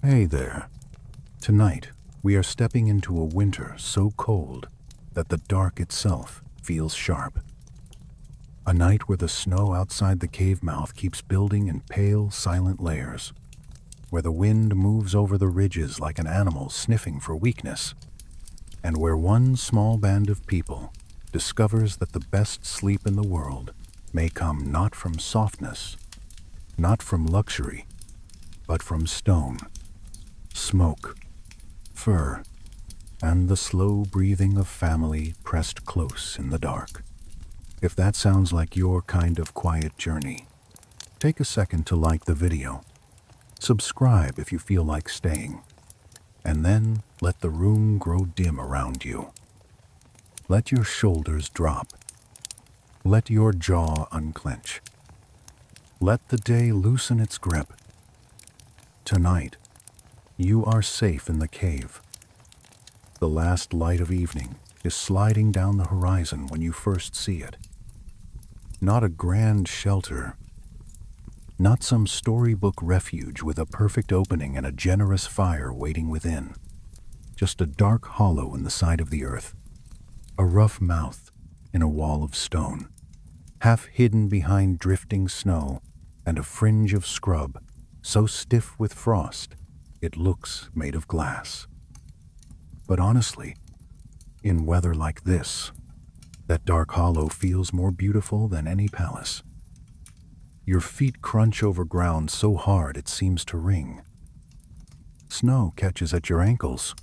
Hey there. Tonight, we are stepping into a winter so cold that the dark itself feels sharp. A night where the snow outside the cave mouth keeps building in pale, silent layers, where the wind moves over the ridges like an animal sniffing for weakness, and where one small band of people discovers that the best sleep in the world may come not from softness, not from luxury, but from stone, smoke, fur, and the slow breathing of family pressed close in the dark. If that sounds like your kind of quiet journey, take a second to like the video, subscribe if you feel like staying, and then let the room grow dim around you. Let your shoulders drop. Let your jaw unclench. Let the day loosen its grip. Tonight, you are safe in the cave. The last light of evening is sliding down the horizon when you first see it. Not a grand shelter, not some storybook refuge with a perfect opening and a generous fire waiting within. Just a dark hollow in the side of the earth, a rough mouth in a wall of stone, half hidden behind drifting snow and a fringe of scrub so stiff with frost it looks made of glass. But honestly, in weather like this, that dark hollow feels more beautiful than any palace. Your feet crunch over ground so hard it seems to ring. Snow catches at your ankles.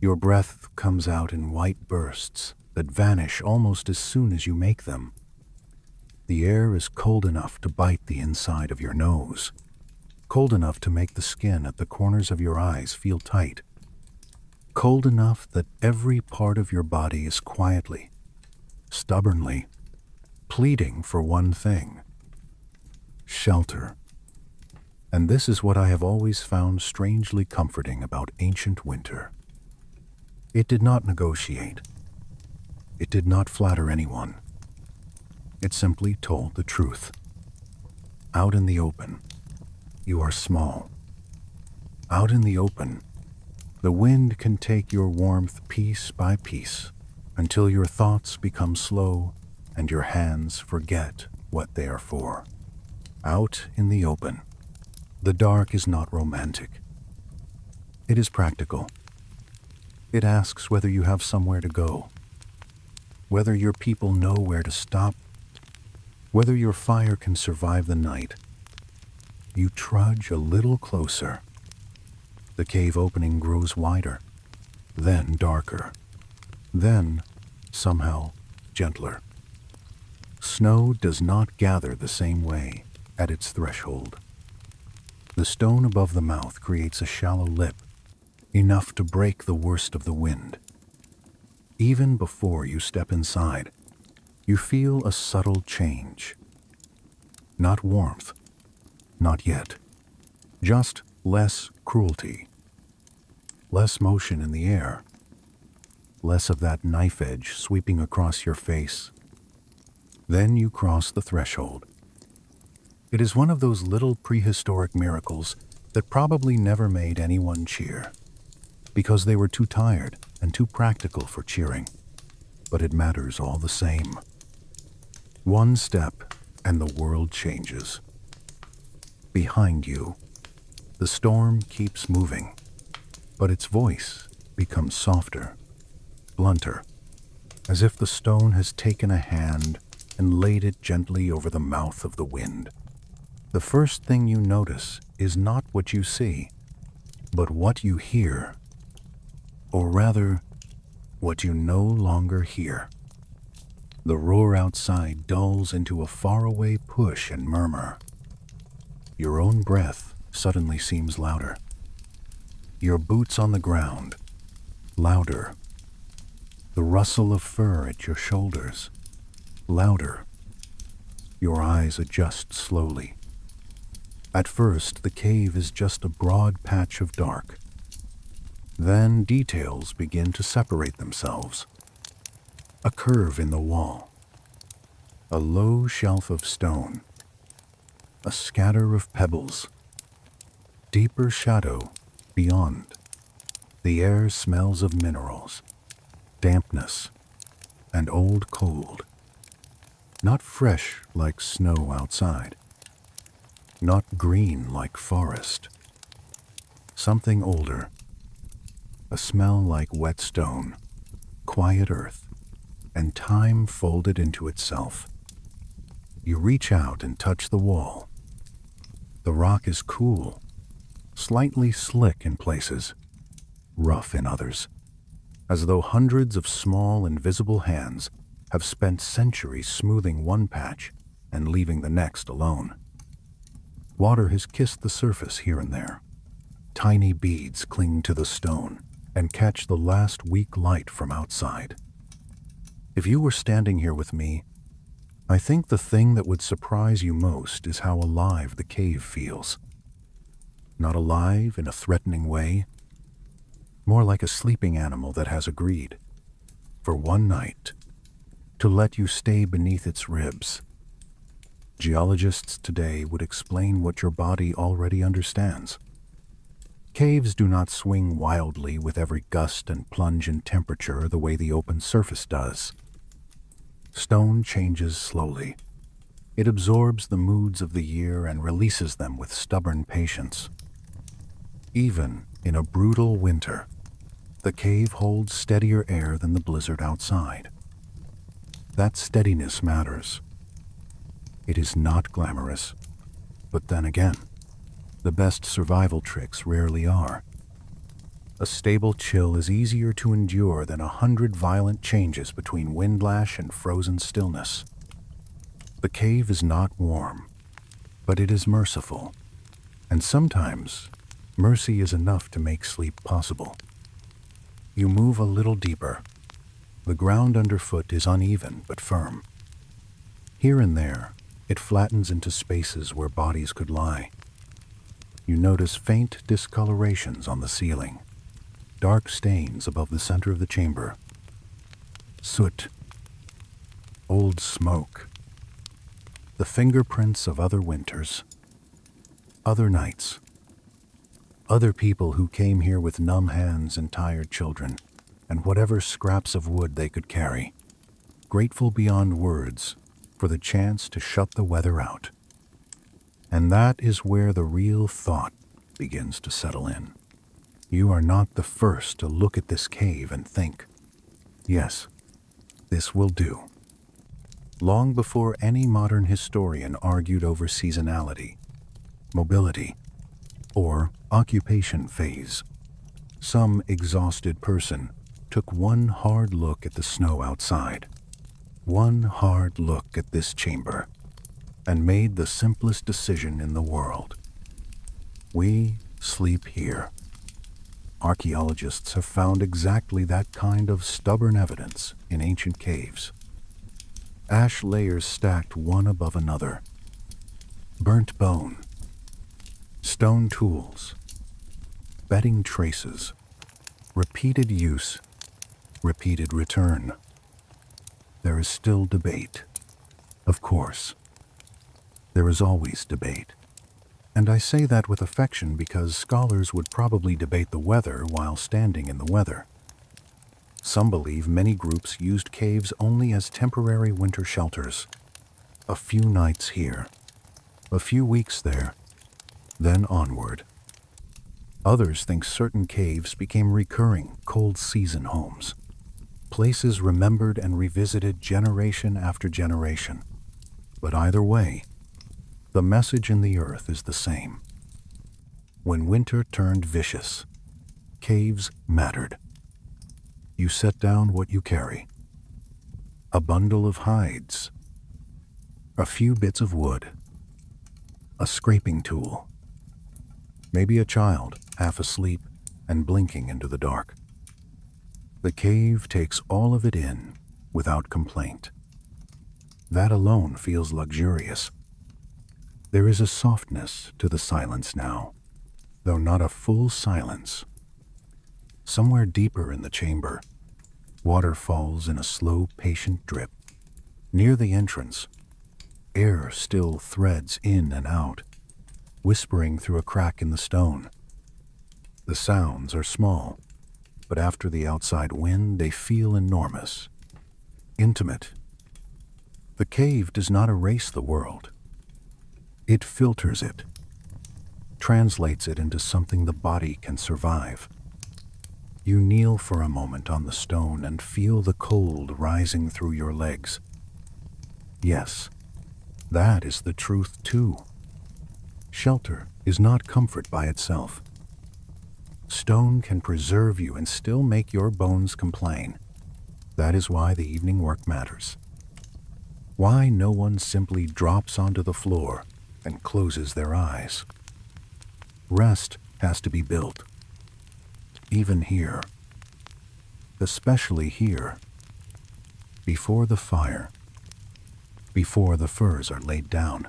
Your breath comes out in white bursts that vanish almost as soon as you make them. The air is cold enough to bite the inside of your nose, cold enough to make the skin at the corners of your eyes feel tight, cold enough that every part of your body is quietly, stubbornly, pleading for one thing: shelter. And this is what I have always found strangely comforting about ancient winter. It did not negotiate. It did not flatter anyone. It simply told the truth. Out in the open, you are small. Out in the open, the wind can take your warmth piece by piece until your thoughts become slow and your hands forget what they are for. Out in the open, the dark is not romantic. It is practical. It asks whether you have somewhere to go, whether your people know where to stop, whether your fire can survive the night. You trudge a little closer. The cave opening grows wider, then darker, then, somehow, gentler. Snow does not gather the same way at its threshold. The stone above the mouth creates a shallow lip, enough to break the worst of the wind. Even before you step inside, you feel a subtle change. Not warmth, not yet. Just less cruelty. Less motion in the air. Less of that knife edge sweeping across your face. Then you cross the threshold. It is one of those little prehistoric miracles that probably never made anyone cheer, because they were too tired and too practical for cheering. But it matters all the same. One step and the world changes. Behind you, the storm keeps moving, but its voice becomes softer, blunter, as if the stone has taken a hand and laid it gently over the mouth of the wind. The first thing you notice is not what you see, but what you hear, or rather, what you no longer hear. The roar outside dulls into a faraway push and murmur. Your own breath suddenly seems louder. Your boots on the ground, louder. The rustle of fur at your shoulders, louder. Your eyes adjust slowly. At first, the cave is just a broad patch of dark. Then details begin to separate themselves. A curve in the wall, a low shelf of stone, a scatter of pebbles, deeper shadow beyond. The air smells of minerals, dampness, and old cold. Not fresh like snow outside. Not green like forest. Something older. A smell like wet stone, quiet earth, and time folded into itself. You reach out and touch the wall. The rock is cool, slightly slick in places, rough in others, as though hundreds of small, invisible hands have spent centuries smoothing one patch and leaving the next alone. Water has kissed the surface here and there. Tiny beads cling to the stone and catch the last weak light from outside. If you were standing here with me, I think the thing that would surprise you most is how alive the cave feels. Not alive in a threatening way, more like a sleeping animal that has agreed, for one night, to let you stay beneath its ribs. Geologists today would explain what your body already understands. Caves do not swing wildly with every gust and plunge in temperature the way the open surface does. Stone changes slowly. It absorbs the moods of the year and releases them with stubborn patience. Even in a brutal winter, the cave holds steadier air than the blizzard outside. That steadiness matters. It is not glamorous, but then again, the best survival tricks rarely are. A stable chill is easier to endure than 100 violent changes between windlash and frozen stillness. The cave is not warm, but it is merciful, and sometimes mercy is enough to make sleep possible. You move a little deeper. The ground underfoot is uneven but firm. Here and there, it flattens into spaces where bodies could lie. You notice faint discolorations on the ceiling, dark stains above the center of the chamber. Soot, old smoke, the fingerprints of other winters, other nights, other people who came here with numb hands and tired children, and whatever scraps of wood they could carry, grateful beyond words for the chance to shut the weather out. And that is where the real thought begins to settle in. You are not the first to look at this cave and think, yes, this will do. Long before any modern historian argued over seasonality, mobility, or occupation phase, some exhausted person took one hard look at the snow outside, one hard look at this chamber, and made the simplest decision in the world. We sleep here. Archaeologists have found exactly that kind of stubborn evidence in ancient caves. Ash layers stacked one above another. Burnt bone. Stone tools. Bedding traces. Repeated use. Repeated return. There is still debate. Of course. There is always debate. And I say that with affection because scholars would probably debate the weather while standing in the weather. Some believe many groups used caves only as temporary winter shelters. A few nights here, a few weeks there, then onward. Others think certain caves became recurring cold season homes, places remembered and revisited generation after generation. But either way, the message in the earth is the same. When winter turned vicious, caves mattered. You set down what you carry. A bundle of hides, a few bits of wood, a scraping tool, maybe a child half asleep and blinking into the dark. The cave takes all of it in without complaint. That alone feels luxurious. There is a softness to the silence now, though not a full silence. Somewhere deeper in the chamber, water falls in a slow, patient drip. Near the entrance, air still threads in and out, whispering through a crack in the stone. The sounds are small, but after the outside wind, they feel enormous, intimate. The cave does not erase the world. It filters it, translates it into something the body can survive. You kneel for a moment on the stone and feel the cold rising through your legs. Yes, that is the truth too. Shelter is not comfort by itself. Stone can preserve you and still make your bones complain. That is why the evening work matters. Why no one simply drops onto the floor and closes their eyes. Rest has to be built. Even here. Especially here. Before the fire. Before the furs are laid down.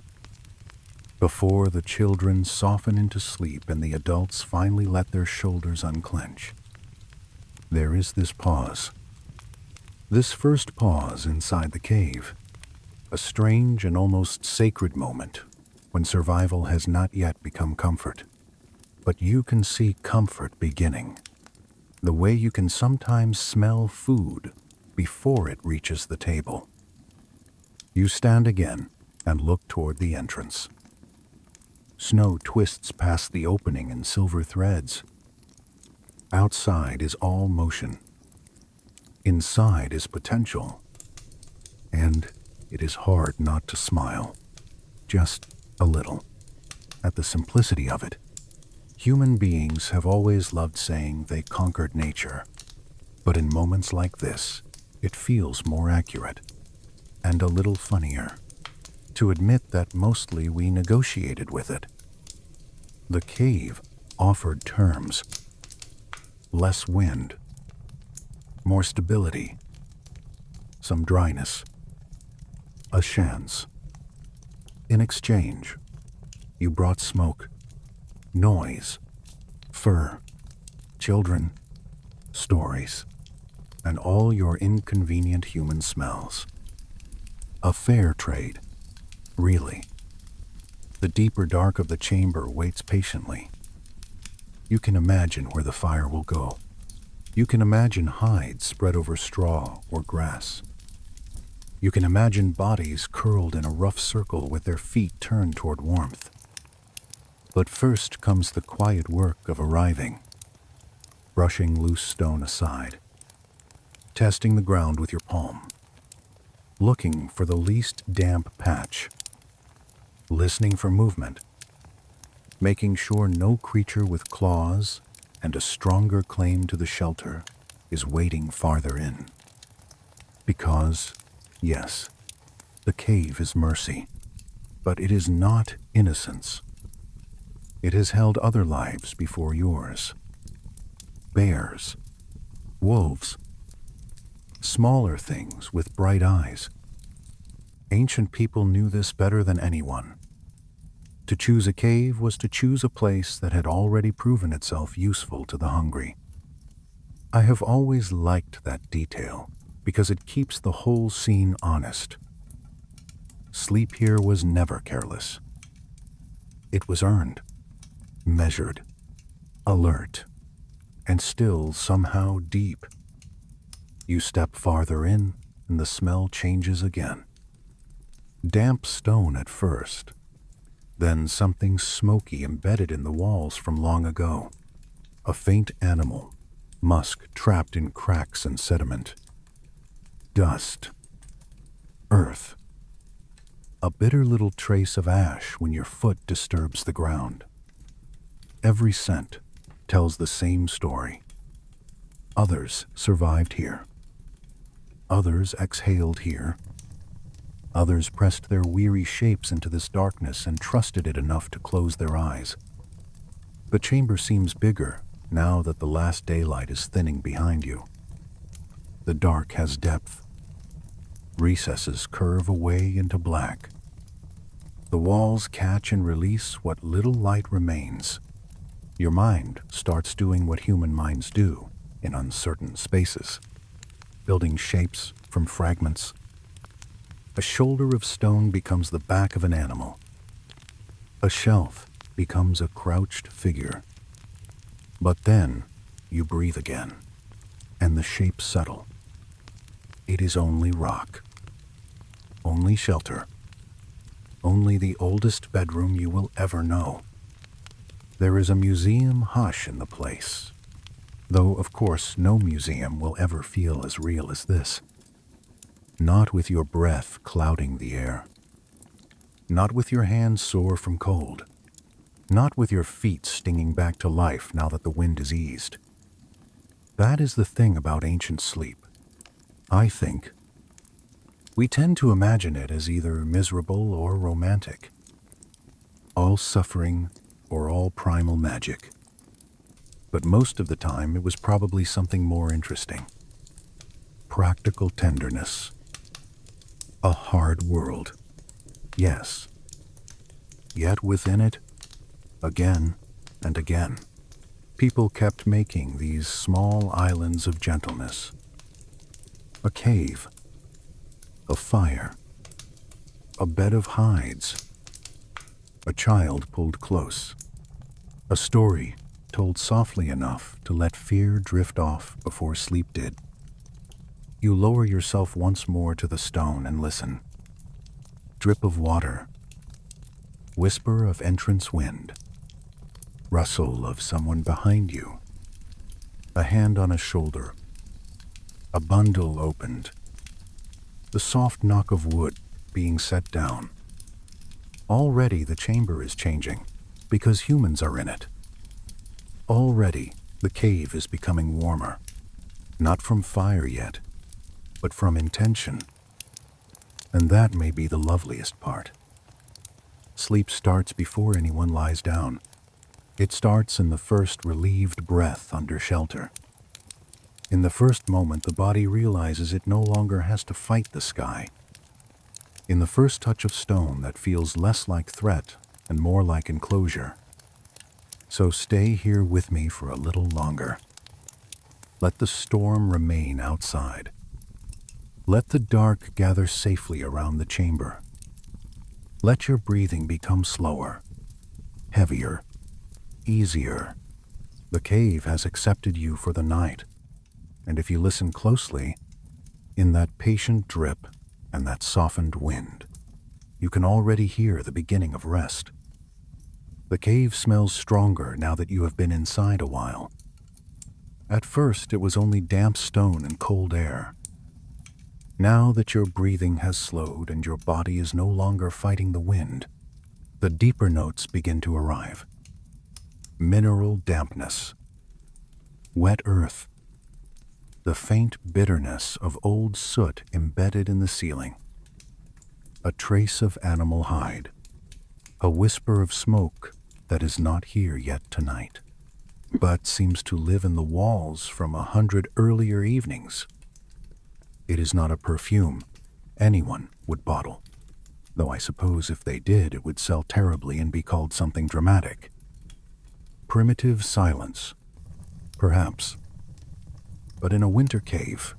Before the children soften into sleep and the adults finally let their shoulders unclench. There is this pause. This first pause inside the cave. A strange and almost sacred moment when survival has not yet become comfort. But you can see comfort beginning. The way you can sometimes smell food before it reaches the table. You stand again and look toward the entrance. Snow twists past the opening in silver threads. Outside is all motion. Inside is potential. And it is hard not to smile. Just a little. At the simplicity of it. Human beings have always loved saying they conquered nature. But in moments like this, it feels more accurate. And a little funnier. To admit that mostly we negotiated with it. The cave offered terms. Less wind. More stability. Some dryness. A chance. In exchange, you brought smoke, noise, fur, children, stories, and all your inconvenient human smells. A fair trade, really. The deeper dark of the chamber waits patiently. You can imagine where the fire will go. You can imagine hides spread over straw or grass. You can imagine bodies curled in a rough circle with their feet turned toward warmth. But first comes the quiet work of arriving, brushing loose stone aside, testing the ground with your palm, looking for the least damp patch, listening for movement, making sure no creature with claws and a stronger claim to the shelter is waiting farther in. Because, yes, the cave is mercy, but it is not innocence. It has held other lives before yours. Bears, wolves, smaller things with bright eyes. Ancient people knew this better than anyone. To choose a cave was to choose a place that had already proven itself useful to the hungry. I have always liked that detail because it keeps the whole scene honest. Sleep here was never careless. It was earned, measured, alert, and still somehow deep. You step farther in, and the smell changes again. Damp stone at first, then something smoky embedded in the walls from long ago. A faint animal, musk trapped in cracks and sediment. Dust. Earth. A bitter little trace of ash when your foot disturbs the ground. Every scent tells the same story. Others survived here. Others exhaled here. Others pressed their weary shapes into this darkness and trusted it enough to close their eyes. The chamber seems bigger now that the last daylight is thinning behind you. The dark has depth. Recesses curve away into black. The walls catch and release what little light remains. Your mind starts doing what human minds do in uncertain spaces, building shapes from fragments. A shoulder of stone becomes the back of an animal. A shelf becomes a crouched figure. But then you breathe again, and the shapes settle. It is only rock, only shelter, only the oldest bedroom you will ever know. There is a museum hush in the place, though of course no museum will ever feel as real as this. Not with your breath clouding the air, not with your hands sore from cold, not with your feet stinging back to life now that the wind is eased. That is the thing about ancient sleep, I think. We tend to imagine it as either miserable or romantic, all suffering or all primal magic. But most of the time it was probably something more interesting. Practical tenderness. A hard world, yes. Yet within it, again and again, people kept making these small islands of gentleness. A cave, a fire, a bed of hides, a child pulled close, a story told softly enough to let fear drift off before sleep did. You lower yourself once more to the stone and listen. Drip of water, whisper of entrance wind, rustle of someone behind you, a hand on a shoulder, a bundle opened, the soft knock of wood being set down. Already the chamber is changing, because humans are in it. Already the cave is becoming warmer, not from fire yet, but from intention. And that may be the loveliest part. Sleep starts before anyone lies down. It starts in the first relieved breath under shelter. In the first moment, the body realizes it no longer has to fight the sky. In the first touch of stone that feels less like threat and more like enclosure. So stay here with me for a little longer. Let the storm remain outside. Let the dark gather safely around the chamber. Let your breathing become slower, heavier, easier. The cave has accepted you for the night, and if you listen closely, in that patient drip and that softened wind, you can already hear the beginning of rest. The cave smells stronger now that you have been inside a while. At first, it was only damp stone and cold air. Now that your breathing has slowed and your body is no longer fighting the wind, the deeper notes begin to arrive. Mineral dampness, wet earth, the faint bitterness of old soot embedded in the ceiling, a trace of animal hide, a whisper of smoke that is not here yet tonight, but seems to live in the walls from 100 earlier evenings. It is not a perfume anyone would bottle, though I suppose if they did, it would sell terribly and be called something dramatic. Primitive silence, perhaps. But in a winter cave,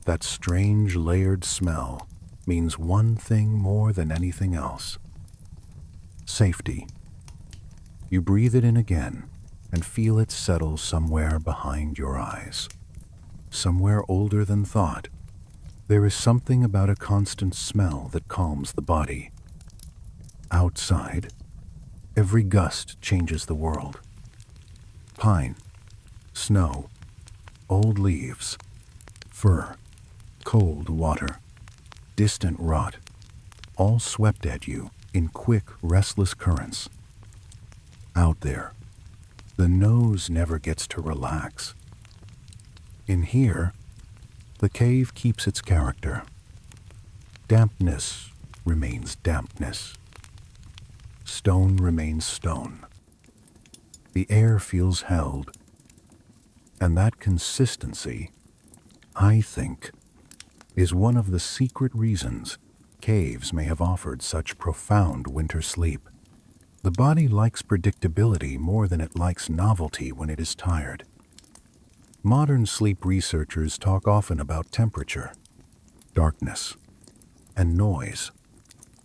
that strange layered smell means one thing more than anything else. Safety. You breathe it in again and feel it settle somewhere behind your eyes. Somewhere older than thought. There is something about a constant smell that calms the body. Outside, every gust changes the world. Pine, snow, old leaves, fur, cold water, distant rot, all swept at you in quick, restless currents. Out there, the nose never gets to relax. In here, the cave keeps its character. Dampness remains dampness. Stone remains stone. The air feels held. And that consistency, I think, is one of the secret reasons caves may have offered such profound winter sleep. The body likes predictability more than it likes novelty when it is tired. Modern sleep researchers talk often about temperature, darkness, and noise,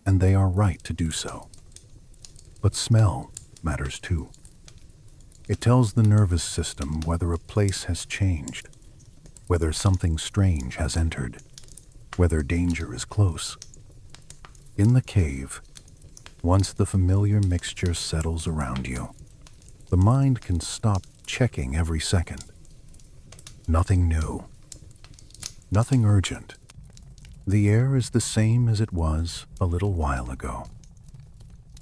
and they are right to do so. But smell matters too. It tells the nervous system whether a place has changed, whether something strange has entered, whether danger is close. In the cave, once the familiar mixture settles around you, the mind can stop checking every second. Nothing new, nothing urgent. The air is the same as it was a little while ago.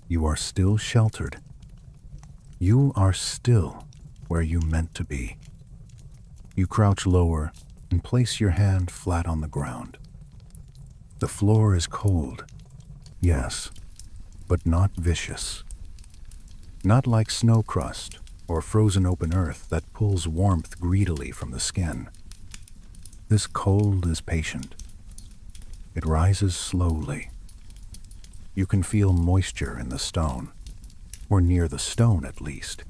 You are still sheltered. You are still where you meant to be. You crouch lower and place your hand flat on the ground. The floor is cold, yes, but not vicious. Not like snow crust or frozen open earth that pulls warmth greedily from the skin. This cold is patient. It rises slowly. You can feel moisture in the stone, or near the stone at least.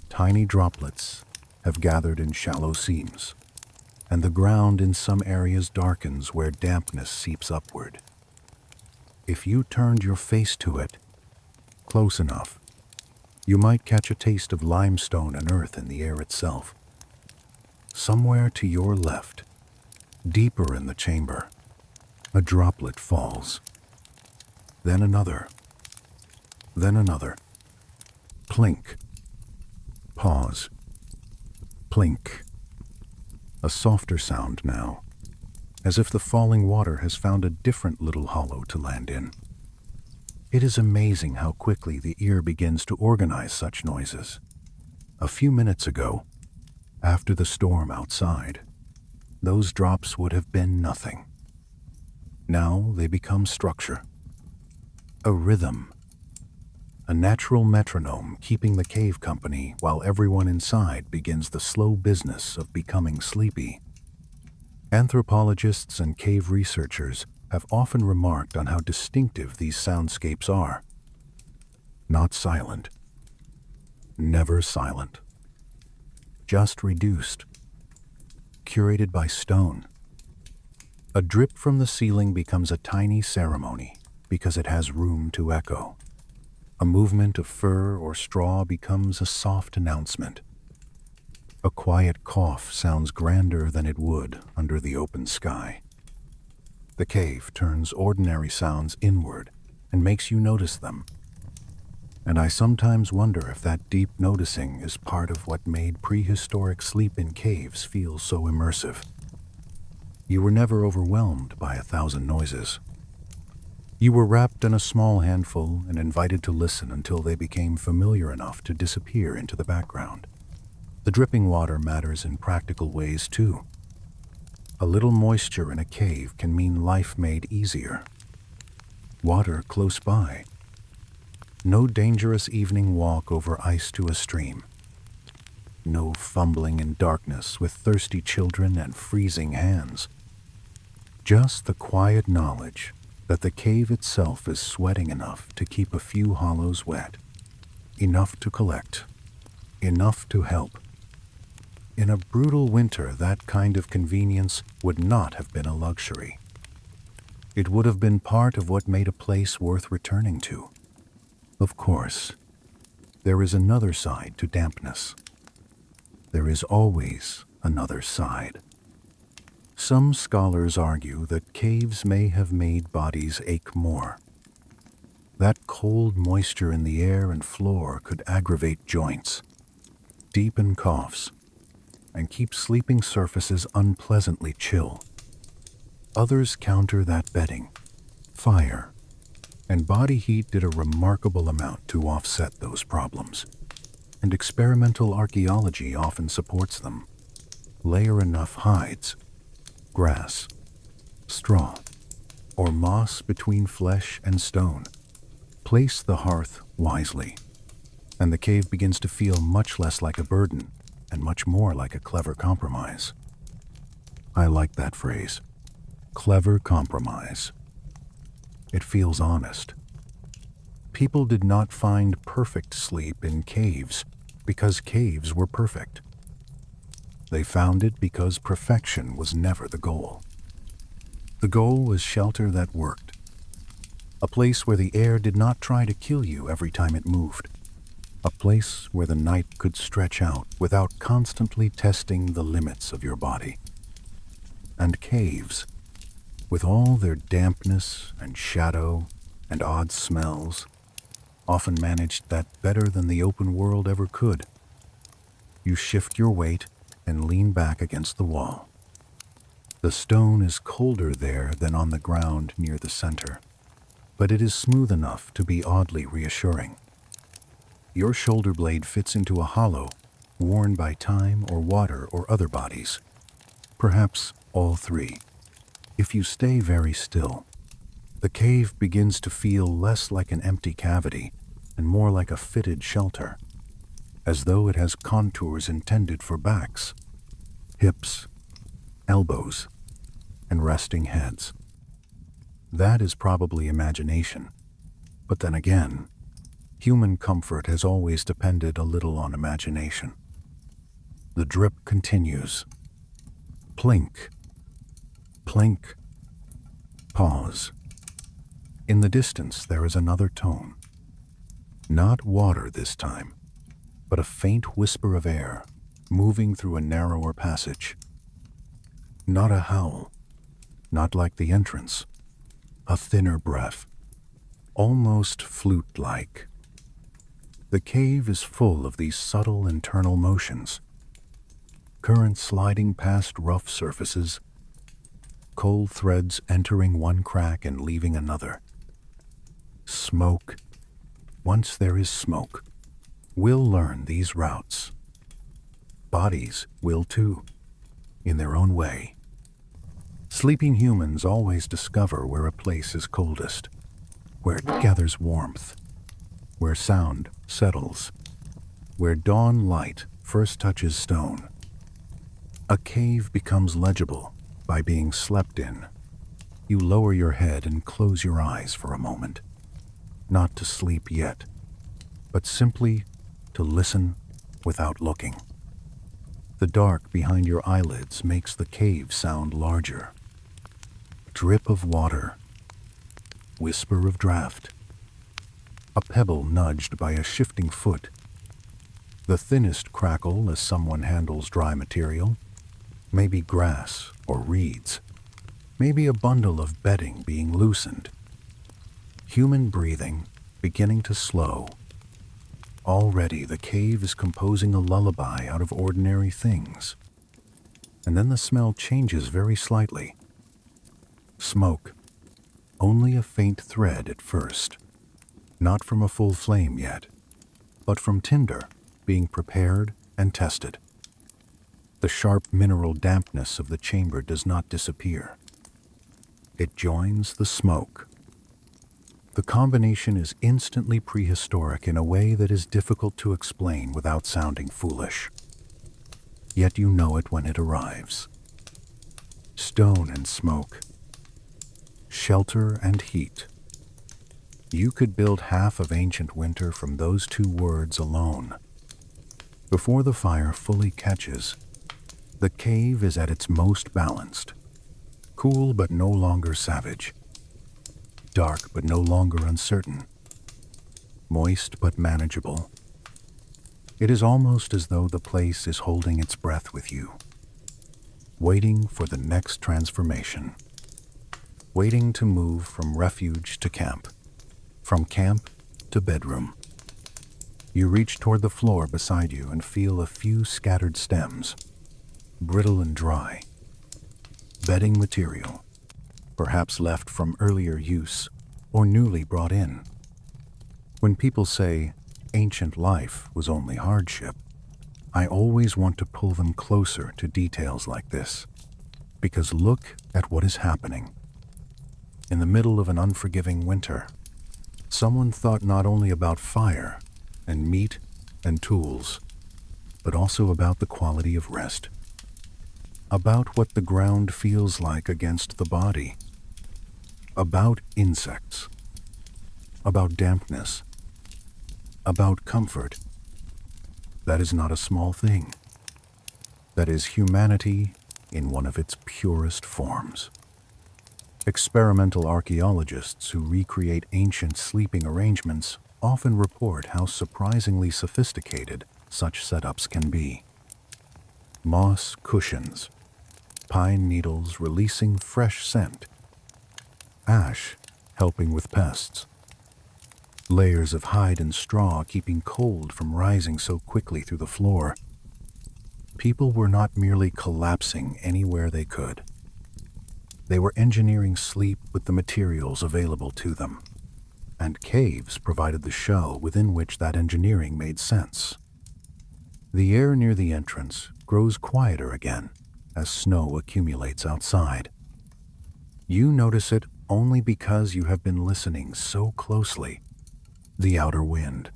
Tiny droplets have gathered in shallow seams, and the ground in some areas darkens where dampness seeps upward. If you turned your face to it, close enough, you might catch a taste of limestone and earth in the air itself. Somewhere to your left, deeper in the chamber, a droplet falls. Then another. Then another. Plink. Pause. Plink. A softer sound now, as if the falling water has found a different little hollow to land in. It is amazing how quickly the ear begins to organize such noises. A few minutes ago, after the storm outside, those drops would have been nothing. Now they become structure, a rhythm, a natural metronome keeping the cave company while everyone inside begins the slow business of becoming sleepy. Anthropologists and cave researchers have often remarked on how distinctive these soundscapes are. Not silent, never silent, just reduced, curated by stone. A drip from the ceiling becomes a tiny ceremony because it has room to echo. A movement of fur or straw becomes a soft announcement. A quiet cough sounds grander than it would under the open sky. The cave turns ordinary sounds inward and makes you notice them. And I sometimes wonder if that deep noticing is part of what made prehistoric sleep in caves feel so immersive. You were never overwhelmed by 1,000 noises. You were wrapped in a small handful and invited to listen until they became familiar enough to disappear into the background. The dripping water matters in practical ways too. A little moisture in a cave can mean life made easier. Water close by. No dangerous evening walk over ice to a stream. No fumbling in darkness with thirsty children and freezing hands. Just the quiet knowledge that the cave itself is sweating enough to keep a few hollows wet, enough to collect, enough to help. In a brutal winter, that kind of convenience would not have been a luxury. It would have been part of what made a place worth returning to. Of course, there is another side to dampness. There is always another side. Some scholars argue that caves may have made bodies ache more. That cold moisture in the air and floor could aggravate joints, deepen coughs, and keep sleeping surfaces unpleasantly chill. Others counter that bedding, fire, and body heat did a remarkable amount to offset those problems, and experimental archaeology often supports them. Layer enough hides, grass, straw, or moss between flesh and stone. Place the hearth wisely, and the cave begins to feel much less like a burden and much more like a clever compromise. I like that phrase, clever compromise. It feels honest. People did not find perfect sleep in caves because caves were perfect. They found it because perfection was never the goal. The goal was shelter that worked. A place where the air did not try to kill you every time it moved. a place where the night could stretch out without constantly testing the limits of your body. And caves, with all their dampness and shadow and odd smells, often managed that better than the open world ever could. You shift your weight and lean back against the wall. The stone is colder there than on the ground near the center, but it is smooth enough to be oddly reassuring. Your shoulder blade fits into a hollow worn by time or water or other bodies, perhaps all three. If you stay very still, the cave begins to feel less like an empty cavity and more like a fitted shelter, as though it has contours intended for backs, hips, elbows, and resting heads. That is probably imagination, but then again, human comfort has always depended a little on imagination. The drip continues. Plink, plink, pause. In the distance there is another tone. Not water this time, but a faint whisper of air moving through a narrower passage. Not a howl, not like the entrance, a thinner breath, almost flute-like. The cave is full of these subtle internal motions. Currents sliding past rough surfaces, cold threads entering one crack and leaving another. Smoke, once there is smoke, will learn these routes. Bodies will too, in their own way. Sleeping humans always discover where a place is coldest, where it gathers warmth, where sound settles, where dawn light first touches stone. A cave becomes legible by being slept in. You lower your head and close your eyes for a moment, not to sleep yet, but simply to listen without looking. The dark behind your eyelids makes the cave sound larger. Drip of water, whisper of draft, a pebble nudged by a shifting foot, the thinnest crackle as someone handles dry material, maybe grass or reeds, maybe a bundle of bedding being loosened. Human breathing beginning to slow. Already the cave is composing a lullaby out of ordinary things. And then the smell changes very slightly. Smoke, only a faint thread at first, not from a full flame yet, but from tinder being prepared and tested. The sharp mineral dampness of the chamber does not disappear. It joins the smoke. The combination is instantly prehistoric in a way that is difficult to explain without sounding foolish. Yet you know it when it arrives. Stone and smoke, shelter and heat. You could build half of ancient winter from those two words alone. Before the fire fully catches, the cave is at its most balanced, cool but no longer savage, dark but no longer uncertain, moist but manageable. It is almost as though the place is holding its breath with you, waiting for the next transformation, waiting to move from refuge to camp, from camp to bedroom. You reach toward the floor beside you and feel a few scattered stems, brittle and dry. Bedding material, perhaps left from earlier use or newly brought in. When people say ancient life was only hardship, I always want to pull them closer to details like this, because look at what is happening. In the middle of an unforgiving winter, someone thought not only about fire and meat and tools, but also about the quality of rest, about what the ground feels like against the body, about insects, about dampness, about comfort. That is not a small thing. That is humanity in one of its purest forms. Experimental archaeologists who recreate ancient sleeping arrangements often report how surprisingly sophisticated such setups can be. Moss cushions, pine needles releasing fresh scent, ash helping with pests, layers of hide and straw keeping cold from rising so quickly through the floor. People were not merely collapsing anywhere they could. They were engineering sleep with the materials available to them, and caves provided the shell within which that engineering made sense. The air near the entrance grows quieter again as snow accumulates outside. You notice it only because you have been listening so closely. The outer wind,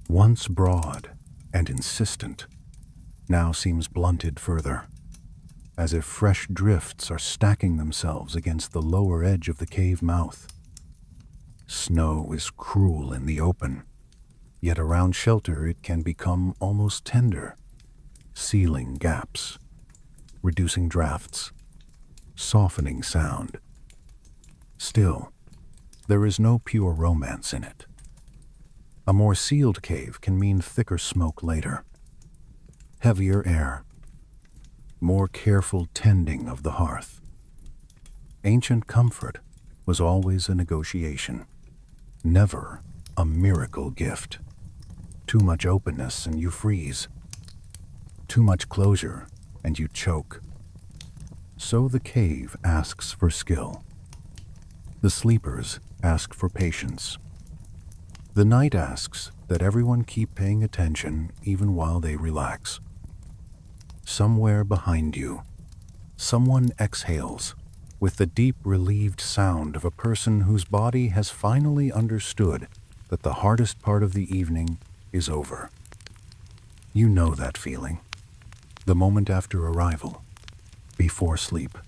once broad and insistent, now seems blunted further, as if fresh drifts are stacking themselves against the lower edge of the cave mouth. Snow is cruel in the open, yet around shelter it can become almost tender, sealing gaps, reducing drafts, softening sound. Still, there is no pure romance in it. A more sealed cave can mean thicker smoke later, heavier air, more careful tending of the hearth. Ancient comfort was always a negotiation, never a miracle gift. Too much openness and you freeze. Too much closure and you choke. So the cave asks for skill. The sleepers ask for patience. The night asks that everyone keep paying attention even while they relax. Somewhere behind you, someone exhales with the deep, relieved sound of a person whose body has finally understood that the hardest part of the evening is over. You know that feeling. The moment after arrival, before sleep,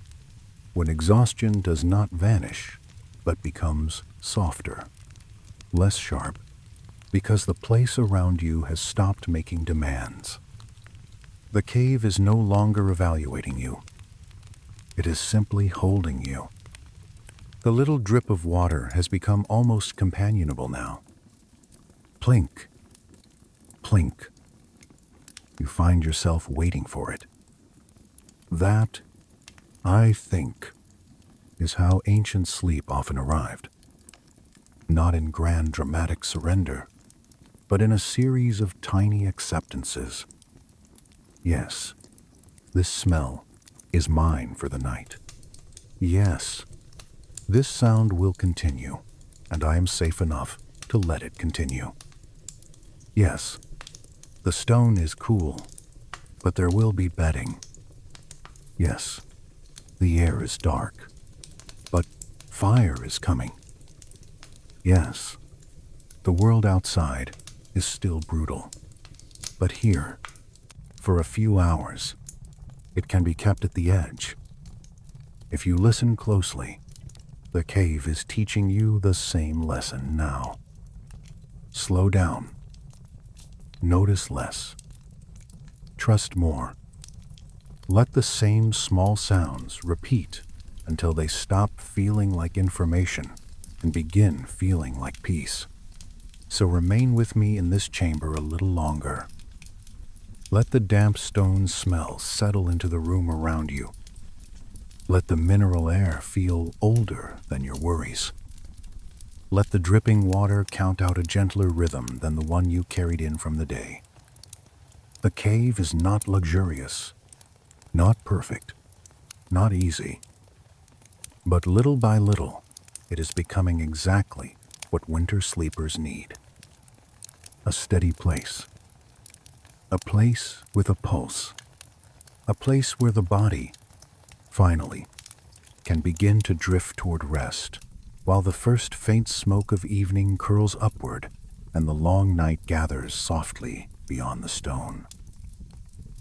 when exhaustion does not vanish, but becomes softer, less sharp, because the place around you has stopped making demands. The cave is no longer evaluating you. It is simply holding you. The little drip of water has become almost companionable now. Plink, plink. You find yourself waiting for it. That, I think, is how ancient sleep often arrived. Not in grand dramatic surrender, but in a series of tiny acceptances. Yes, this smell is mine for the night. Yes, this sound will continue, and I am safe enough to let it continue. Yes, the stone is cool, but there will be bedding. Yes, the air is dark, but fire is coming. Yes, the world outside is still brutal, but here, for a few hours, it can be kept at the edge. If you listen closely, the cave is teaching you the same lesson now. Slow down. Notice less. Trust more. Let the same small sounds repeat until they stop feeling like information and begin feeling like peace. So remain with me in this chamber a little longer. Let the damp stone smell settle into the room around you. Let the mineral air feel older than your worries. Let the dripping water count out a gentler rhythm than the one you carried in from the day. The cave is not luxurious, not perfect, not easy. But little by little, it is becoming exactly what winter sleepers need. A steady place. A place with a pulse. A place where the body, finally, can begin to drift toward rest, while the first faint smoke of evening curls upward and the long night gathers softly beyond the stone.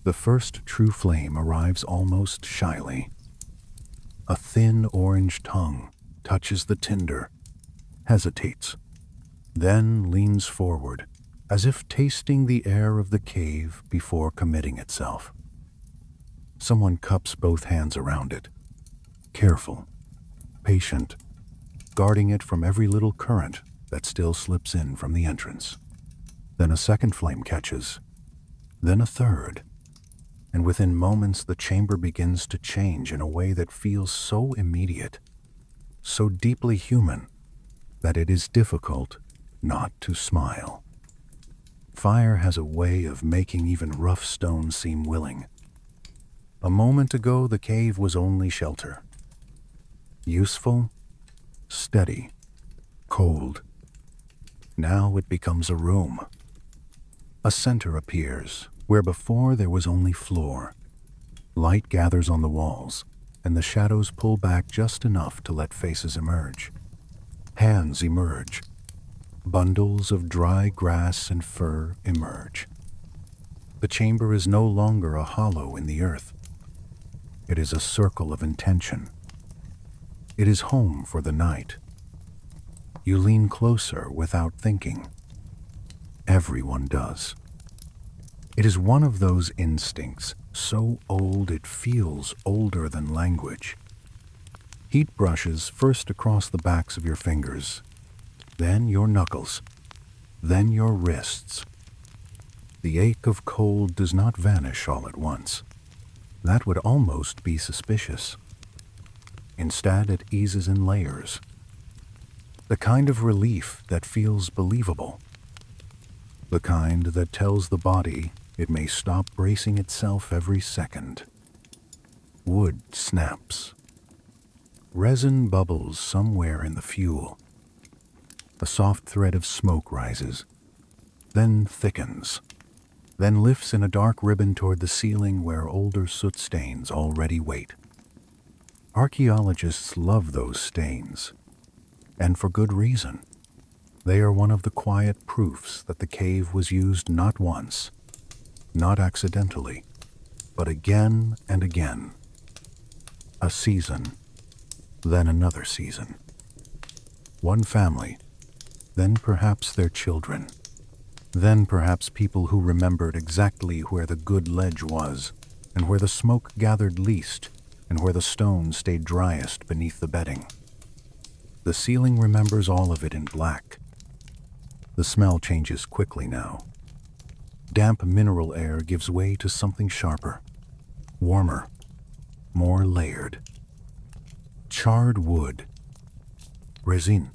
The first true flame arrives almost shyly. A thin orange tongue touches the tinder, hesitates, then leans forward, as if tasting the air of the cave before committing itself. Someone cups both hands around it, careful, patient, guarding it from every little current that still slips in from the entrance. Then a second flame catches, then a third, and within moments the chamber begins to change in a way that feels so immediate, so deeply human, that it is difficult not to smile. Fire has a way of making even rough stone seem willing. A moment ago, the cave was only shelter. Useful, steady, cold. Now it becomes a room. A center appears, where before there was only floor. Light gathers on the walls, and the shadows pull back just enough to let faces emerge. Hands emerge. Bundles of dry grass and fur emerge. The chamber is no longer a hollow in the earth. It is a circle of intention. It is home for the night. You lean closer without thinking. Everyone does. It is one of those instincts, so old it feels older than language. Heat brushes first across the backs of your fingers, then your knuckles, then your wrists. The ache of cold does not vanish all at once. That would almost be suspicious. Instead, it eases in layers. The kind of relief that feels believable. The kind that tells the body it may stop bracing itself every second. Wood snaps. Resin bubbles somewhere in the fuel. A soft thread of smoke rises, then thickens, then lifts in a dark ribbon toward the ceiling where older soot stains already wait. Archaeologists love those stains, and for good reason. They are one of the quiet proofs that the cave was used not once, not accidentally, but again and again. A season, then another season. One family, then perhaps their children, then perhaps people who remembered exactly where the good ledge was, and where the smoke gathered least, and where the stone stayed driest beneath the bedding. The ceiling remembers all of it in black. The smell changes quickly now. Damp mineral air gives way to something sharper, warmer, more layered. Charred wood, resin,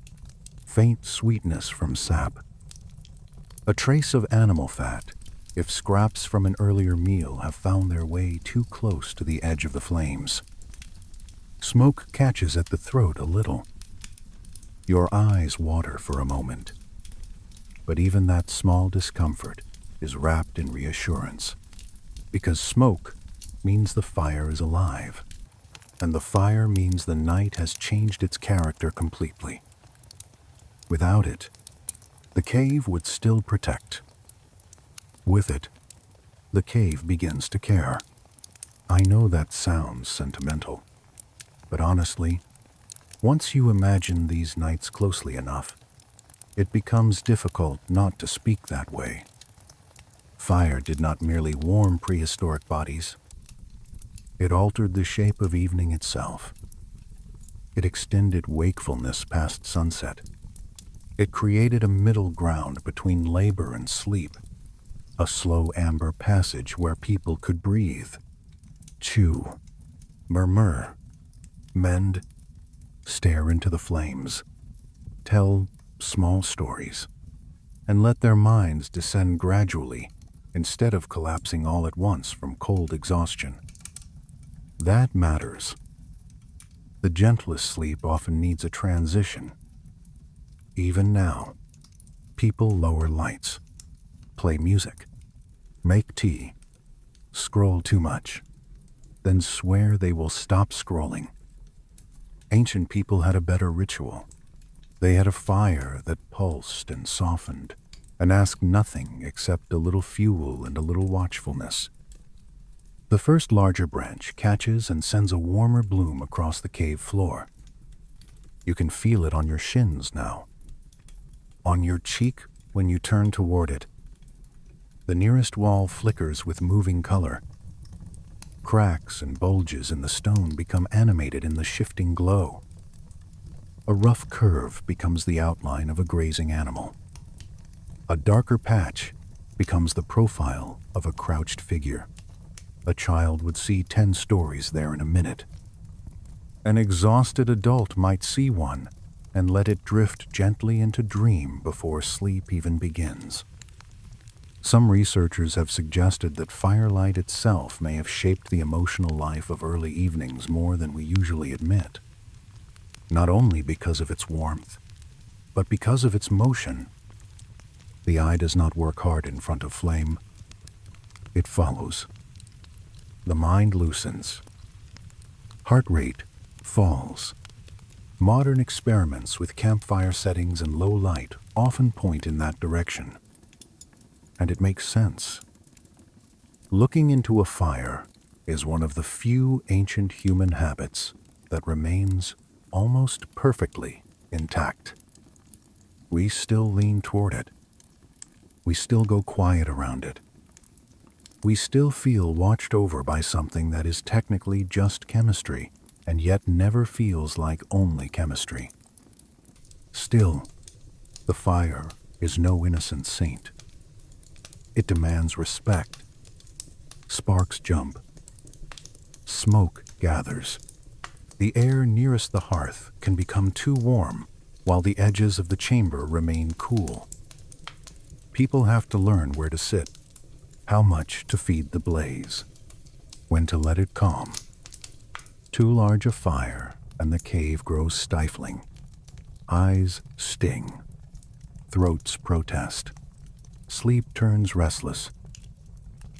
faint sweetness from sap. A trace of animal fat, if scraps from an earlier meal have found their way too close to the edge of the flames. Smoke catches at the throat a little. Your eyes water for a moment. But even that small discomfort is wrapped in reassurance, because smoke means the fire is alive, and the fire means the night has changed its character completely. Without it, the cave would still protect. With it, the cave begins to care. I know that sounds sentimental, but honestly, once you imagine these nights closely enough, it becomes difficult not to speak that way. Fire did not merely warm prehistoric bodies. It altered the shape of evening itself. It extended wakefulness past sunset. It created a middle ground between labor and sleep, a slow amber passage where people could breathe, chew, murmur, mend, stare into the flames, tell small stories, and let their minds descend gradually instead of collapsing all at once from cold exhaustion. That matters. The gentlest sleep often needs a transition. Even now, people lower lights, play music, make tea, scroll too much, then swear they will stop scrolling. Ancient people had a better ritual. They had a fire that pulsed and softened, and asked nothing except a little fuel and a little watchfulness. The first larger branch catches and sends a warmer bloom across the cave floor. You can feel it on your shins now, on your cheek when you turn toward it. The nearest wall flickers with moving color. Cracks and bulges in the stone become animated in the shifting glow. A rough curve becomes the outline of a grazing animal. A darker patch becomes the profile of a crouched figure. A child would see 10 stories there in a minute. An exhausted adult might see one and let it drift gently into dream before sleep even begins. Some researchers have suggested that firelight itself may have shaped the emotional life of early evenings more than we usually admit. Not only because of its warmth, but because of its motion. The eye does not work hard in front of flame. It follows. The mind loosens. Heart rate falls. Modern experiments with campfire settings and low light often point in that direction. And it makes sense. Looking into a fire is one of the few ancient human habits that remains almost perfectly intact. We still lean toward it. We still go quiet around it. We still feel watched over by something that is technically just chemistry, and yet never feels like only chemistry. Still, the fire is no innocent saint. It demands respect. Sparks jump. Smoke gathers. The air nearest the hearth can become too warm, while the edges of the chamber remain cool. People have to learn where to sit, how much to feed the blaze, when to let it calm. Too large a fire, and the cave grows stifling. Eyes sting. Throats protest. Sleep turns restless.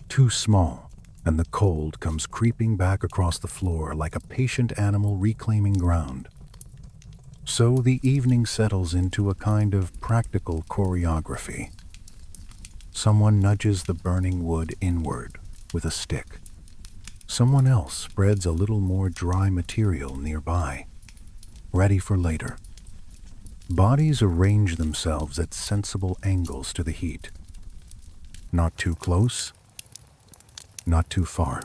Too small, and the cold comes creeping back across the floor like a patient animal reclaiming ground. So the evening settles into a kind of practical choreography. Someone nudges the burning wood inward with a stick. Someone else spreads a little more dry material nearby, ready for later. Bodies arrange themselves at sensible angles to the heat. Not too close, not too far.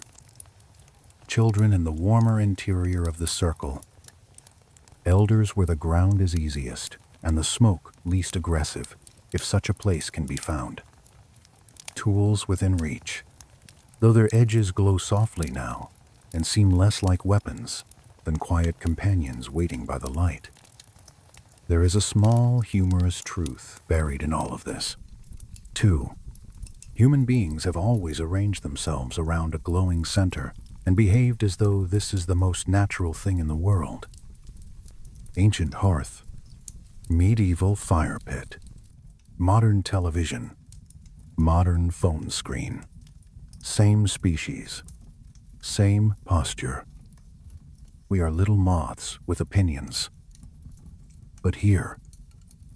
Children in the warmer interior of the circle. Elders where the ground is easiest and the smoke least aggressive, if such a place can be found. Tools within reach, though their edges glow softly now and seem less like weapons than quiet companions waiting by the light. There is a small, humorous truth buried in all of this. 2. Human beings have always arranged themselves around a glowing center and behaved as though this is the most natural thing in the world. Ancient hearth, medieval fire pit, modern television, modern phone screen. Same species, same posture. We are little moths with opinions. But here,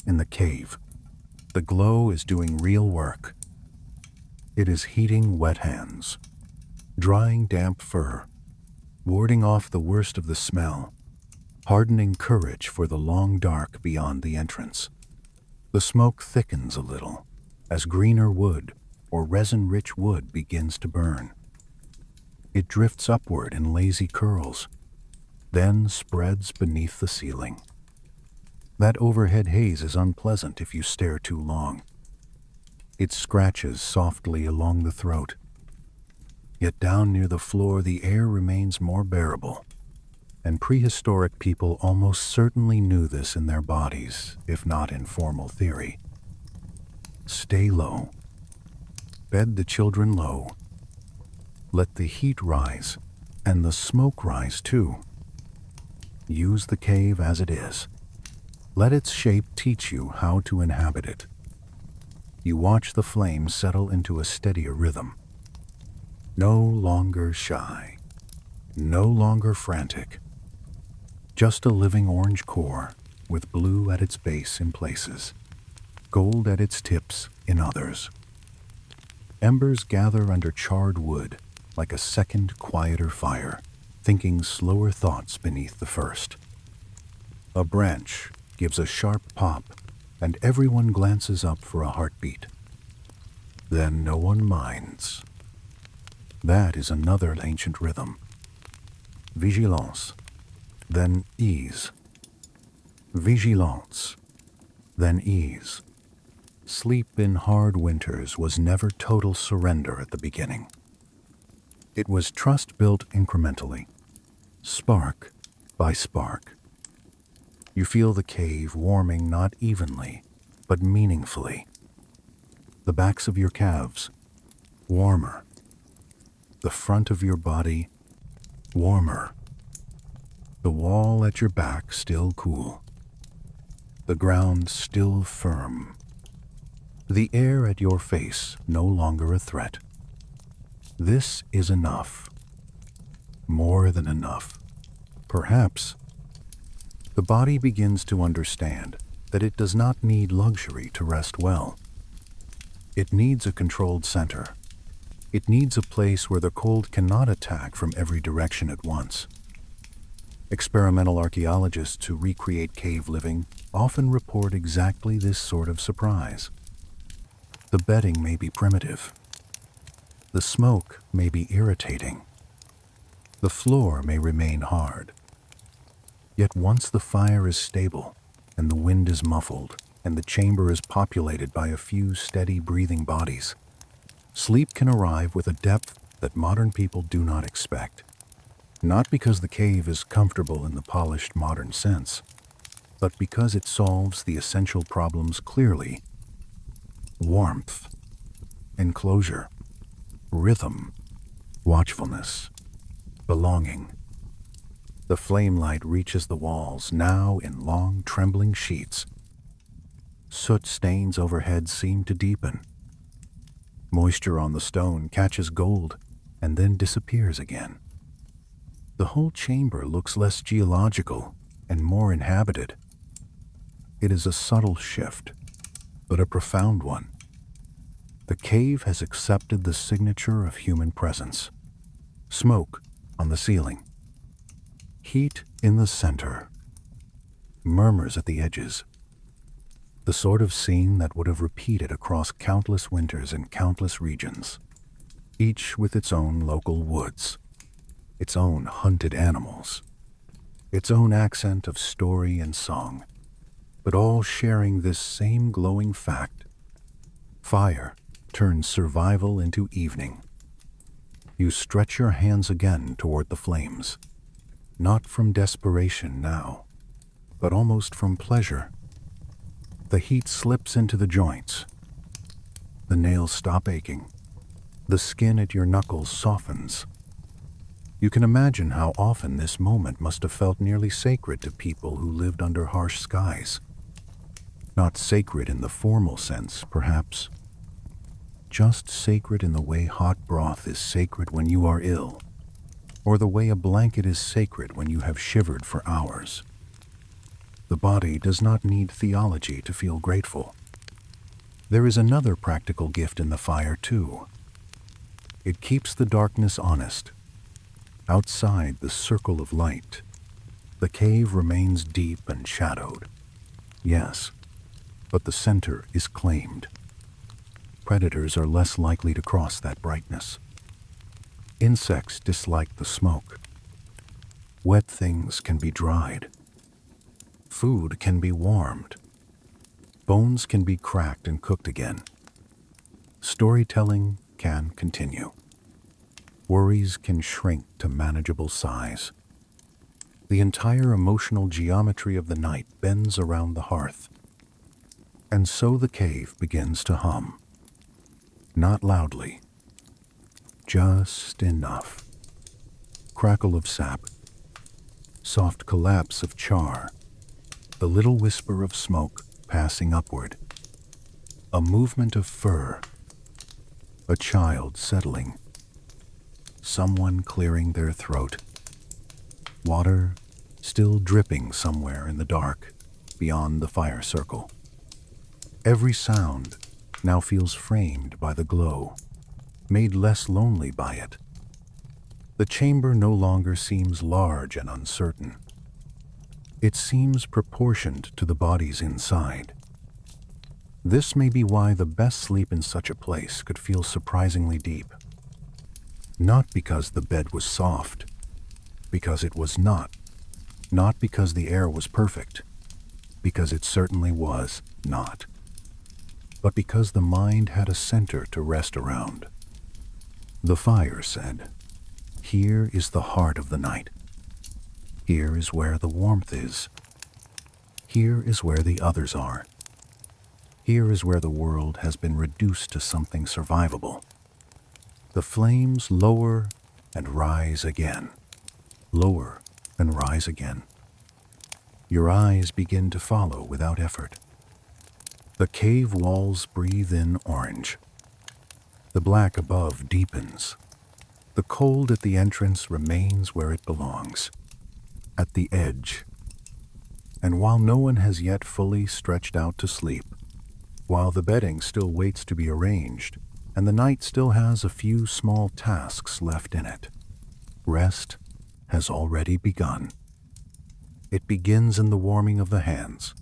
in the cave, the glow is doing real work. It is heating wet hands, drying damp fur, warding off the worst of the smell, hardening courage for the long dark beyond the entrance. The smoke thickens a little as greener wood or resin-rich wood begins to burn. It drifts upward in lazy curls, then spreads beneath the ceiling. That overhead haze is unpleasant if you stare too long. It scratches softly along the throat. Yet down near the floor the air remains more bearable, and prehistoric people almost certainly knew this in their bodies, if not in formal theory. Stay low. Bed the children low. Let the heat rise, and the smoke rise too. Use the cave as it is. Let its shape teach you how to inhabit it. You watch the flame settle into a steadier rhythm. No longer shy. No longer frantic. Just a living orange core with blue at its base in places, gold at its tips in others. Embers gather under charred wood like a second, quieter fire, thinking slower thoughts beneath the first. A branch gives a sharp pop, and everyone glances up for a heartbeat. Then no one minds. That is another ancient rhythm. Vigilance, then ease. vigilance, then ease. Sleep in hard winters was never total surrender at the beginning. It was trust built incrementally, spark by spark. You feel the cave warming not evenly, but meaningfully. The backs of your calves, warmer. The front of your body, warmer. The wall at your back still cool. The ground still firm. The air at your face no longer a threat. This is enough. More than enough. Perhaps. The body begins to understand that it does not need luxury to rest well. It needs a controlled center. It needs a place where the cold cannot attack from every direction at once. Experimental archaeologists who recreate cave living often report exactly this sort of surprise. The bedding may be primitive. The smoke may be irritating. The floor may remain hard. Yet once the fire is stable, and the wind is muffled, and the chamber is populated by a few steady breathing bodies, sleep can arrive with a depth that modern people do not expect. Not because the cave is comfortable in the polished modern sense, but because it solves the essential problems clearly: warmth, enclosure, rhythm, watchfulness, belonging. The flame light reaches the walls, now in long, trembling sheets. Soot stains overhead seem to deepen. Moisture on the stone catches gold and then disappears again. The whole chamber looks less geological and more inhabited. It is a subtle shift, but a profound one. The cave has accepted the signature of human presence. Smoke on the ceiling. Heat in the center. Murmurs at the edges. The sort of scene that would have repeated across countless winters in countless regions, each with its own local woods, its own hunted animals, its own accent of story and song, but all sharing this same glowing fact. Fire turns survival into evening. You stretch your hands again toward the flames, not from desperation now, but almost from pleasure. The heat slips into the joints. The nails stop aching. The skin at your knuckles softens. You can imagine how often this moment must have felt nearly sacred to people who lived under harsh skies. Not sacred in the formal sense, perhaps. Just sacred in the way hot broth is sacred when you are ill, or the way a blanket is sacred when you have shivered for hours. The body does not need theology to feel grateful. There is another practical gift in the fire, too. It keeps the darkness honest. Outside the circle of light, the cave remains deep and shadowed. Yes, but the center is claimed. Predators are less likely to cross that brightness. Insects dislike the smoke. Wet things can be dried. Food can be warmed. Bones can be cracked and cooked again. Storytelling can continue. Worries can shrink to manageable size. The entire emotional geometry of the night bends around the hearth. And so the cave begins to hum. Not loudly. Just enough. Crackle of sap. Soft collapse of char. The little whisper of smoke passing upward. A movement of fur. A child settling. Someone clearing their throat. Water still dripping somewhere in the dark beyond the fire circle. Every sound now feels framed by the glow, made less lonely by it. The chamber no longer seems large and uncertain. It seems proportioned to the bodies inside. This may be why the best sleep in such a place could feel surprisingly deep. Not because the bed was soft, because it was not. Not because the air was perfect, because it certainly was not, but because the mind had a center to rest around. The fire said, "Here is the heart of the night. Here is where the warmth is. Here is where the others are. Here is where the world has been reduced to something survivable." The flames lower and rise again, lower and rise again. Your eyes begin to follow without effort. The cave walls breathe in orange. The black above deepens. The cold at the entrance remains where it belongs, at the edge. And while no one has yet fully stretched out to sleep, while the bedding still waits to be arranged, and the night still has a few small tasks left in it, rest has already begun. It begins in the warming of the hands.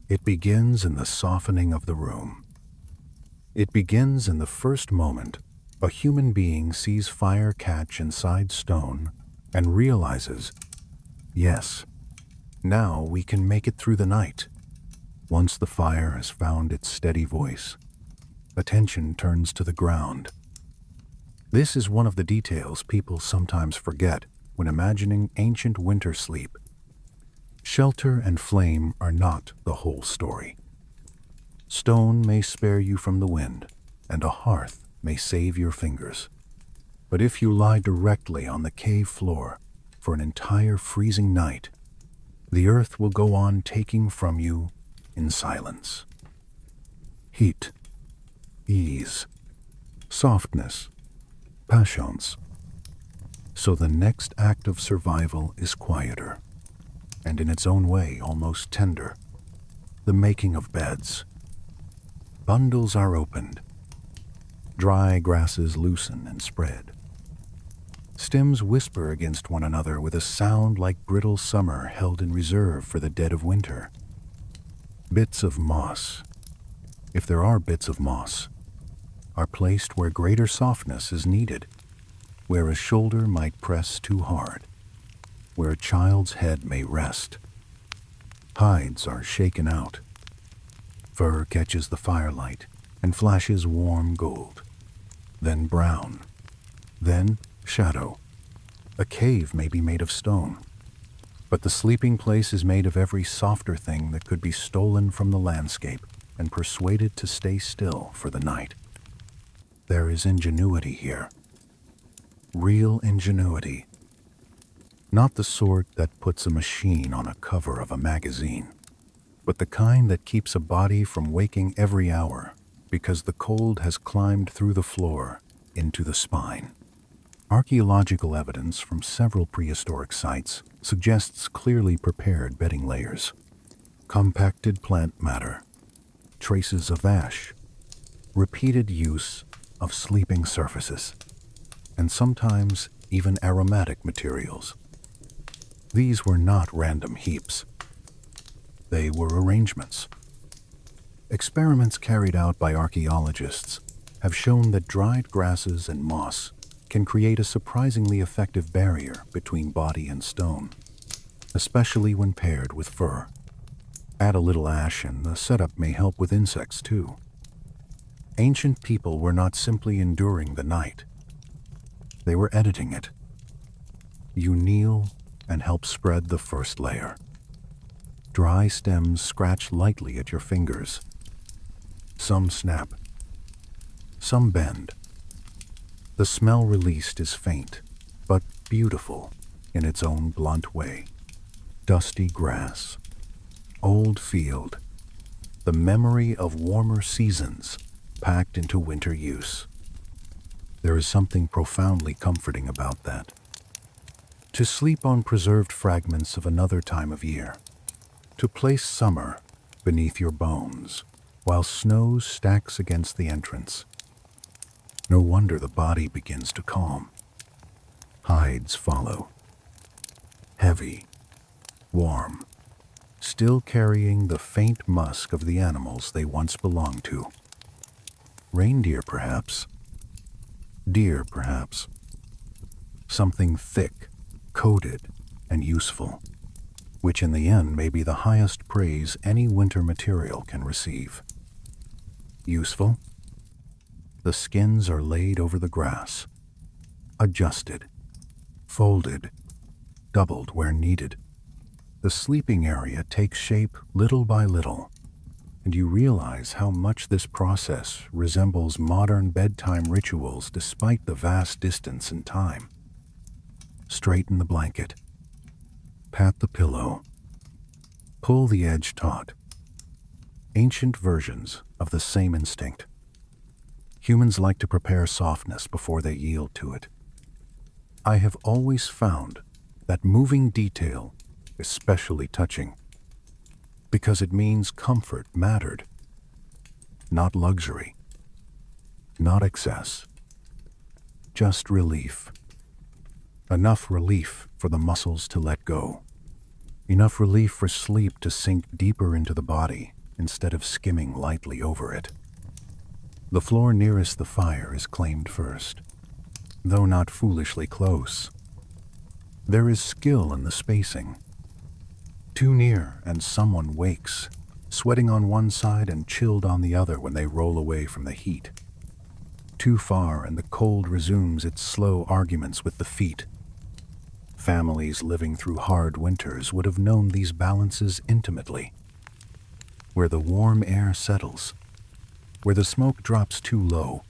It begins in the softening of the room. It begins in the first moment a human being sees fire catch inside stone and realizes, yes, now we can make it through the night. Once the fire has found its steady voice, attention turns to the ground. This is one of the details people sometimes forget when imagining ancient winter sleep. Shelter and flame are not the whole story. Stone may spare you from the wind, and a hearth may save your fingers. But if you lie directly on the cave floor for an entire freezing night, the earth will go on taking from you in silence. Heat, ease, softness, patience. So the next act of survival is quieter, and in its own way almost tender. The making of beds. Bundles are opened. Dry grasses loosen and spread. Stems whisper against one another with a sound like brittle summer held in reserve for the dead of winter. Bits of moss, if there are bits of moss, are placed where greater softness is needed, where a shoulder might press too hard, where a child's head may rest. Hides are shaken out. Fur catches the firelight and flashes warm gold, then brown, then shadow. A cave may be made of stone, but the sleeping place is made of every softer thing that could be stolen from the landscape and persuaded to stay still for the night. There is ingenuity here. Real ingenuity. Not the sort that puts a machine on a cover of a magazine, but the kind that keeps a body from waking every hour because the cold has climbed through the floor into the spine. Archaeological evidence from several prehistoric sites suggests clearly prepared bedding layers, compacted plant matter, traces of ash, repeated use of sleeping surfaces, and sometimes even aromatic materials. These were not random heaps. They were arrangements. Experiments carried out by archaeologists have shown that dried grasses and moss can create a surprisingly effective barrier between body and stone, especially when paired with fur. Add a little ash and the setup may help with insects too. Ancient people were not simply enduring the night. They were editing it. You kneel and help spread the first layer. Dry stems scratch lightly at your fingers. Some snap. Some bend. The smell released is faint, but beautiful in its own blunt way. Dusty grass, old field, the memory of warmer seasons packed into winter use. There is something profoundly comforting about that. To sleep on preserved fragments of another time of year, to place summer beneath your bones while snow stacks against the entrance. No wonder the body begins to calm. Hides follow. Heavy, warm, still carrying the faint musk of the animals they once belonged to. Reindeer, perhaps. Deer, perhaps. Something thick, coated, and useful. which in the end may be the highest praise any winter material can receive. Useful? The skins are laid over the grass, adjusted, folded, doubled where needed. The sleeping area takes shape little by little, and you realize how much this process resembles modern bedtime rituals despite the vast distance in time. Straighten the blanket, pat the pillow, pull the edge taut. Ancient versions of the same instinct. Humans like to prepare softness before they yield to it. I have always found that moving detail especially touching, because it means comfort mattered, not luxury, not excess, just relief. Enough relief for the muscles to let go, enough relief for sleep to sink deeper into the body instead of skimming lightly over it. The floor nearest the fire is claimed first, though not foolishly close. There is skill in the spacing. Too near and someone wakes, sweating on one side and chilled on the other when they roll away from the heat. Too far and the cold resumes its slow arguments with the feet. Families living through hard winters would have known these balances intimately. Where the warm air settles, where the smoke drops too low,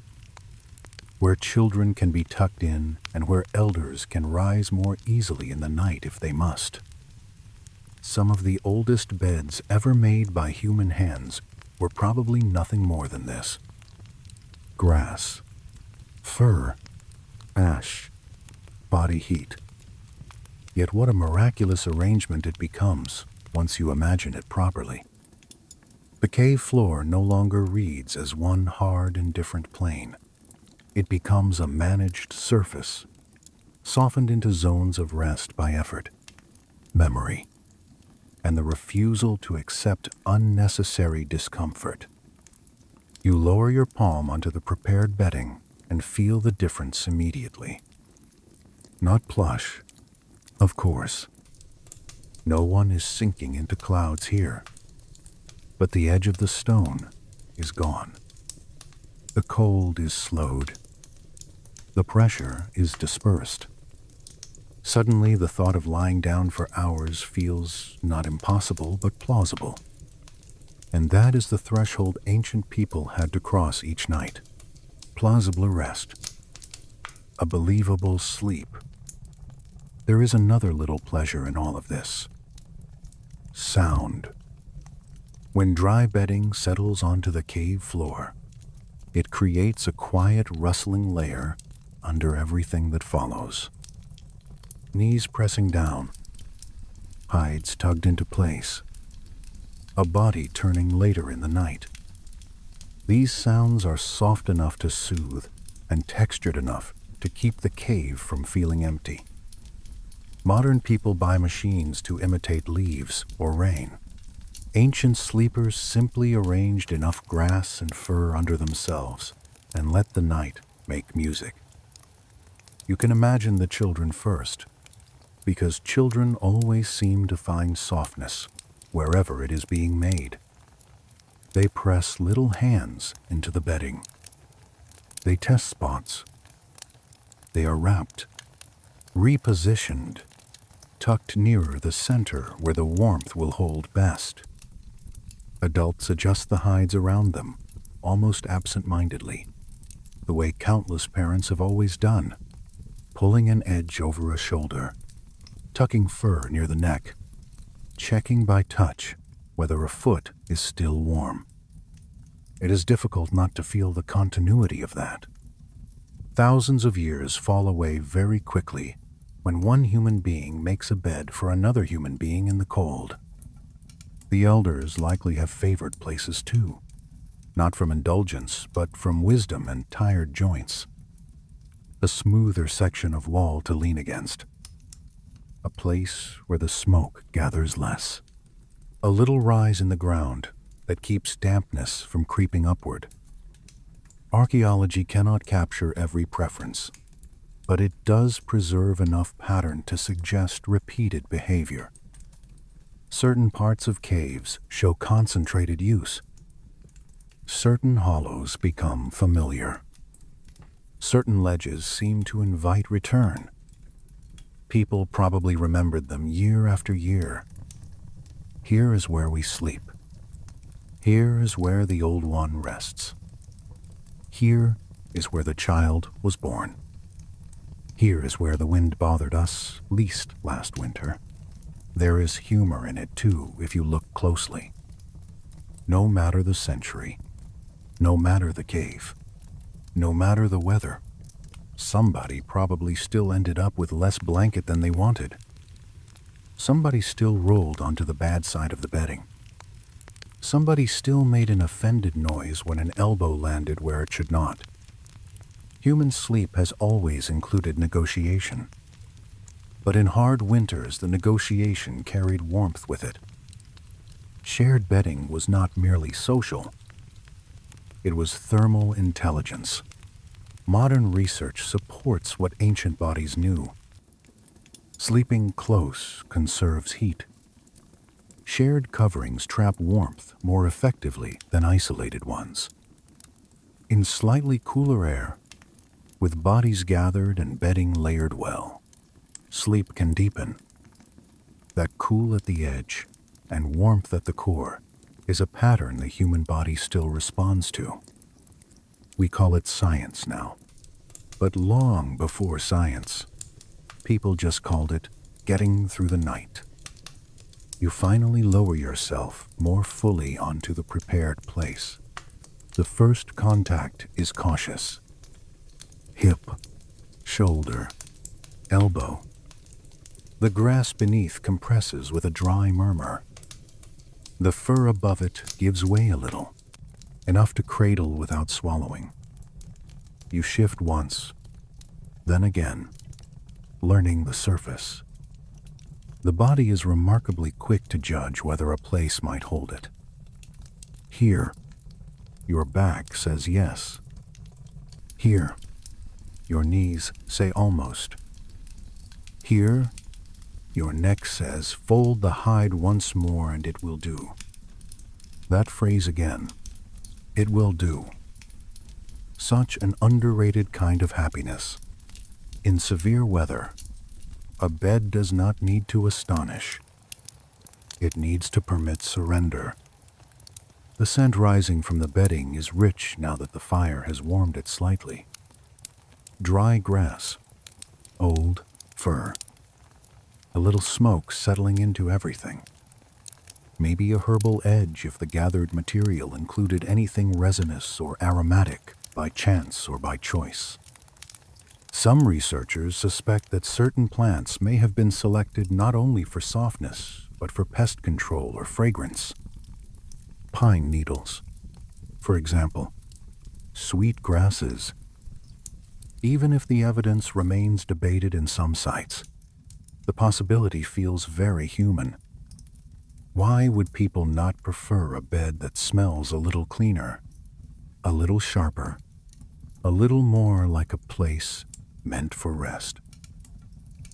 where children can be tucked in and where elders can rise more easily in the night if they must. Some of the oldest beds ever made by human hands were probably nothing more than this. Grass, fur, ash, body heat. Yet what a miraculous arrangement it becomes once you imagine it properly. The cave floor no longer reads as one hard, indifferent plane. It becomes a managed surface, softened into zones of rest by effort, memory, and the refusal to accept unnecessary discomfort. You lower your palm onto the prepared bedding and feel the difference immediately. Not plush, of course. No one is sinking into clouds here. But the edge of the stone is gone. The cold is slowed. The pressure is dispersed. Suddenly, the thought of lying down for hours feels not impossible, but plausible. And that is the threshold ancient people had to cross each night. Plausible rest. A believable sleep. There is another little pleasure in all of this. Sound. When dry bedding settles onto the cave floor, it creates a quiet rustling layer under everything that follows. Knees pressing down, hides tugged into place, a body turning later in the night. These sounds are soft enough to soothe and textured enough to keep the cave from feeling empty. Modern people buy machines to imitate leaves or rain. Ancient sleepers simply arranged enough grass and fur under themselves and let the night make music. You can imagine the children first, because children always seem to find softness wherever it is being made. They press little hands into the bedding. They test spots. They are wrapped, repositioned, tucked nearer the center where the warmth will hold best. Adults adjust the hides around them, almost absent-mindedly, the way countless parents have always done, pulling an edge over a shoulder, tucking fur near the neck, checking by touch whether a foot is still warm. It is difficult not to feel the continuity of that. Thousands of years fall away very quickly when one human being makes a bed for another human being in the cold. The elders likely have favored places too, not from indulgence, but from wisdom and tired joints. A smoother section of wall to lean against. A place where the smoke gathers less. A little rise in the ground that keeps dampness from creeping upward. Archaeology cannot capture every preference, but it does preserve enough pattern to suggest repeated behavior. Certain parts of caves show concentrated use. Certain hollows become familiar. Certain ledges seem to invite return. People probably remembered them year after year. Here is where we sleep. Here is where the old one rests. Here is where the child was born. Here is where the wind bothered us least last winter. There is humor in it too, if you look closely. No matter the century, no matter the cave, no matter the weather, somebody probably still ended up with less blanket than they wanted. Somebody still rolled onto the bad side of the bedding. Somebody still made an offended noise when an elbow landed where it should not. Human sleep has always included negotiation. But in hard winters, the negotiation carried warmth with it. Shared bedding was not merely social. It was thermal intelligence. Modern research supports what ancient bodies knew. Sleeping close conserves heat. Shared coverings trap warmth more effectively than isolated ones. In slightly cooler air, with bodies gathered and bedding layered well, sleep can deepen. That cool at the edge and warmth at the core is a pattern the human body still responds to. We call it science now, but long before science, people just called it getting through the night. You finally lower yourself more fully onto the prepared place. The first contact is cautious. Hip, shoulder, elbow. The grass beneath compresses with a dry murmur. The fur above it gives way a little, enough to cradle without swallowing. You shift once, then again, learning the surface. The body is remarkably quick to judge whether a place might hold it. Here, your back says yes. Here, your knees say almost. Here, your neck says fold the hide once more and it will do. That phrase again, it will do. Such an underrated kind of happiness. In severe weather, a bed does not need to astonish. It needs to permit surrender. The scent rising from the bedding is rich now that the fire has warmed it slightly. Dry grass, old fur, a little smoke settling into everything. Maybe a herbal edge if the gathered material included anything resinous or aromatic by chance or by choice. Some researchers suspect that certain plants may have been selected not only for softness, but for pest control or fragrance. Pine needles, for example, sweet grasses. Even if the evidence remains debated in some sites, the possibility feels very human. Why would people not prefer a bed that smells a little cleaner, a little sharper, a little more like a place meant for rest?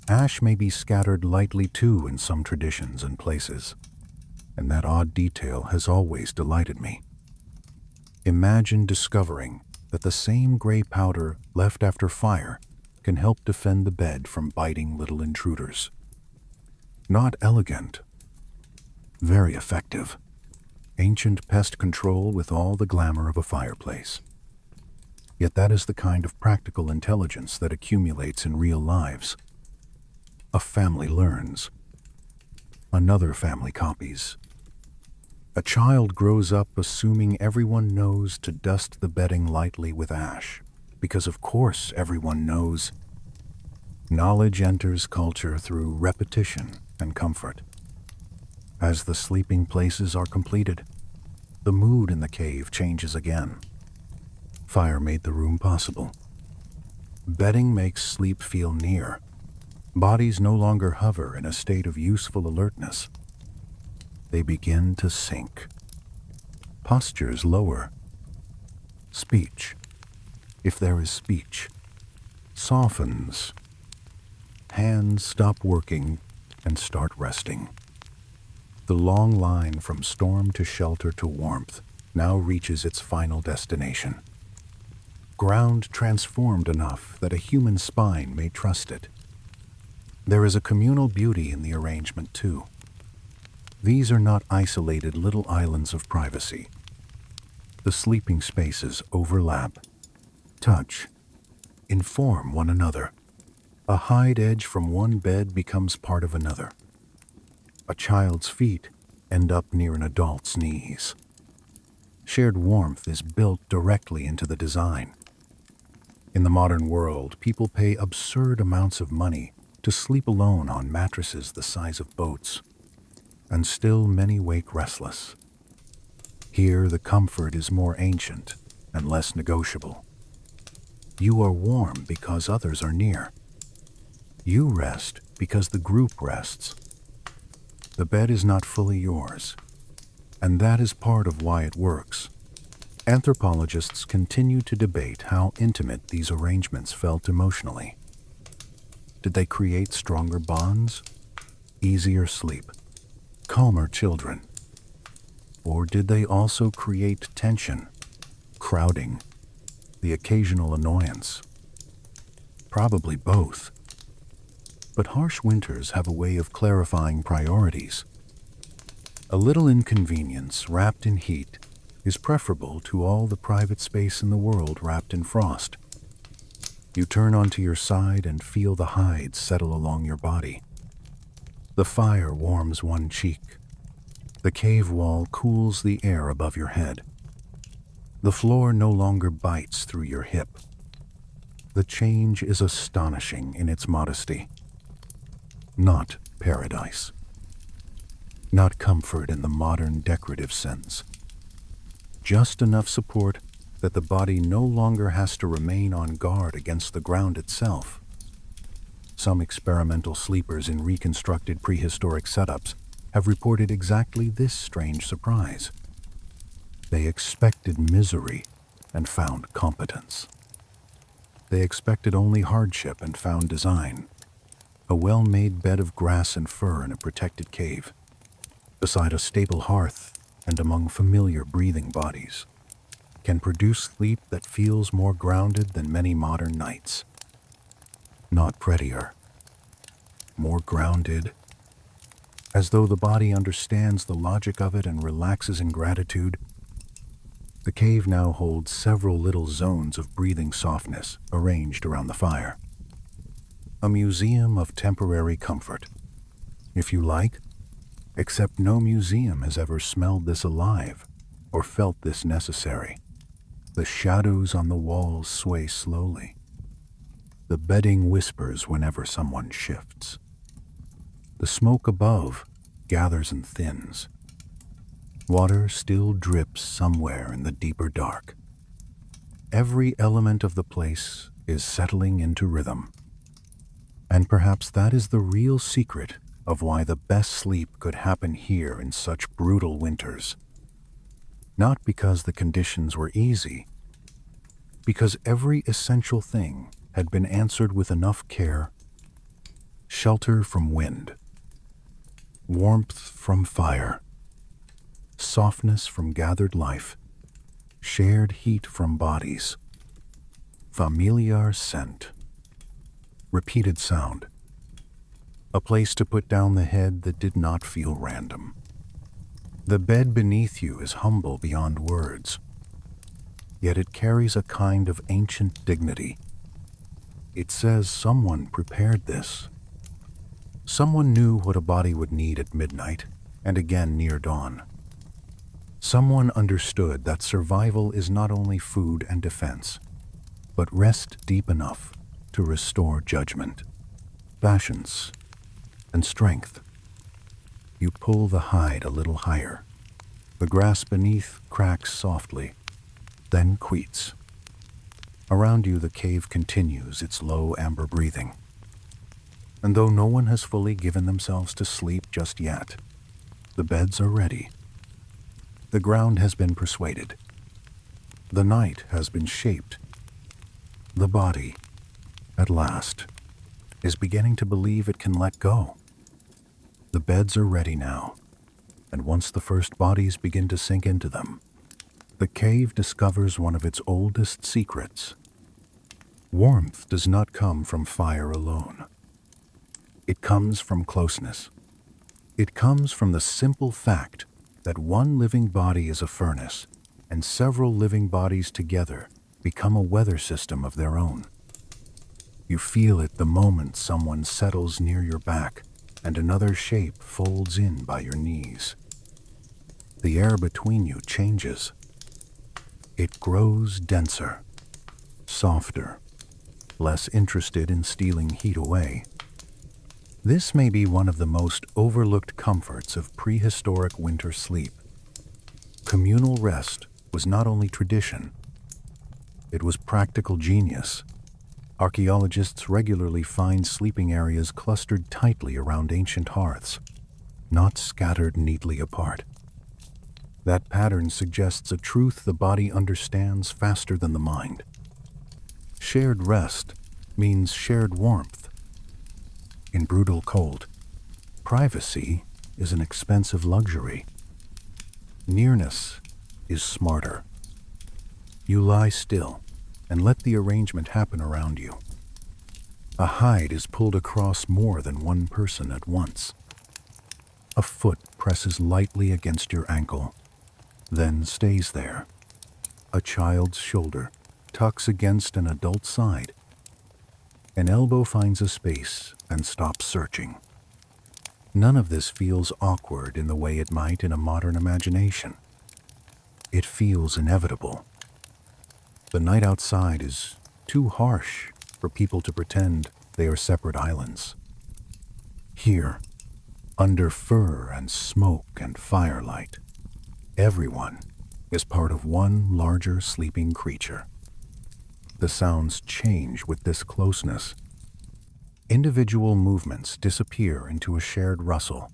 Ash may be scattered lightly too in some traditions and places, and that odd detail has always delighted me. Imagine discovering that the same gray powder left after fire can help defend the bed from biting little intruders. Not elegant, very effective. Ancient pest control with all the glamour of a fireplace. Yet that is the kind of practical intelligence that accumulates in real lives. A family learns. Another family copies. A child grows up assuming everyone knows to dust the bedding lightly with ash, because of course everyone knows. Knowledge enters culture through repetition and comfort. As the sleeping places are completed, the mood in the cave changes again. Fire made the room possible. Bedding makes sleep feel near. Bodies no longer hover in a state of useful alertness. They begin to sink. Postures lower. Speech, if there is speech, softens. Hands stop working and start resting. The long line from storm to shelter to warmth now reaches its final destination. Ground transformed enough that a human spine may trust it. There is a communal beauty in the arrangement, too. These are not isolated little islands of privacy. The sleeping spaces overlap, touch, inform one another. A hide edge from one bed becomes part of another. A child's feet end up near an adult's knees. Shared warmth is built directly into the design. In the modern world, people pay absurd amounts of money to sleep alone on mattresses the size of boats, and still many wake restless. Here, the comfort is more ancient and less negotiable. You are warm because others are near. You rest because the group rests. The bed is not fully yours, and that is part of why it works. Anthropologists continue to debate how intimate these arrangements felt emotionally. Did they create stronger bonds, easier sleep, calmer children? Or did they also create tension, crowding, the occasional annoyance? Probably both. But harsh winters have a way of clarifying priorities. A little inconvenience wrapped in heat is preferable to all the private space in the world wrapped in frost. You turn onto your side and feel the hides settle along your body. The fire warms one cheek. The cave wall cools the air above your head. The floor no longer bites through your hip. The change is astonishing in its modesty. Not paradise. Not comfort in the modern decorative sense. Just enough support that the body no longer has to remain on guard against the ground itself. Some experimental sleepers in reconstructed prehistoric setups have reported exactly this strange surprise. They expected misery and found competence. They expected only hardship and found design. A well-made bed of grass and fur in a protected cave, beside a stable hearth and among familiar breathing bodies, can produce sleep that feels more grounded than many modern nights. Not prettier, more grounded, as though the body understands the logic of it and relaxes in gratitude. The cave now holds several little zones of breathing softness arranged around the fire. A museum of temporary comfort, if you like, except no museum has ever smelled this alive or felt this necessary. The shadows on the walls sway slowly. The bedding whispers whenever someone shifts. The smoke above gathers and thins. Water still drips somewhere in the deeper dark. Every element of the place is settling into rhythm. And perhaps that is the real secret of why the best sleep could happen here in such brutal winters. Not because the conditions were easy, because every essential thing had been answered with enough care. Shelter from wind, warmth from fire, softness from gathered life, shared heat from bodies, familiar scent, repeated sound, a place to put down the head that did not feel random. The bed beneath you is humble beyond words, yet it carries a kind of ancient dignity. It says someone prepared this. Someone knew what a body would need at midnight and again near dawn. Someone understood that survival is not only food and defense, but rest deep enough to restore judgment, passions, and strength. You pull the hide a little higher. The grass beneath cracks softly, then queets. Around you, the cave continues its low amber breathing. And though no one has fully given themselves to sleep just yet, the beds are ready. The ground has been persuaded. The night has been shaped. The body, at last, is beginning to believe it can let go. The beds are ready now, and once the first bodies begin to sink into them, the cave discovers one of its oldest secrets. Warmth does not come from fire alone. It comes from closeness. It comes from the simple fact that one living body is a furnace, and several living bodies together become a weather system of their own. You feel it the moment someone settles near your back and another shape folds in by your knees. The air between you changes. It grows denser, softer, less interested in stealing heat away. This may be one of the most overlooked comforts of prehistoric winter sleep. Communal rest was not only tradition, it was practical genius. Archaeologists regularly find sleeping areas clustered tightly around ancient hearths, not scattered neatly apart. That pattern suggests a truth the body understands faster than the mind. Shared rest means shared warmth. In brutal cold, privacy is an expensive luxury. Nearness is smarter. You lie still and let the arrangement happen around you. A hide is pulled across more than one person at once. A foot presses lightly against your ankle, then stays there. A child's shoulder tucks against an adult's side. An elbow finds a space and stops searching. None of this feels awkward in the way it might in a modern imagination. It feels inevitable. The night outside is too harsh for people to pretend they are separate islands. Here, under fur and smoke and firelight, everyone is part of one larger sleeping creature. The sounds change with this closeness. Individual movements disappear into a shared rustle.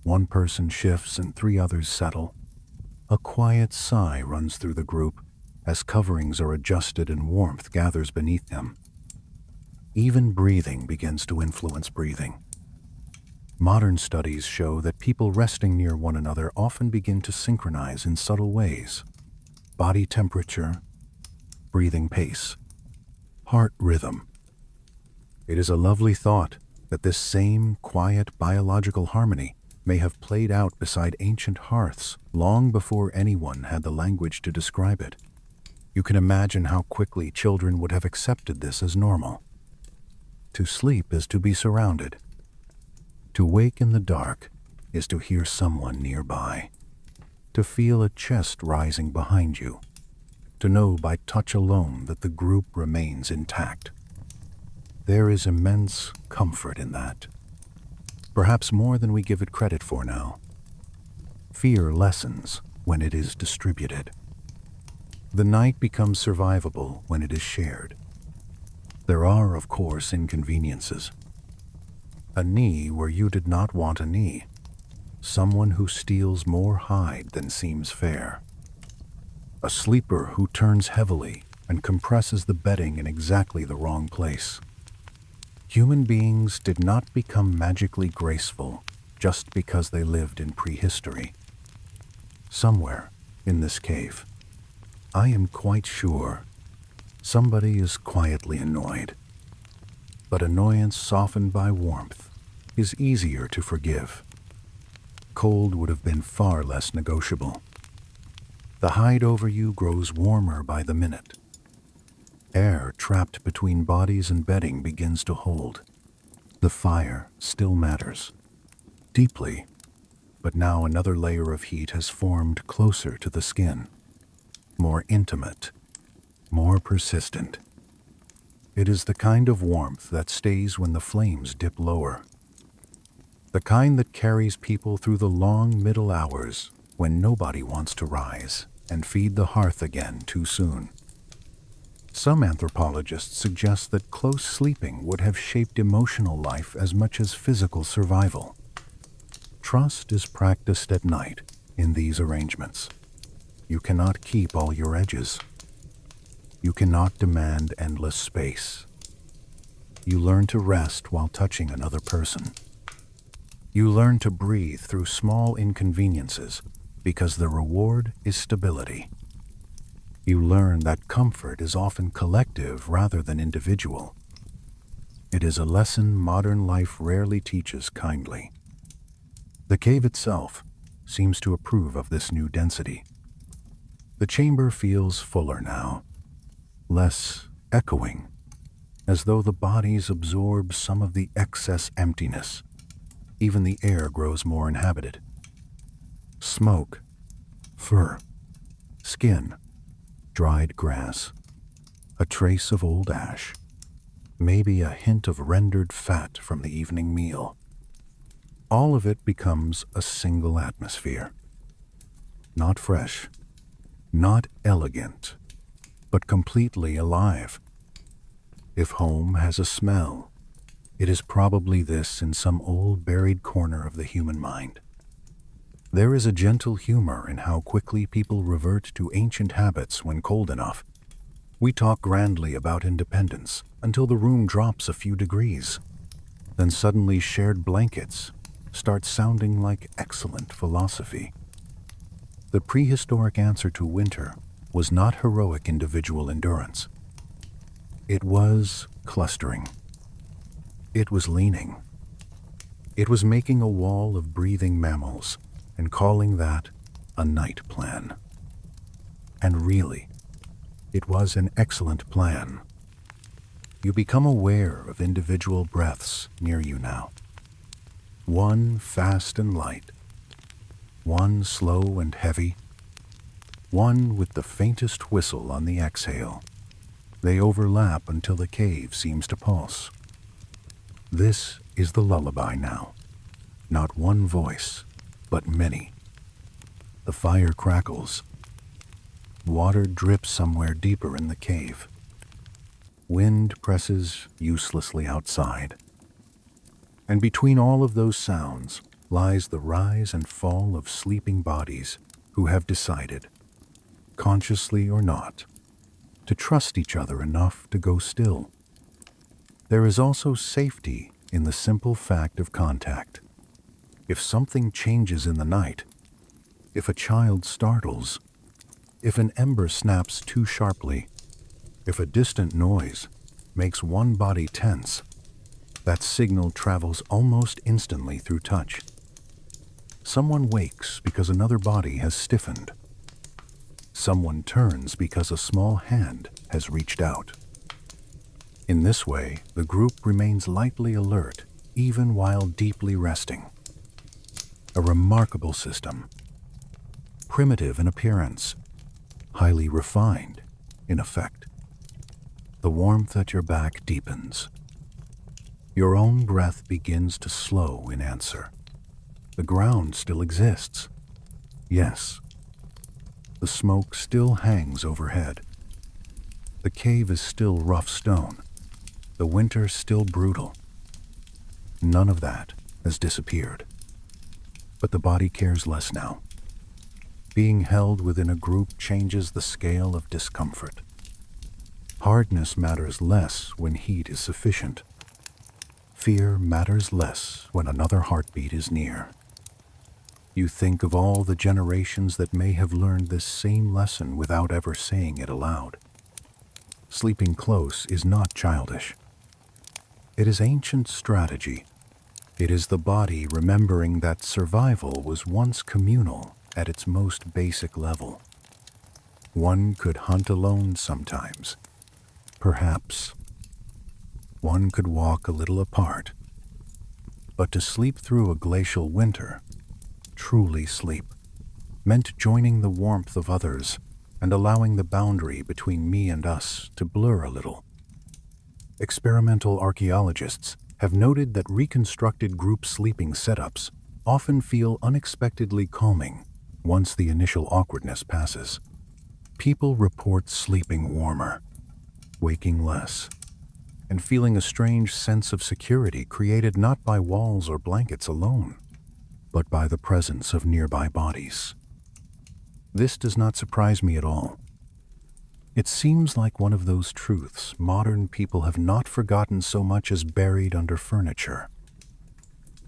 One person shifts and three others settle. A quiet sigh runs through the group as coverings are adjusted and warmth gathers beneath them. Even breathing begins to influence breathing. Modern studies show that people resting near one another often begin to synchronize in subtle ways. Body temperature, breathing pace, heart rhythm. It is a lovely thought that this same quiet biological harmony may have played out beside ancient hearths long before anyone had the language to describe it. You can imagine how quickly children would have accepted this as normal. To sleep is to be surrounded. To wake in the dark is to hear someone nearby. To feel a chest rising behind you. To know by touch alone that the group remains intact. There is immense comfort in that. Perhaps more than we give it credit for now. Fear lessens when it is distributed. The night becomes survivable when it is shared. There are, of course, inconveniences. A knee where you did not want a knee. Someone who steals more hide than seems fair. A sleeper who turns heavily and compresses the bedding in exactly the wrong place. Human beings did not become magically graceful just because they lived in prehistory. Somewhere in this cave, I am quite sure, somebody is quietly annoyed. But annoyance softened by warmth is easier to forgive. Cold would have been far less negotiable. The hide over you grows warmer by the minute. Air trapped between bodies and bedding begins to hold. The fire still matters. Deeply, but now another layer of heat has formed closer to the skin. More intimate, more persistent. It is the kind of warmth that stays when the flames dip lower. The kind that carries people through the long middle hours when nobody wants to rise and feed the hearth again too soon. Some anthropologists suggest that close sleeping would have shaped emotional life as much as physical survival. Trust is practiced at night in these arrangements. You cannot keep all your edges. You cannot demand endless space. You learn to rest while touching another person. You learn to breathe through small inconveniences because the reward is stability. You learn that comfort is often collective rather than individual. It is a lesson modern life rarely teaches kindly. The cave itself seems to approve of this new density. The chamber feels fuller now, less echoing, as though the bodies absorb some of the excess emptiness. Even the air grows more inhabited. Smoke, fur, skin, dried grass, a trace of old ash, maybe a hint of rendered fat from the evening meal. All of it becomes a single atmosphere. Not fresh, not elegant, but completely alive. If home has a smell, it is probably this in some old buried corner of the human mind. There is a gentle humor in how quickly people revert to ancient habits when cold enough. We talk grandly about independence until the room drops a few degrees. Then suddenly shared blankets start sounding like excellent philosophy. The prehistoric answer to winter was not heroic individual endurance. It was clustering. It was leaning. It was making a wall of breathing mammals and calling that a night plan. And really, it was an excellent plan. You become aware of individual breaths near you now. One fast and light, one slow and heavy, one with the faintest whistle on the exhale. They overlap until the cave seems to pulse. This is the lullaby now. Not one voice, but many. The fire crackles. Water drips somewhere deeper in the cave. Wind presses uselessly outside. And between all of those sounds lies the rise and fall of sleeping bodies who have decided, consciously or not, to trust each other enough to go still. There is also safety in the simple fact of contact. If something changes in the night, if a child startles, if an ember snaps too sharply, if a distant noise makes one body tense, that signal travels almost instantly through touch. Someone wakes because another body has stiffened. Someone turns because a small hand has reached out. In this way, the group remains lightly alert even while deeply resting. A remarkable system. Primitive in appearance, highly refined in effect. The warmth at your back deepens. Your own breath begins to slow in answer. The ground still exists. Yes. The smoke still hangs overhead. The cave is still rough stone. The winter still brutal. None of that has disappeared. But the body cares less now. Being held within a group changes the scale of discomfort. Hardness matters less when heat is sufficient. Fear matters less when another heartbeat is near. You think of all the generations that may have learned this same lesson without ever saying it aloud. Sleeping close is not childish. It is ancient strategy. It is the body remembering that survival was once communal at its most basic level. One could hunt alone sometimes. Perhaps. One could walk a little apart. But to sleep through a glacial winter, truly sleep, meant joining the warmth of others and allowing the boundary between me and us to blur a little. Experimental archaeologists have noted that reconstructed group sleeping setups often feel unexpectedly calming once the initial awkwardness passes. People report sleeping warmer, waking less, and feeling a strange sense of security created not by walls or blankets alone, but by the presence of nearby bodies. This does not surprise me at all. It seems like one of those truths modern people have not forgotten so much as buried under furniture.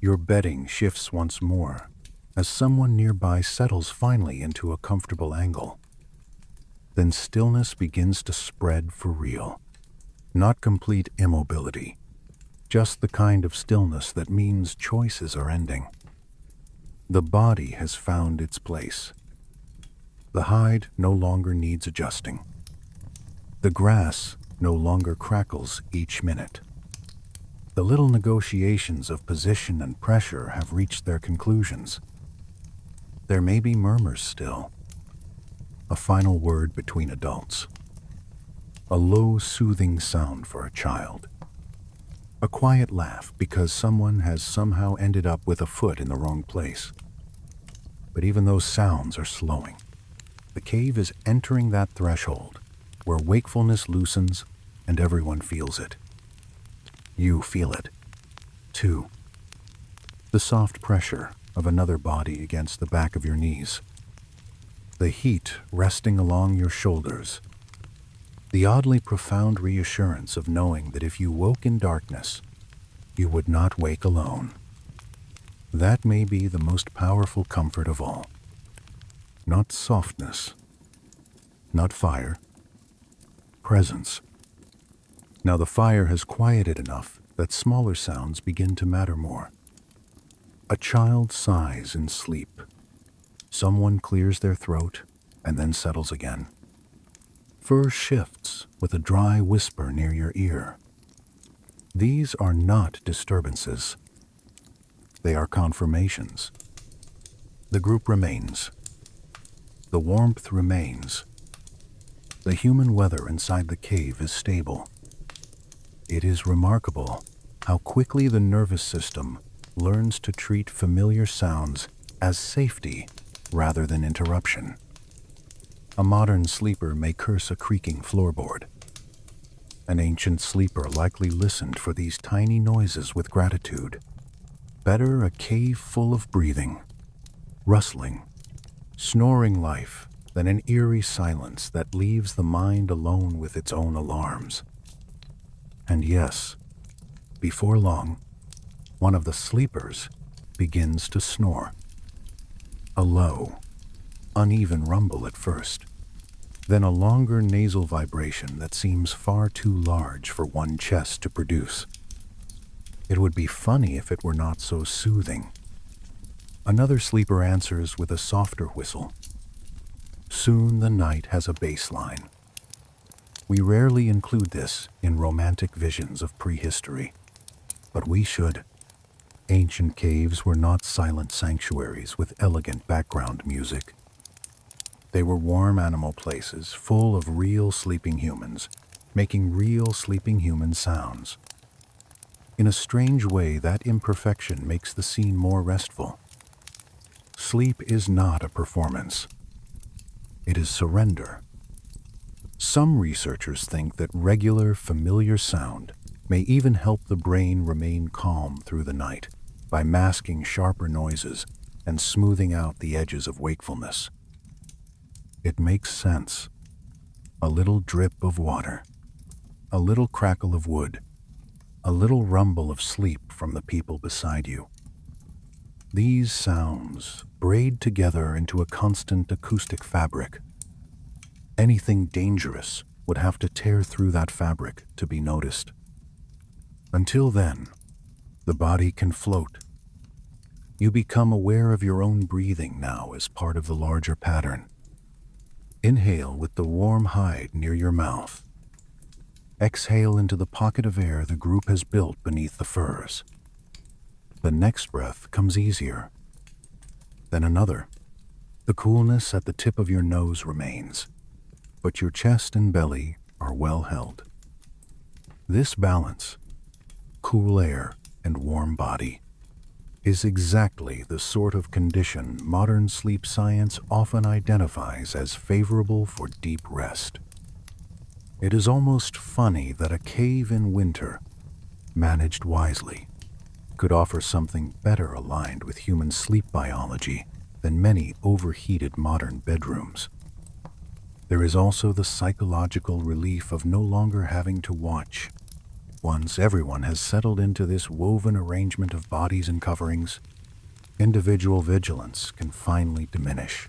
Your bedding shifts once more as someone nearby settles finally into a comfortable angle. Then stillness begins to spread for real. Not complete immobility, just the kind of stillness that means choices are ending. The body has found its place. The hide no longer needs adjusting. The grass no longer crackles each minute. The little negotiations of position and pressure have reached their conclusions. There may be murmurs still. A final word between adults. A low, soothing sound for a child. A quiet laugh because someone has somehow ended up with a foot in the wrong place. But even those sounds are slowing. The cave is entering that threshold where wakefulness loosens and everyone feels it. You feel it, too. The soft pressure of another body against the back of your knees. The heat resting along your shoulders. The oddly profound reassurance of knowing that if you woke in darkness, you would not wake alone. That may be the most powerful comfort of all. Not softness, not fire, presence. Now the fire has quieted enough that smaller sounds begin to matter more. A child sighs in sleep. Someone clears their throat and then settles again. Fur shifts with a dry whisper near your ear. These are not disturbances. They are confirmations. The group remains. The warmth remains. The human weather inside the cave is stable. It is remarkable how quickly the nervous system learns to treat familiar sounds as safety rather than interruption. A modern sleeper may curse a creaking floorboard. An ancient sleeper likely listened for these tiny noises with gratitude. Better a cave full of breathing, rustling, snoring life than an eerie silence that leaves the mind alone with its own alarms. And yes, before long, one of the sleepers begins to snore. A low, uneven rumble at first, then a longer nasal vibration that seems far too large for one chest to produce. It would be funny if it were not so soothing. Another sleeper answers with a softer whistle. Soon the night has a bass line. We rarely include this in romantic visions of prehistory, but we should. Ancient caves were not silent sanctuaries with elegant background music. They were warm animal places full of real sleeping humans, making real sleeping human sounds. In a strange way, that imperfection makes the scene more restful. Sleep is not a performance. It is surrender. Some researchers think that regular, familiar sound may even help the brain remain calm through the night by masking sharper noises and smoothing out the edges of wakefulness. It makes sense. A little drip of water, a little crackle of wood, a little rumble of sleep from the people beside you. These sounds braid together into a constant acoustic fabric. Anything dangerous would have to tear through that fabric to be noticed. Until then, the body can float. You become aware of your own breathing now as part of the larger pattern. Inhale with the warm hide near your mouth. Exhale into the pocket of air the group has built beneath the furs. The next breath comes easier. Then another. The coolness at the tip of your nose remains, but your chest and belly are well held. This balance, cool air and warm body, is exactly the sort of condition modern sleep science often identifies as favorable for deep rest. It is almost funny that a cave in winter, managed wisely, could offer something better aligned with human sleep biology than many overheated modern bedrooms. There is also the psychological relief of no longer having to watch Once everyone has settled into this woven arrangement of bodies and coverings, individual vigilance can finally diminish.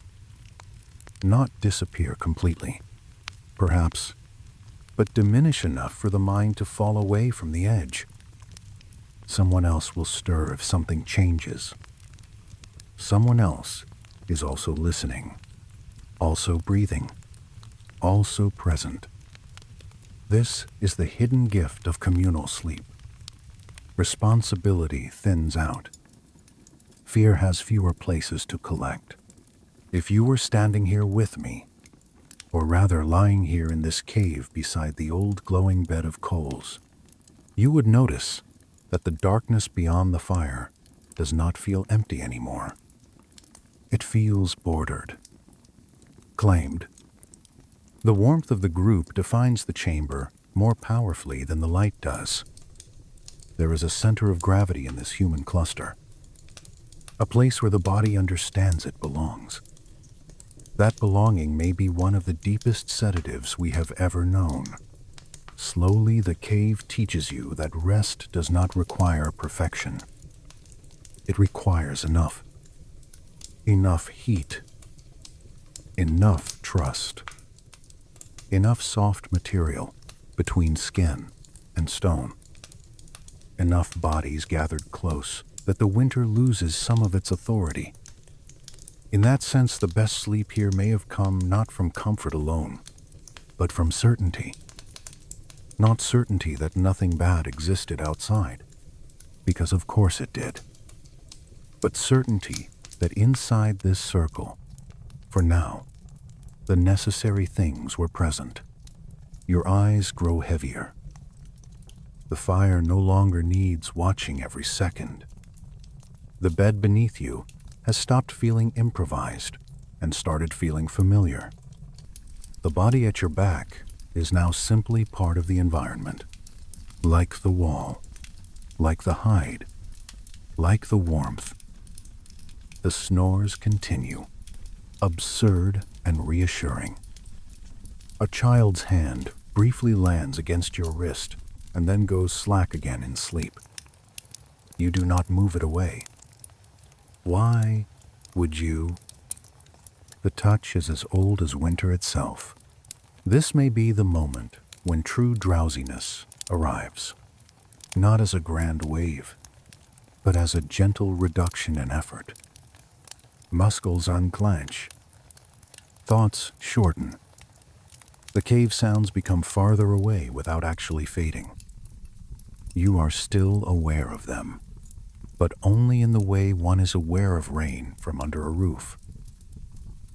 Not disappear completely, perhaps, but diminish enough for the mind to fall away from the edge. Someone else will stir if something changes. Someone else is also listening, also breathing, also present. This is the hidden gift of communal sleep. Responsibility thins out. Fear has fewer places to collect. If you were standing here with me, or rather lying here in this cave beside the old glowing bed of coals, you would notice that the darkness beyond the fire does not feel empty anymore. It feels bordered, claimed. The warmth of the group defines the chamber more powerfully than the light does. There is a center of gravity in this human cluster, a place where the body understands it belongs. That belonging may be one of the deepest sedatives we have ever known. Slowly, the cave teaches you that rest does not require perfection. It requires enough. Enough heat. Enough trust. Enough soft material between skin and stone. Enough bodies gathered close that the winter loses some of its authority. In that sense, the best sleep here may have come not from comfort alone, but from certainty. Not certainty that nothing bad existed outside, because of course it did, but certainty that inside this circle, for now, the necessary things were present. Your eyes grow heavier. The fire no longer needs watching every second. The bed beneath you has stopped feeling improvised and started feeling familiar. The body at your back is now simply part of the environment, like the wall, like the hide, like the warmth. The snores continue, absurd and reassuring. A child's hand briefly lands against your wrist and then goes slack again in sleep. You do not move it away. Why would you? The touch is as old as winter itself. This may be the moment when true drowsiness arrives, not as a grand wave, but as a gentle reduction in effort. Muscles unclench. Thoughts shorten. The cave sounds become farther away without actually fading. You are still aware of them, but only in the way one is aware of rain from under a roof.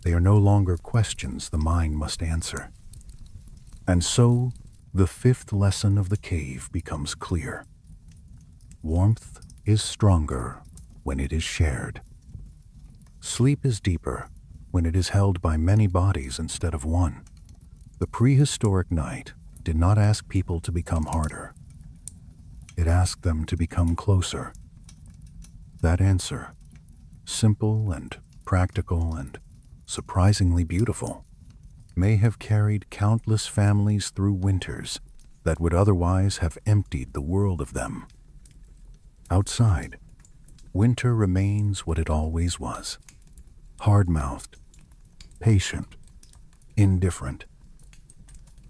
They are no longer questions the mind must answer. And so, the fifth lesson of the cave becomes clear. Warmth is stronger when it is shared. Sleep is deeper when it is held by many bodies instead of one. The prehistoric night did not ask people to become harder. It asked them to become closer. That answer, simple and practical and surprisingly beautiful, may have carried countless families through winters that would otherwise have emptied the world of them. Outside, winter remains what it always was: hard-mouthed, patient, indifferent.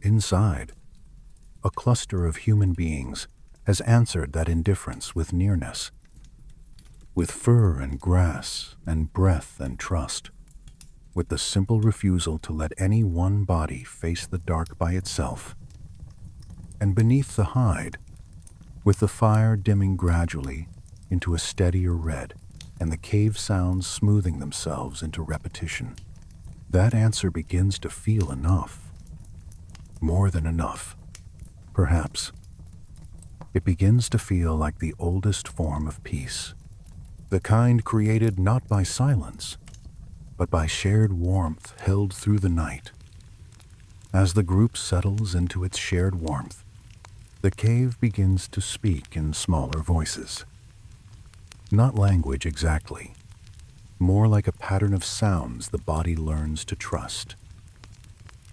Inside, a cluster of human beings has answered that indifference with nearness, with fur and grass and breath and trust, with the simple refusal to let any one body face the dark by itself. And beneath the hide, with the fire dimming gradually into a steadier red and the cave sounds smoothing themselves into repetition, that answer begins to feel enough. More than enough, perhaps. It begins to feel like the oldest form of peace, the kind created not by silence, but by shared warmth held through the night. As the group settles into its shared warmth, the cave begins to speak in smaller voices. Not language exactly, more like a pattern of sounds the body learns to trust.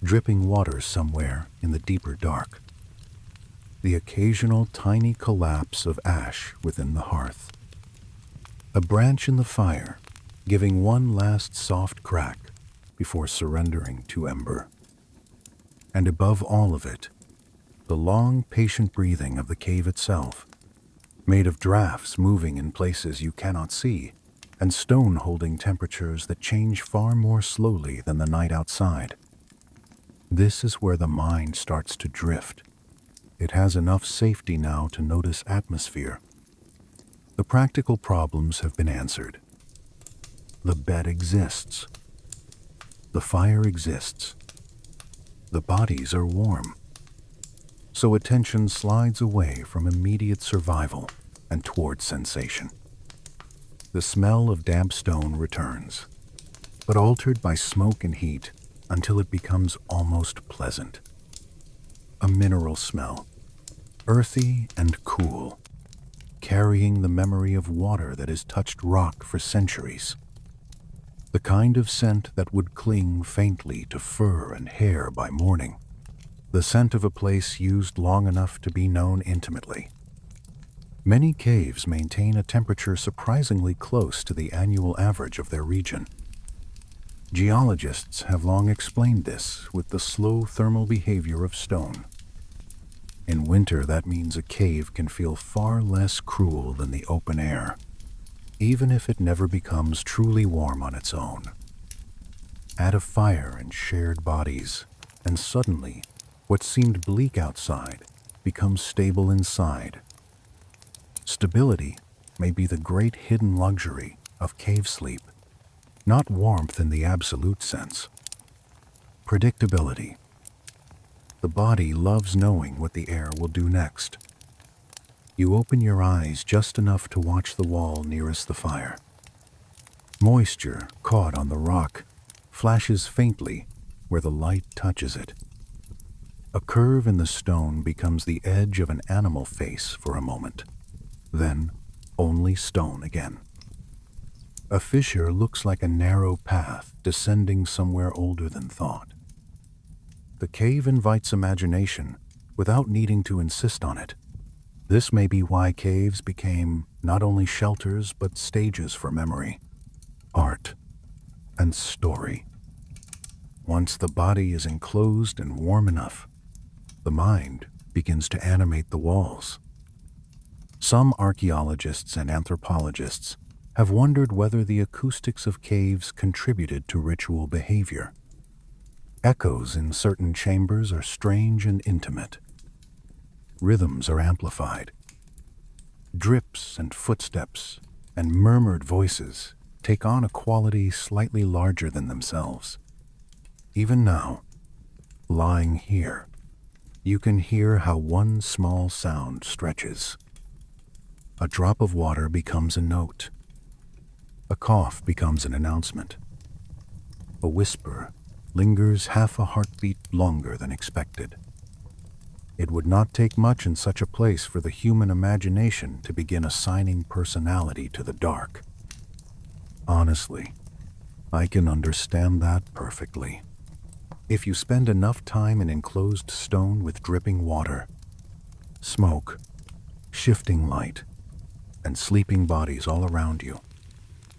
Dripping water somewhere in the deeper dark. the occasional tiny collapse of ash within the hearth. A branch in the fire, giving one last soft crack before surrendering to ember. And above all of it, the long, patient breathing of the cave itself, made of drafts moving in places you cannot see, and stone holding temperatures that change far more slowly than the night outside. This is where the mind starts to drift. It has enough safety now to notice atmosphere. The practical problems have been answered. The bed exists. The fire exists. The bodies are warm. So attention slides away from immediate survival and toward sensation. The smell of damp stone returns, but altered by smoke and heat until it becomes almost pleasant. A mineral smell, earthy and cool, carrying the memory of water that has touched rock for centuries. The kind of scent that would cling faintly to fur and hair by morning. The scent of a place used long enough to be known intimately. Many caves maintain a temperature surprisingly close to the annual average of their region. Geologists have long explained this with the slow thermal behavior of stone. In winter, that means a cave can feel far less cruel than the open air, even if it never becomes truly warm on its own. Add a fire and shared bodies, and suddenly, what seemed bleak outside becomes stable inside. Stability may be the great hidden luxury of cave sleep, not warmth in the absolute sense. Predictability. The body loves knowing what the air will do next. You open your eyes just enough to watch the wall nearest the fire. Moisture caught on the rock flashes faintly where the light touches it. A curve in the stone becomes the edge of an animal face for a moment, then only stone again. A fissure looks like a narrow path descending somewhere older than thought. The cave invites imagination without needing to insist on it. This may be why caves became not only shelters but stages for memory, art, and story. Once the body is enclosed and warm enough, the mind begins to animate the walls. Some archaeologists and anthropologists have wondered whether the acoustics of caves contributed to ritual behavior. Echoes in certain chambers are strange and intimate. Rhythms are amplified. Drips and footsteps and murmured voices take on a quality slightly larger than themselves. Even now, lying here, you can hear how one small sound stretches. A drop of water becomes a note. A cough becomes an announcement. A whisper lingers half a heartbeat longer than expected. It would not take much in such a place for the human imagination to begin assigning personality to the dark. Honestly, I can understand that perfectly. If you spend enough time in enclosed stone with dripping water, smoke, shifting light, and sleeping bodies all around you,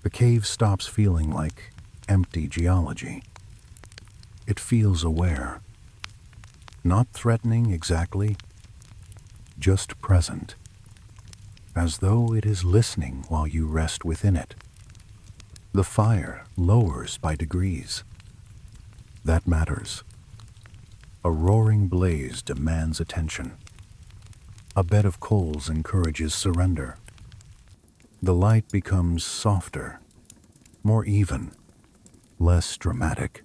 the cave stops feeling like empty geology. It feels aware. Not threatening exactly, just present, as though it is listening while you rest within it. The fire lowers by degrees. That matters. A roaring blaze demands attention. A bed of coals encourages surrender. The light becomes softer, more even, less dramatic.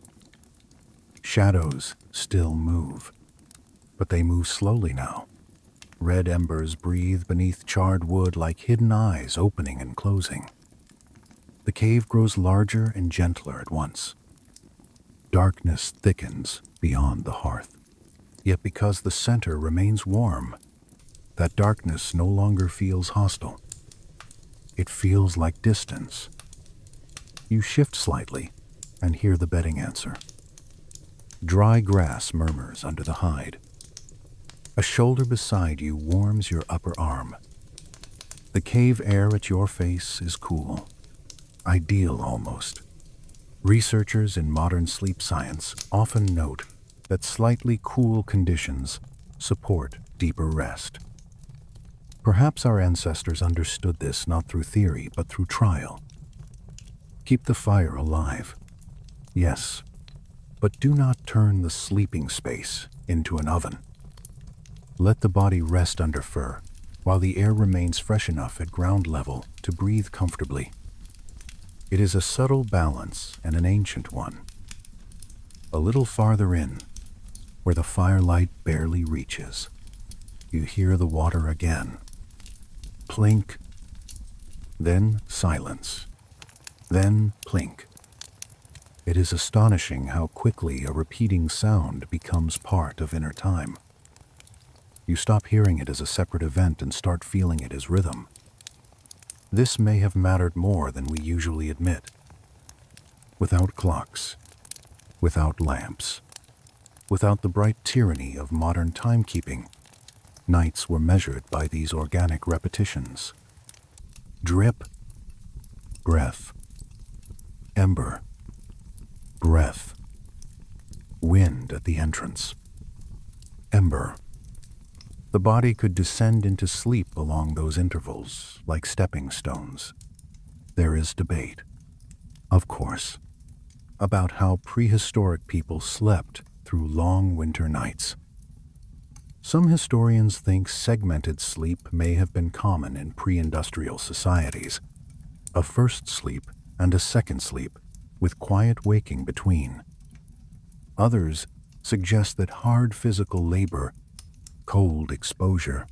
Shadows still move, but they move slowly now. Red embers breathe beneath charred wood like hidden eyes opening and closing. The cave grows larger and gentler at once. Darkness thickens beyond the hearth. Yet because the center remains warm, that darkness no longer feels hostile. It feels like distance. You shift slightly and hear the bedding answer. Dry grass murmurs under the hide. A shoulder beside you warms your upper arm. The cave air at your face is cool, ideal almost. Researchers in modern sleep science often note that slightly cool conditions support deeper rest. Perhaps our ancestors understood this not through theory but through trial. Keep the fire alive, yes, but do not turn the sleeping space into an oven. Let the body rest under fur while the air remains fresh enough at ground level to breathe comfortably. It is a subtle balance and an ancient one. A little farther in, where the firelight barely reaches, you hear the water again. Plink, then silence, then plink. It is astonishing how quickly a repeating sound becomes part of inner time. You stop hearing it as a separate event and start feeling it as rhythm. This may have mattered more than we usually admit. Without clocks, without lamps, without the bright tyranny of modern timekeeping, nights were measured by these organic repetitions. Drip, breath, ember, breath, wind at the entrance, ember. The body could descend into sleep along those intervals, like stepping stones. There is debate, of course, about how prehistoric people slept through long winter nights. Some historians think segmented sleep may have been common in pre-industrial societies, a first sleep and a second sleep, with quiet waking between. Others suggest that hard physical labor, cold exposure,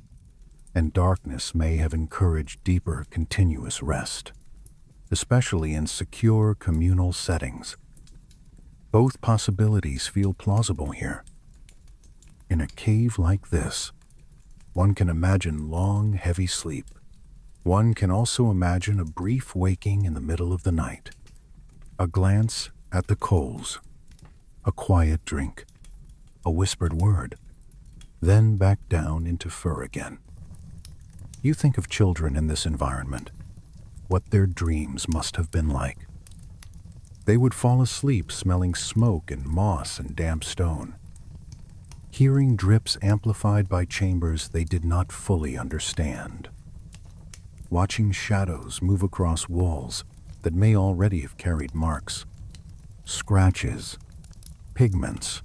and darkness may have encouraged deeper, continuous rest, especially in secure communal settings. Both possibilities feel plausible here. In a cave like this, one can imagine long, heavy sleep. One can also imagine a brief waking in the middle of the night, a glance at the coals, a quiet drink, a whispered word, then back down into fur again. You think of children in this environment, what their dreams must have been like. They would fall asleep smelling smoke and moss and damp stone, hearing drips amplified by chambers they did not fully understand, watching shadows move across walls that may already have carried marks, scratches, pigments,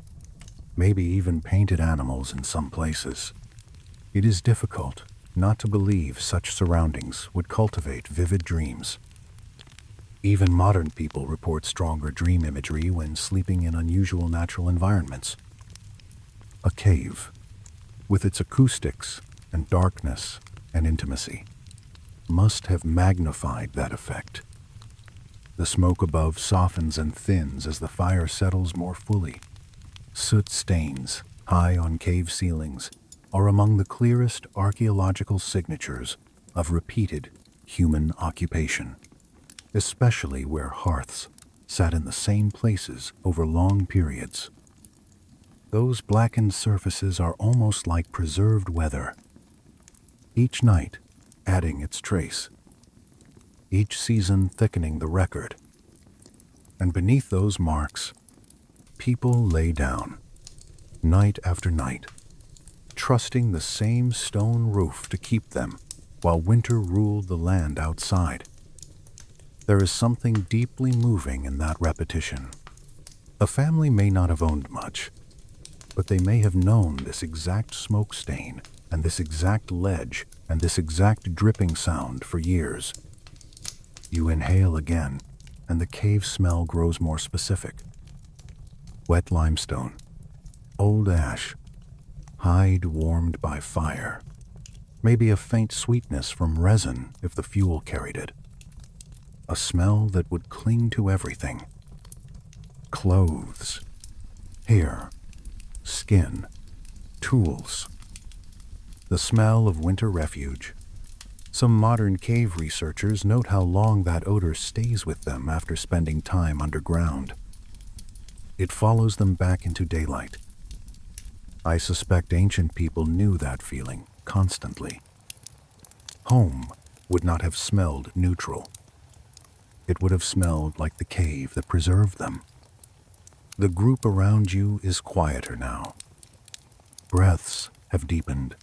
maybe even painted animals in some places. It is difficult not to believe such surroundings would cultivate vivid dreams. Even modern people report stronger dream imagery when sleeping in unusual natural environments. A cave, with its acoustics and darkness and intimacy, must have magnified that effect. The smoke above softens and thins as the fire settles more fully. Soot stains, high on cave ceilings, are among the clearest archaeological signatures of repeated human occupation, especially where hearths sat in the same places over long periods. Those blackened surfaces are almost like preserved weather, each night adding its trace, each season thickening the record. And beneath those marks, people lay down, night after night, trusting the same stone roof to keep them while winter ruled the land outside. There is something deeply moving in that repetition. A family may not have owned much, but they may have known this exact smoke stain and this exact ledge and this exact dripping sound for years. You inhale again, and the cave smell grows more specific. Wet limestone, old ash, hide warmed by fire, maybe a faint sweetness from resin if the fuel carried it. A smell that would cling to everything. Clothes, hair, skin, tools. The smell of winter refuge. Some modern cave researchers note how long that odor stays with them after spending time underground. It follows them back into daylight. I suspect ancient people knew that feeling constantly. Home would not have smelled neutral. It would have smelled like the cave that preserved them. The group around you is quieter now. Breaths have deepened.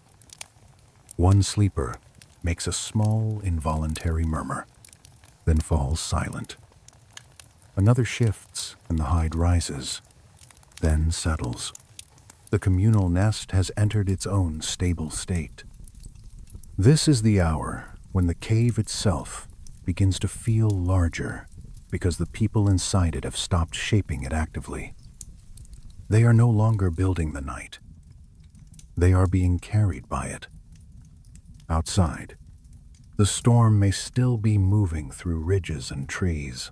One sleeper makes a small, involuntary murmur, then falls silent. Another shifts and the hide rises, then settles. The communal nest has entered its own stable state. This is the hour when the cave itself begins to feel larger because the people inside it have stopped shaping it actively. They are no longer building the night. They are being carried by it. Outside, the storm may still be moving through ridges and trees,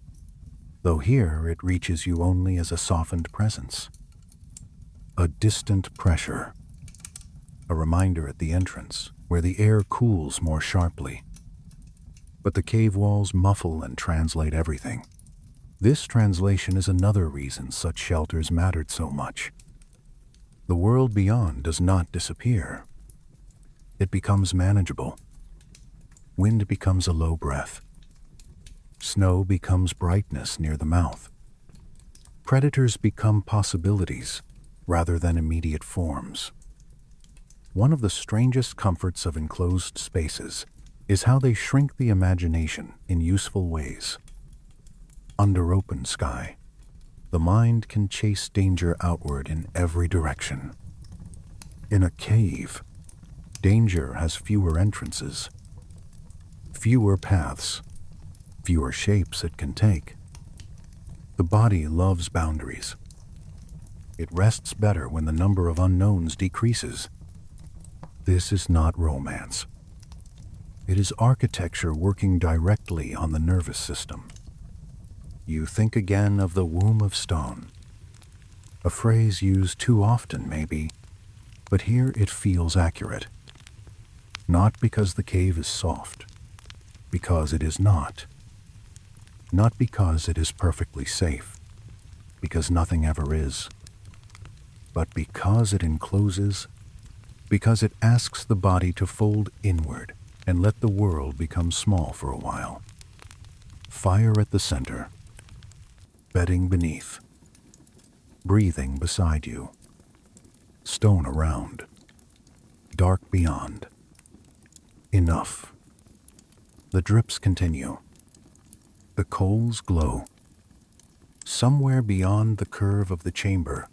though here it reaches you only as a softened presence. A distant pressure, a reminder at the entrance where the air cools more sharply. But the cave walls muffle and translate everything. This translation is another reason such shelters mattered so much. The world beyond does not disappear. It becomes manageable. Wind becomes a low breath. Snow becomes brightness near the mouth. Predators become possibilities rather than immediate forms. One of the strangest comforts of enclosed spaces is how they shrink the imagination in useful ways. Under open sky, the mind can chase danger outward in every direction. In a cave, danger has fewer entrances, fewer paths, fewer shapes it can take. The body loves boundaries. It rests better when the number of unknowns decreases. This is not romance. It is architecture working directly on the nervous system. You think again of the womb of stone. A phrase used too often, maybe, but here it feels accurate. Not because the cave is soft, because it is not. Not because it is perfectly safe, because nothing ever is, but because it encloses, because it asks the body to fold inward and let the world become small for a while. Fire at the center, bedding beneath, breathing beside you, stone around, dark beyond. Enough. The drips continue. The coals glow. Somewhere beyond the curve of the chamber,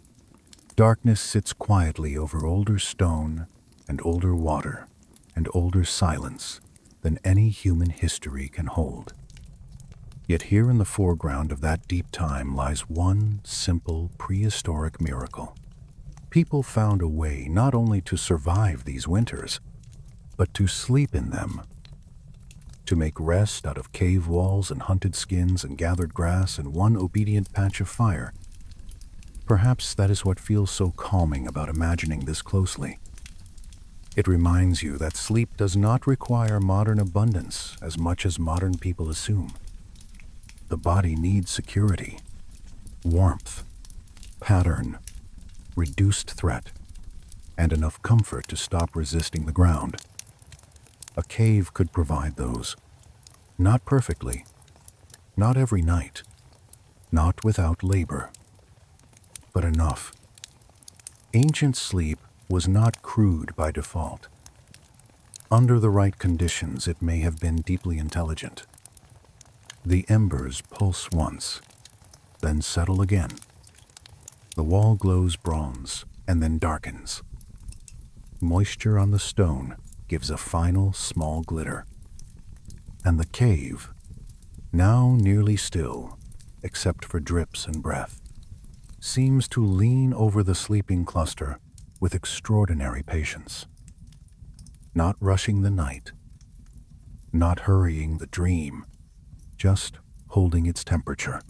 darkness sits quietly over older stone and older water and older silence than any human history can hold. Yet here in the foreground of that deep time lies one simple prehistoric miracle. People found a way not only to survive these winters, but to sleep in them, to make rest out of cave walls and hunted skins and gathered grass and one obedient patch of fire. Perhaps that is what feels so calming about imagining this closely. It reminds you that sleep does not require modern abundance as much as modern people assume. The body needs security, warmth, pattern, reduced threat, and enough comfort to stop resisting the ground. A cave could provide those. Not perfectly, not every night, not without labor, but enough. Ancient sleep was not crude by default. Under the right conditions, it may have been deeply intelligent. The embers pulse once, then settle again. The wall glows bronze and then darkens. Moisture on the stone gives a final small glitter. And the cave, now nearly still, except for drips and breath, seems to lean over the sleeping cluster with extraordinary patience. Not rushing the night, not hurrying the dream, just holding its temperature,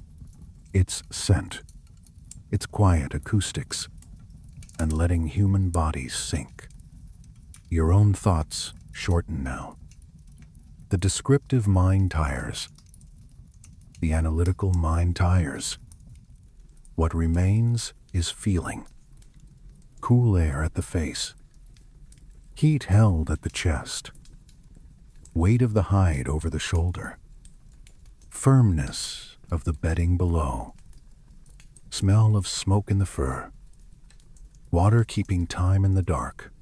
its scent, its quiet acoustics, and letting human bodies sink. Your own thoughts shorten now. The descriptive mind tires. The analytical mind tires. What remains is feeling. cool air at the face, heat held at the chest, weight of the hide over the shoulder, firmness of the bedding below, smell of smoke in the fur, water keeping time in the dark,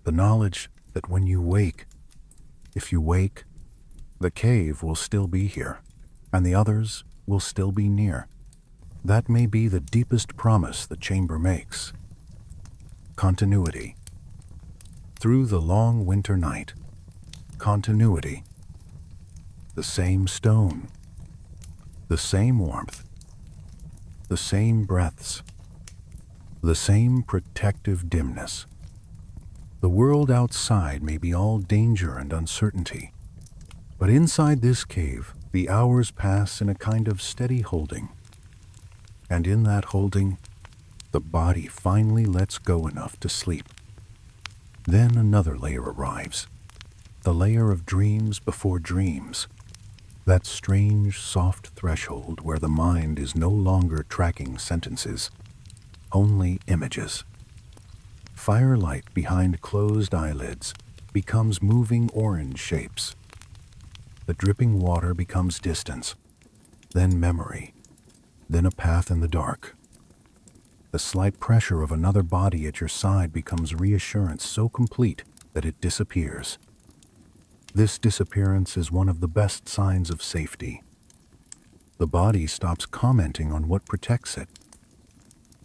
the knowledge that when you wake, if you wake, the cave will still be here, and the others will still be near. That may be the deepest promise the chamber makes. Continuity. Through the long winter night, continuity. The same stone, the same warmth, the same breaths, the same protective dimness. The world outside may be all danger and uncertainty, but inside this cave, the hours pass in a kind of steady holding. And in that holding, the body finally lets go enough to sleep. Then another layer arrives, the layer of dreams before dreams, that strange, soft threshold where the mind is no longer tracking sentences, only images. Firelight behind closed eyelids becomes moving orange shapes. The dripping water becomes distance, then memory, then a path in the dark. The slight pressure of another body at your side becomes reassurance so complete that it disappears. This disappearance is one of the best signs of safety. The body stops commenting on what protects it.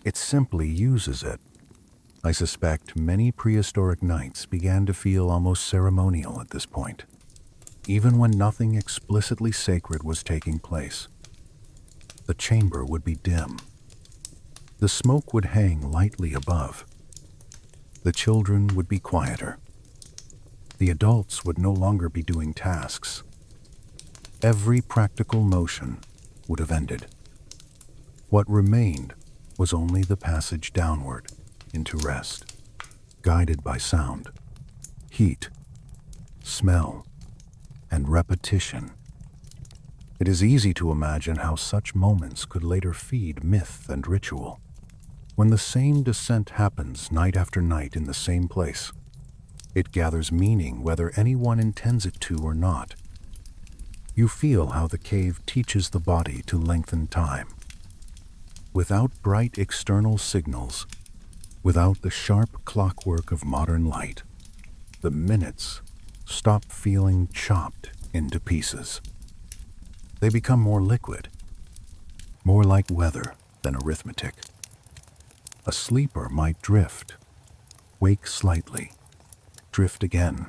It simply uses it. I suspect many prehistoric nights began to feel almost ceremonial at this point, even when nothing explicitly sacred was taking place. The chamber would be dim. The smoke would hang lightly above. The children would be quieter. The adults would no longer be doing tasks. Every practical motion would have ended. What remained was only the passage downward into rest, guided by sound, heat, smell, and repetition. It is easy to imagine how such moments could later feed myth and ritual. When the same descent happens night after night in the same place, it gathers meaning whether anyone intends it to or not. You feel how the cave teaches the body to lengthen time. Without bright external signals, without the sharp clockwork of modern light, the minutes stop feeling chopped into pieces. They become more liquid, more like weather than arithmetic. A sleeper might drift, wake slightly, drift again,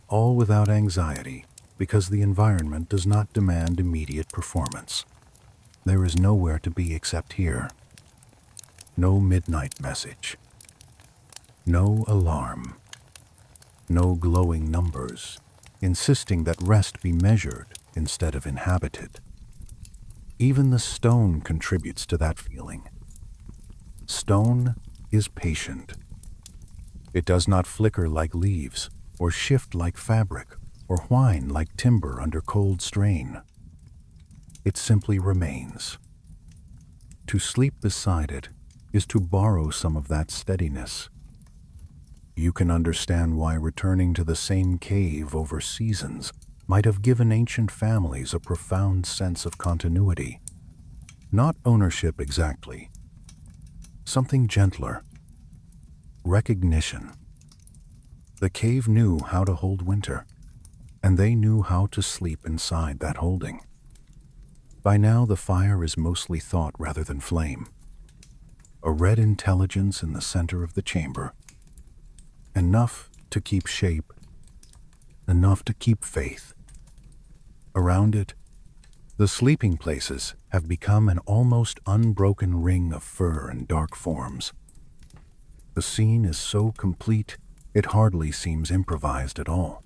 all without anxiety because the environment does not demand immediate performance. There is nowhere to be except here. No midnight message, no alarm, no glowing numbers insisting that rest be measured instead of inhabited. Even the stone contributes to that feeling. Stone is patient. It does not flicker like leaves, or shift like fabric, or whine like timber under cold strain. It simply remains. To sleep beside it is to borrow some of that steadiness. You can understand why returning to the same cave over seasons might have given ancient families a profound sense of continuity. Not ownership exactly. Something gentler. Recognition. The cave knew how to hold winter, and they knew how to sleep inside that holding. By now the fire is mostly thought rather than flame. A red intelligence in the center of the chamber. Enough to keep shape, enough to keep faith. Around it, the sleeping places have become an almost unbroken ring of fur and dark forms. The scene is so complete, it hardly seems improvised at all.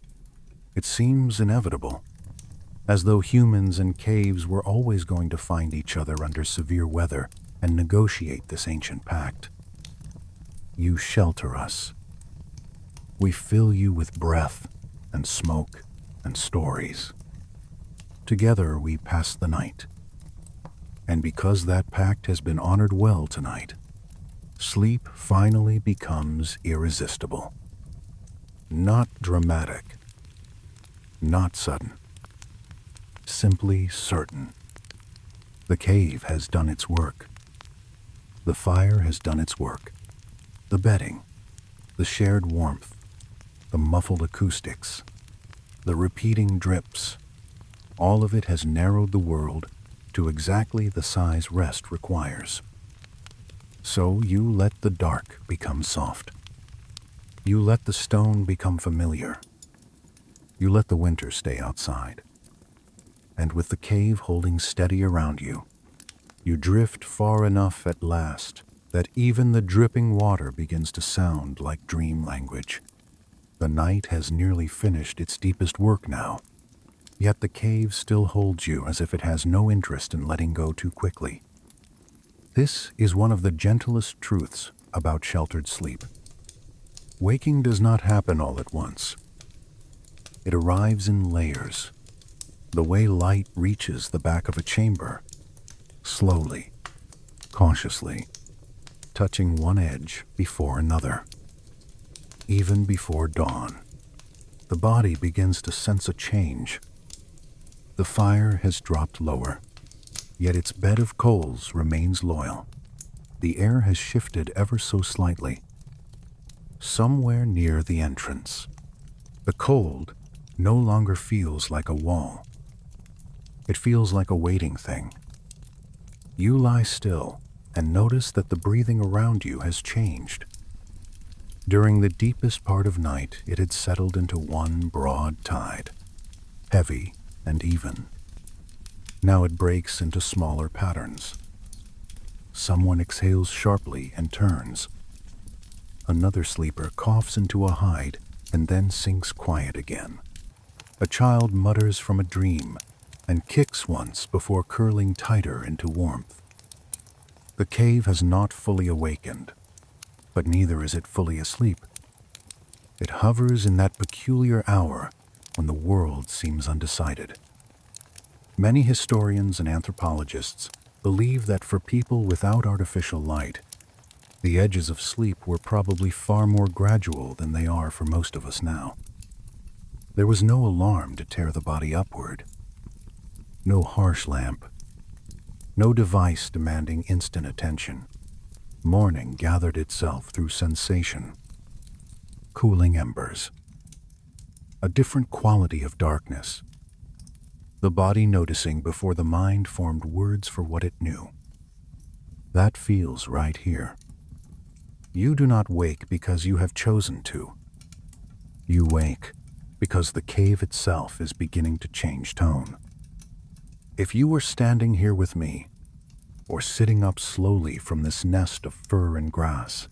It seems inevitable, as though humans and caves were always going to find each other under severe weather and negotiate this ancient pact. You shelter us. We fill you with breath and smoke and stories. Together we pass the night. And because that pact has been honored well tonight, sleep finally becomes irresistible. Not dramatic, not sudden, simply certain. The cave has done its work. The fire has done its work. The bedding, the shared warmth, the muffled acoustics, the repeating drips, all of it has narrowed the world to exactly the size rest requires. So you let the dark become soft. You let the stone become familiar. You let the winter stay outside. And with the cave holding steady around you, you drift far enough at last that even the dripping water begins to sound like dream language. The night has nearly finished its deepest work now, yet the cave still holds you as if it has no interest in letting go too quickly. This is one of the gentlest truths about sheltered sleep. Waking does not happen all at once. It arrives in layers, the way light reaches the back of a chamber, slowly, cautiously, touching one edge before another. Even before dawn, the body begins to sense a change. The fire has dropped lower, yet its bed of coals remains loyal. The air has shifted ever so slightly. Somewhere near the entrance, the cold no longer feels like a wall. It feels like a waiting thing. You lie still and notice that the breathing around you has changed. During the deepest part of night, it had settled into one broad tide, heavy and even. Now it breaks into smaller patterns. Someone exhales sharply and turns. Another sleeper coughs into a hide and then sinks quiet again. A child mutters from a dream and kicks once before curling tighter into warmth. The cave has not fully awakened, but neither is it fully asleep. It hovers in that peculiar hour when the world seems undecided. Many historians and anthropologists believe that for people without artificial light, the edges of sleep were probably far more gradual than they are for most of us now. There was no alarm to tear the body upward, no harsh lamp, no device demanding instant attention. Morning gathered itself through sensation, cooling embers, a different quality of darkness, the body noticing before the mind formed words for what it knew. That feels right here. You do not wake because you have chosen to. You wake because the cave itself is beginning to change tone. If you were standing here with me, or sitting up slowly from this nest of fur and grass,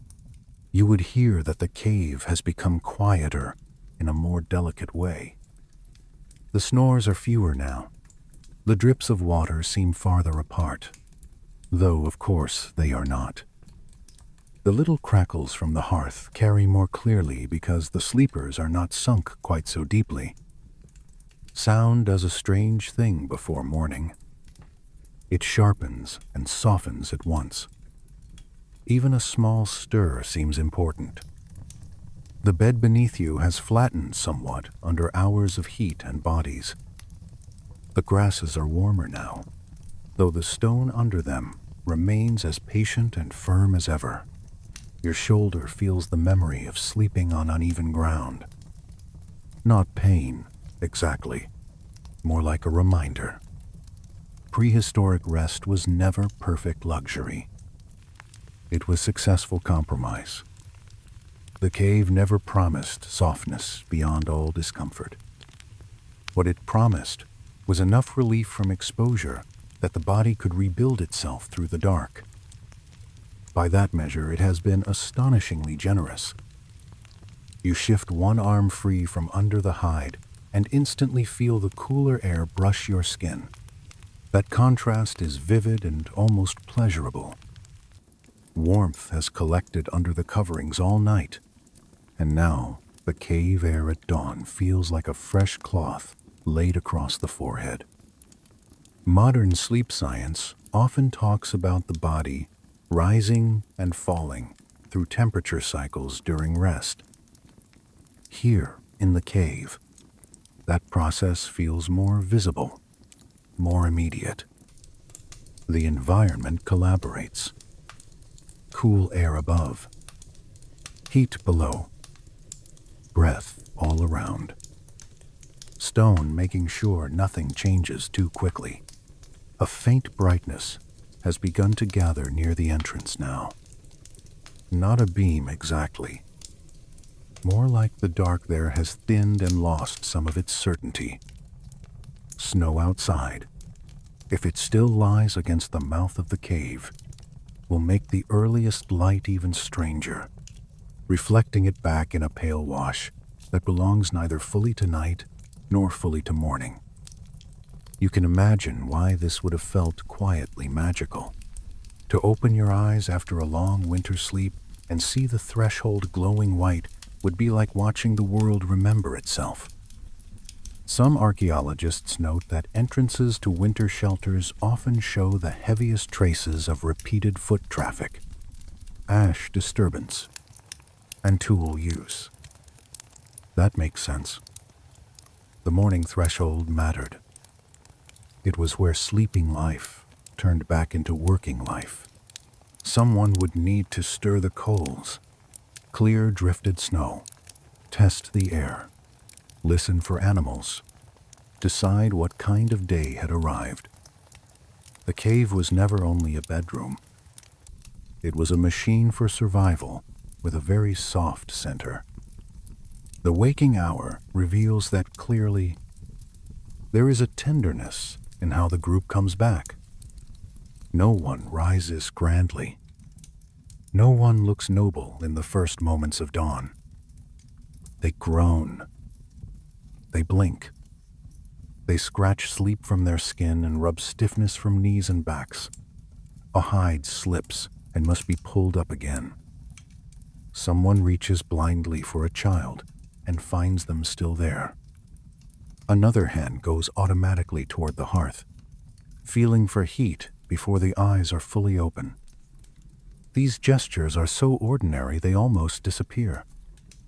you would hear that the cave has become quieter in a more delicate way. The snores are fewer now. The drips of water seem farther apart, though of course they are not. The little crackles from the hearth carry more clearly because the sleepers are not sunk quite so deeply. Sound does a strange thing before morning. It sharpens and softens at once. Even a small stir seems important. The bed beneath you has flattened somewhat under hours of heat and bodies. The grasses are warmer now, though the stone under them remains as patient and firm as ever. Your shoulder feels the memory of sleeping on uneven ground. Not pain, exactly, more like a reminder. Prehistoric rest was never perfect luxury. It was successful compromise. The cave never promised softness beyond all discomfort. What it promised was enough relief from exposure that the body could rebuild itself through the dark. By that measure, it has been astonishingly generous. You shift one arm free from under the hide and instantly feel the cooler air brush your skin. That contrast is vivid and almost pleasurable. Warmth has collected under the coverings all night, and now the cave air at dawn feels like a fresh cloth laid across the forehead. Modern sleep science often talks about the body rising and falling through temperature cycles during rest. Here, in the cave, that process feels more visible, more immediate. The environment collaborates. Cool air above, heat below, breath all around. Stone making sure nothing changes too quickly. A faint brightness has begun to gather near the entrance now. Not a beam exactly. More like the dark there has thinned and lost some of its certainty. Snow outside, if it still lies against the mouth of the cave, will make the earliest light even stranger, reflecting it back in a pale wash that belongs neither fully to night nor fully to morning. You can imagine why this would have felt quietly magical. To open your eyes after a long winter sleep and see the threshold glowing white would be like watching the world remember itself. Some archaeologists note that entrances to winter shelters often show the heaviest traces of repeated foot traffic, ash disturbance, and tool use. That makes sense. The morning threshold mattered. It was where sleeping life turned back into working life. Someone would need to stir the coals, clear drifted snow, test the air, listen for animals, decide what kind of day had arrived. The cave was never only a bedroom. It was a machine for survival with a very soft center. The waking hour reveals that clearly. There is a tenderness in how the group comes back. No one rises grandly. No one looks noble in the first moments of dawn. They groan. They blink. They scratch sleep from their skin and rub stiffness from knees and backs. A hide slips and must be pulled up again. Someone reaches blindly for a child and finds them still there. Another hand goes automatically toward the hearth, feeling for heat before the eyes are fully open. These gestures are so ordinary they almost disappear,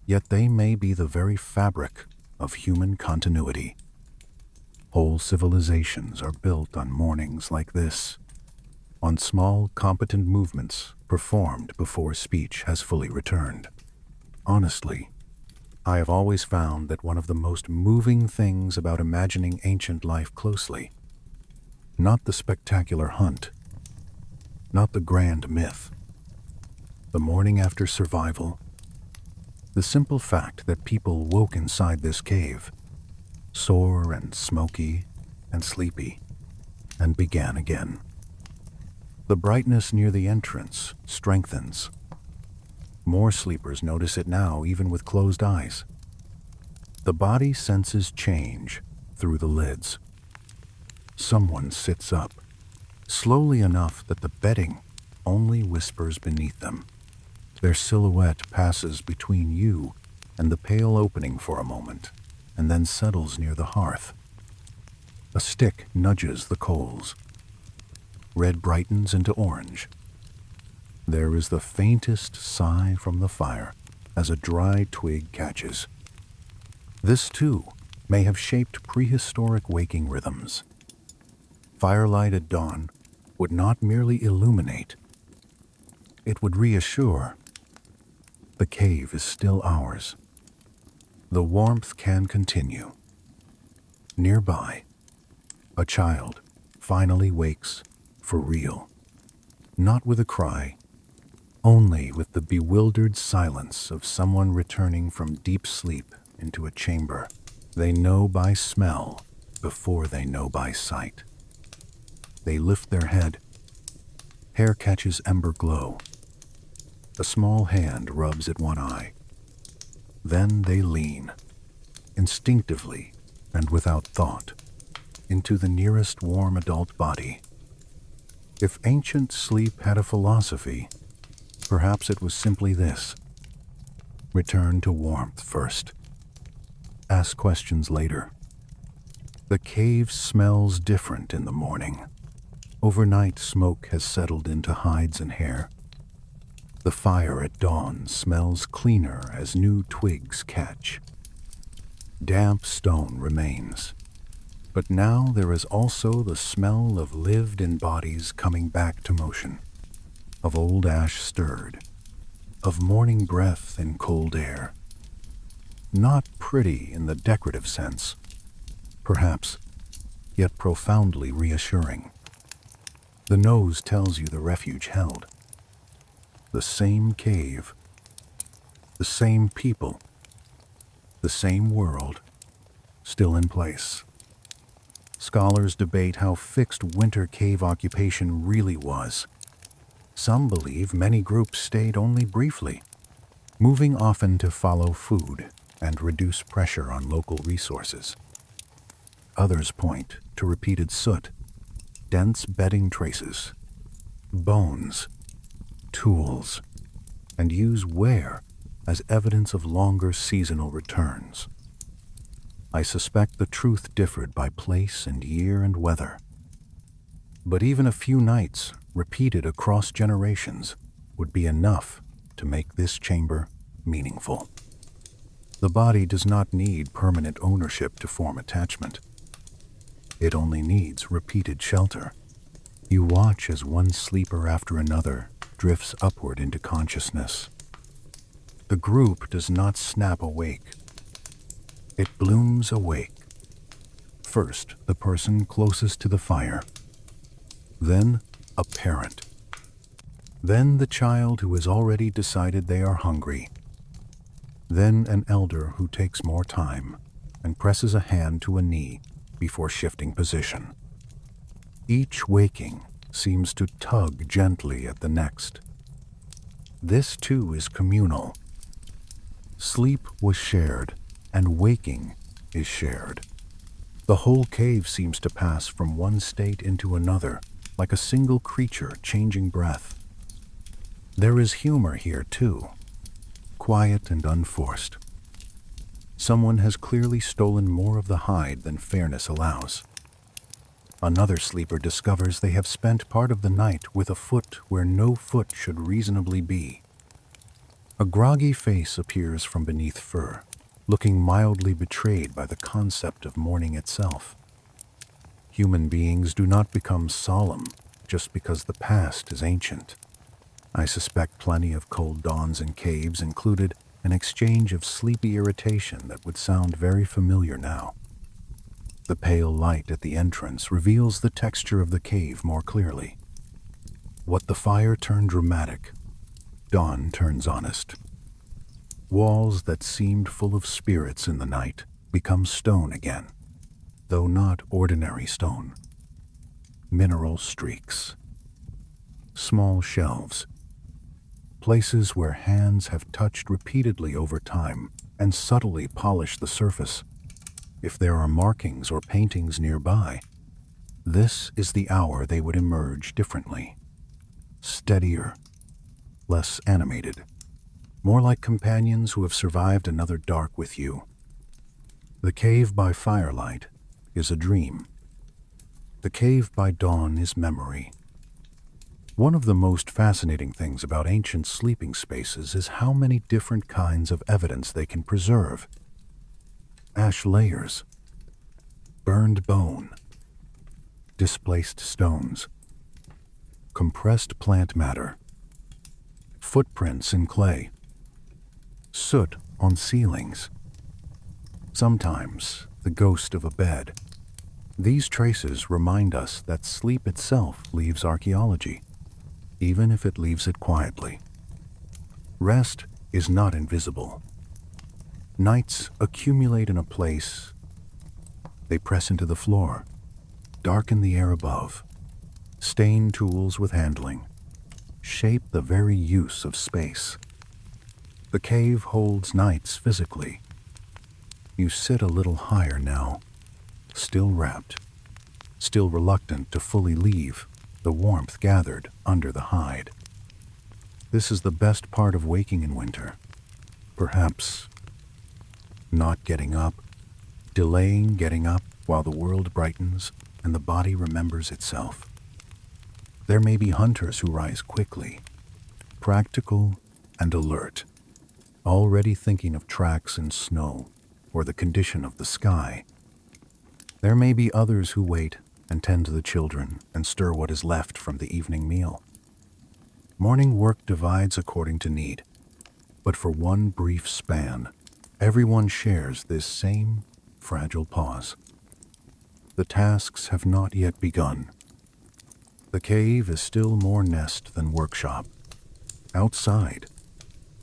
yet they may be the very fabric of human continuity. Whole civilizations are built on mornings like this, on small, competent movements performed before speech has fully returned. Honestly, I have always found that one of the most moving things about imagining ancient life closely, not the spectacular hunt, not the grand myth, the morning after survival, the simple fact that people woke inside this cave, sore and smoky and sleepy, and began again. The brightness near the entrance strengthens. More sleepers notice it now, even with closed eyes. The body senses change through the lids. Someone sits up, slowly enough that the bedding only whispers beneath them. Their silhouette passes between you and the pale opening for a moment, and then settles near the hearth. A stick nudges the coals. Red brightens into orange. There is the faintest sigh from the fire as a dry twig catches. This, too, may have shaped prehistoric waking rhythms. Firelight at dawn would not merely illuminate, it would reassure. The cave is still ours. The warmth can continue. Nearby, a child finally wakes for real. Not with a cry, only with the bewildered silence of someone returning from deep sleep into a chamber they know by smell before they know by sight. They lift their head. Hair catches ember glow. A small hand rubs at one eye. Then they lean, instinctively and without thought, into the nearest warm adult body. If ancient sleep had a philosophy, perhaps it was simply this: return to warmth first. Ask questions later. The cave smells different in the morning. Overnight smoke has settled into hides and hair, The fire at dawn smells cleaner as new twigs catch. Damp stone remains, but now there is also the smell of lived-in bodies coming back to motion, of old ash stirred, of morning breath in cold air. Not pretty in the decorative sense, perhaps, yet profoundly reassuring. The nose tells you the refuge held. The same cave, the same people, the same world, still in place. Scholars debate how fixed winter cave occupation really was. Some believe many groups stayed only briefly, moving often to follow food and reduce pressure on local resources. Others point to repeated soot, dense bedding traces, bones, tools, and use wear as evidence of longer seasonal returns. I suspect the truth differed by place and year and weather. But even a few nights, repeated across generations, would be enough to make this chamber meaningful. The body does not need permanent ownership to form attachment. It only needs repeated shelter. You watch as one sleeper after another drifts upward into consciousness. The group does not snap awake. It blooms awake. First, the person closest to the fire. Then, a parent. Then the child who has already decided they are hungry. Then an elder who takes more time and presses a hand to a knee before shifting position. Each waking seems to tug gently at the next. This too is communal. Sleep was shared, and waking is shared. The whole cave seems to pass from one state into another, like a single creature changing breath. There is humor here too, quiet and unforced. Someone has clearly stolen more of the hide than fairness allows. Another sleeper discovers they have spent part of the night with a foot where no foot should reasonably be. A groggy face appears from beneath fur, looking mildly betrayed by the concept of morning itself. Human beings do not become solemn just because the past is ancient. I suspect plenty of cold dawns in caves included an exchange of sleepy irritation that would sound very familiar now. The pale light at the entrance reveals the texture of the cave more clearly. What the fire turned dramatic, dawn turns honest. Walls that seemed full of spirits in the night become stone again, though not ordinary stone. Mineral streaks, small shelves, places where hands have touched repeatedly over time and subtly polished the surface. If there are markings or paintings nearby, this is the hour they would emerge differently. Steadier, less animated, more like companions who have survived another dark with you. The cave by firelight is a dream. The cave by dawn is memory. One of the most fascinating things about ancient sleeping spaces is how many different kinds of evidence they can preserve. Ash layers, burned bone, displaced stones, compressed plant matter, footprints in clay, soot on ceilings, sometimes the ghost of a bed. These traces remind us that sleep itself leaves archaeology, even if it leaves it quietly. Rest is not invisible. Nights accumulate in a place. They press into the floor, darken the air above, stain tools with handling, shape the very use of space. The cave holds nights physically. You sit a little higher now, still wrapped, still reluctant to fully leave the warmth gathered under the hide. This is the best part of waking in winter. Perhaps not getting up, delaying getting up while the world brightens and the body remembers itself. There may be hunters who rise quickly, practical and alert, already thinking of tracks in snow or the condition of the sky. There may be others who wait and tend to the children and stir what is left from the evening meal. Morning work divides according to need, but for one brief span, everyone shares this same fragile pause. The tasks have not yet begun. The cave is still more nest than workshop. Outside,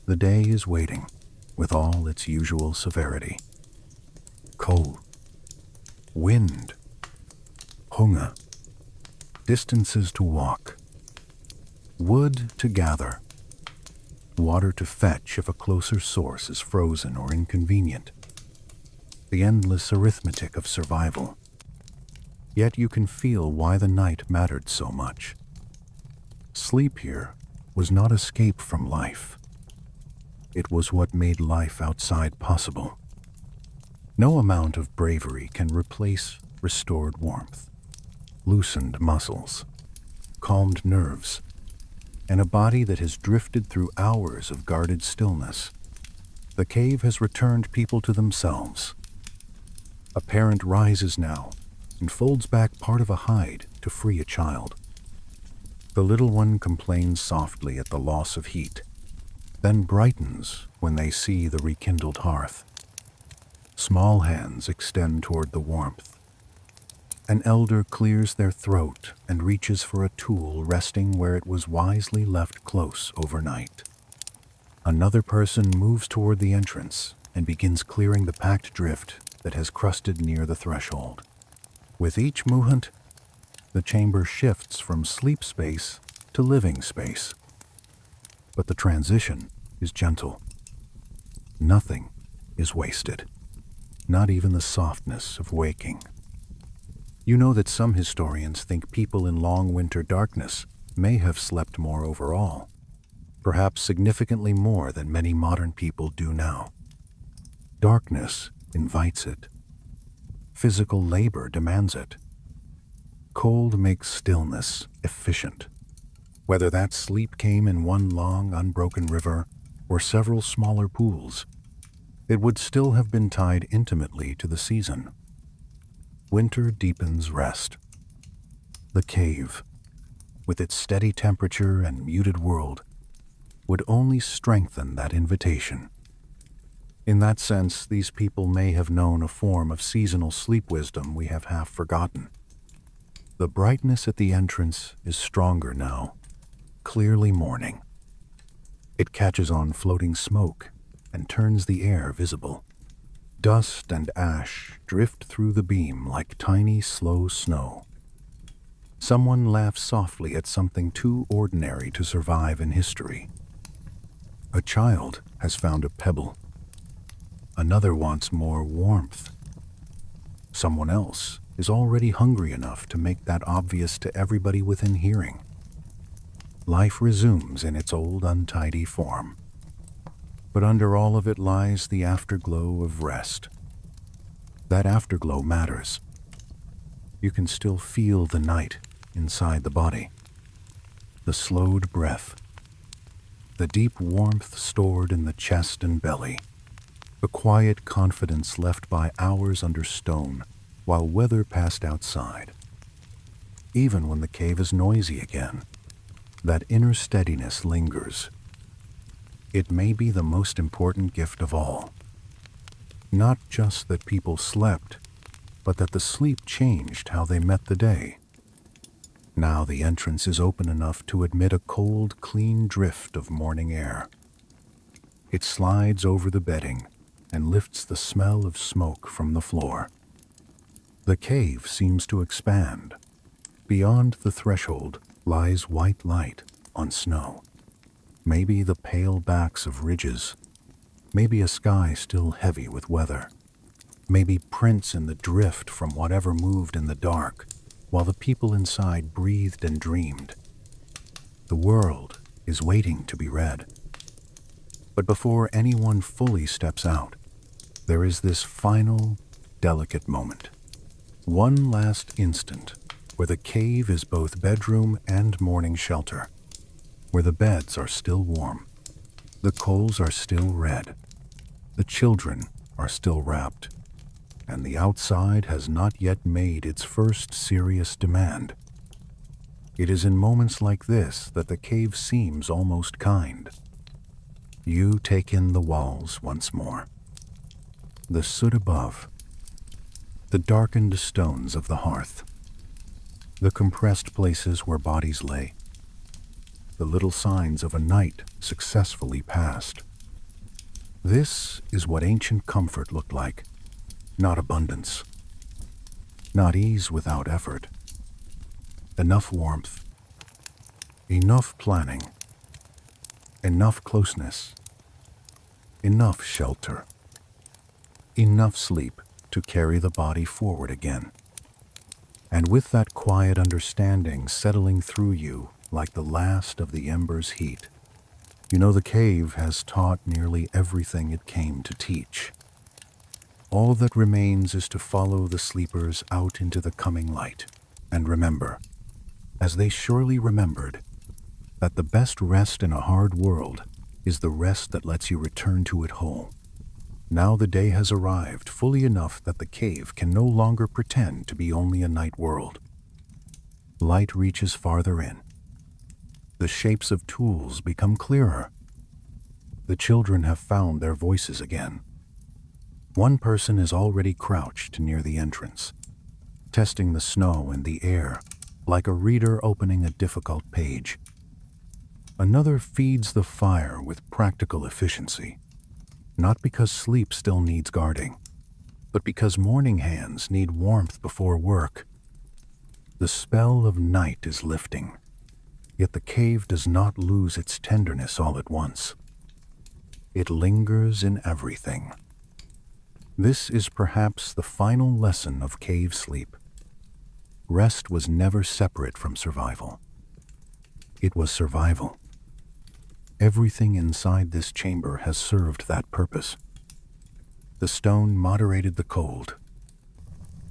the day is waiting with all its usual severity. Cold, wind, hunger, distances to walk, wood to gather, water to fetch if a closer source is frozen or inconvenient. The endless arithmetic of survival. Yet you can feel why the night mattered so much. Sleep here was not escape from life. It was what made life outside possible. No amount of bravery can replace restored warmth, loosened muscles, calmed nerves, and a body that has drifted through hours of guarded stillness. The cave has returned people to themselves. A parent rises now and folds back part of a hide to free a child. The little one complains softly at the loss of heat, then brightens when they see the rekindled hearth. Small hands extend toward the warmth. An elder clears their throat and reaches for a tool resting where it was wisely left close overnight. Another person moves toward the entrance and begins clearing the packed drift that has crusted near the threshold. With each movement, the chamber shifts from sleep space to living space. But the transition is gentle. Nothing is wasted, not even the softness of waking. You know that some historians think people in long winter darkness may have slept more overall, perhaps significantly more than many modern people do now. Darkness invites it. Physical labor demands it. Cold makes stillness efficient. Whether that sleep came in one long, unbroken river or several smaller pools, it would still have been tied intimately to the season. Winter deepens rest. The cave, with its steady temperature and muted world, would only strengthen that invitation. In that sense, these people may have known a form of seasonal sleep wisdom we have half forgotten. The brightness at the entrance is stronger now, clearly morning. It catches on floating smoke and turns the air visible. Dust and ash drift through the beam like tiny, slow snow. Someone laughs softly at something too ordinary to survive in history. A child has found a pebble. Another wants more warmth. Someone else is already hungry enough to make that obvious to everybody within hearing. Life resumes in its old untidy form. But under all of it lies the afterglow of rest. That afterglow matters. You can still feel the night inside the body. The slowed breath. The deep warmth stored in the chest and belly. The quiet confidence left by hours under stone while weather passed outside. Even when the cave is noisy again, that inner steadiness lingers. It may be the most important gift of all. Not just that people slept, but that the sleep changed how they met the day. Now the entrance is open enough to admit a cold, clean drift of morning air. It slides over the bedding and lifts the smell of smoke from the floor. The cave seems to expand. Beyond the threshold lies white light on snow. Maybe the pale backs of ridges. Maybe a sky still heavy with weather. Maybe prints in the drift from whatever moved in the dark, while the people inside breathed and dreamed. The world is waiting to be read. But before anyone fully steps out, there is this final, delicate moment. One last instant where the cave is both bedroom and morning shelter. where the beds are still warm, the coals are still red, the children are still wrapped, and the outside has not yet made its first serious demand. It is in moments like this that the cave seems almost kind. You take in the walls once more, the soot above, the darkened stones of the hearth, the compressed places where bodies lay, the little signs of a night successfully passed. This is what ancient comfort looked like, not abundance, not ease without effort. Enough warmth, enough planning, enough closeness, enough shelter, enough sleep to carry the body forward again. And with that quiet understanding settling through you like the last of the ember's heat, you know the cave has taught nearly everything it came to teach. All that remains is to follow the sleepers out into the coming light, and remember, as they surely remembered, that the best rest in a hard world is the rest that lets you return to it whole. Now the day has arrived fully enough that the cave can no longer pretend to be only a night world. Light reaches farther in. The shapes of tools become clearer. The children have found their voices again. One person is already crouched near the entrance, testing the snow and the air like a reader opening a difficult page. Another feeds the fire with practical efficiency, not because sleep still needs guarding, but because morning hands need warmth before work. The spell of night is lifting, yet the cave does not lose its tenderness all at once. It lingers in everything. This is perhaps the final lesson of cave sleep. Rest was never separate from survival. It was survival. Everything inside this chamber has served that purpose. The stone moderated the cold.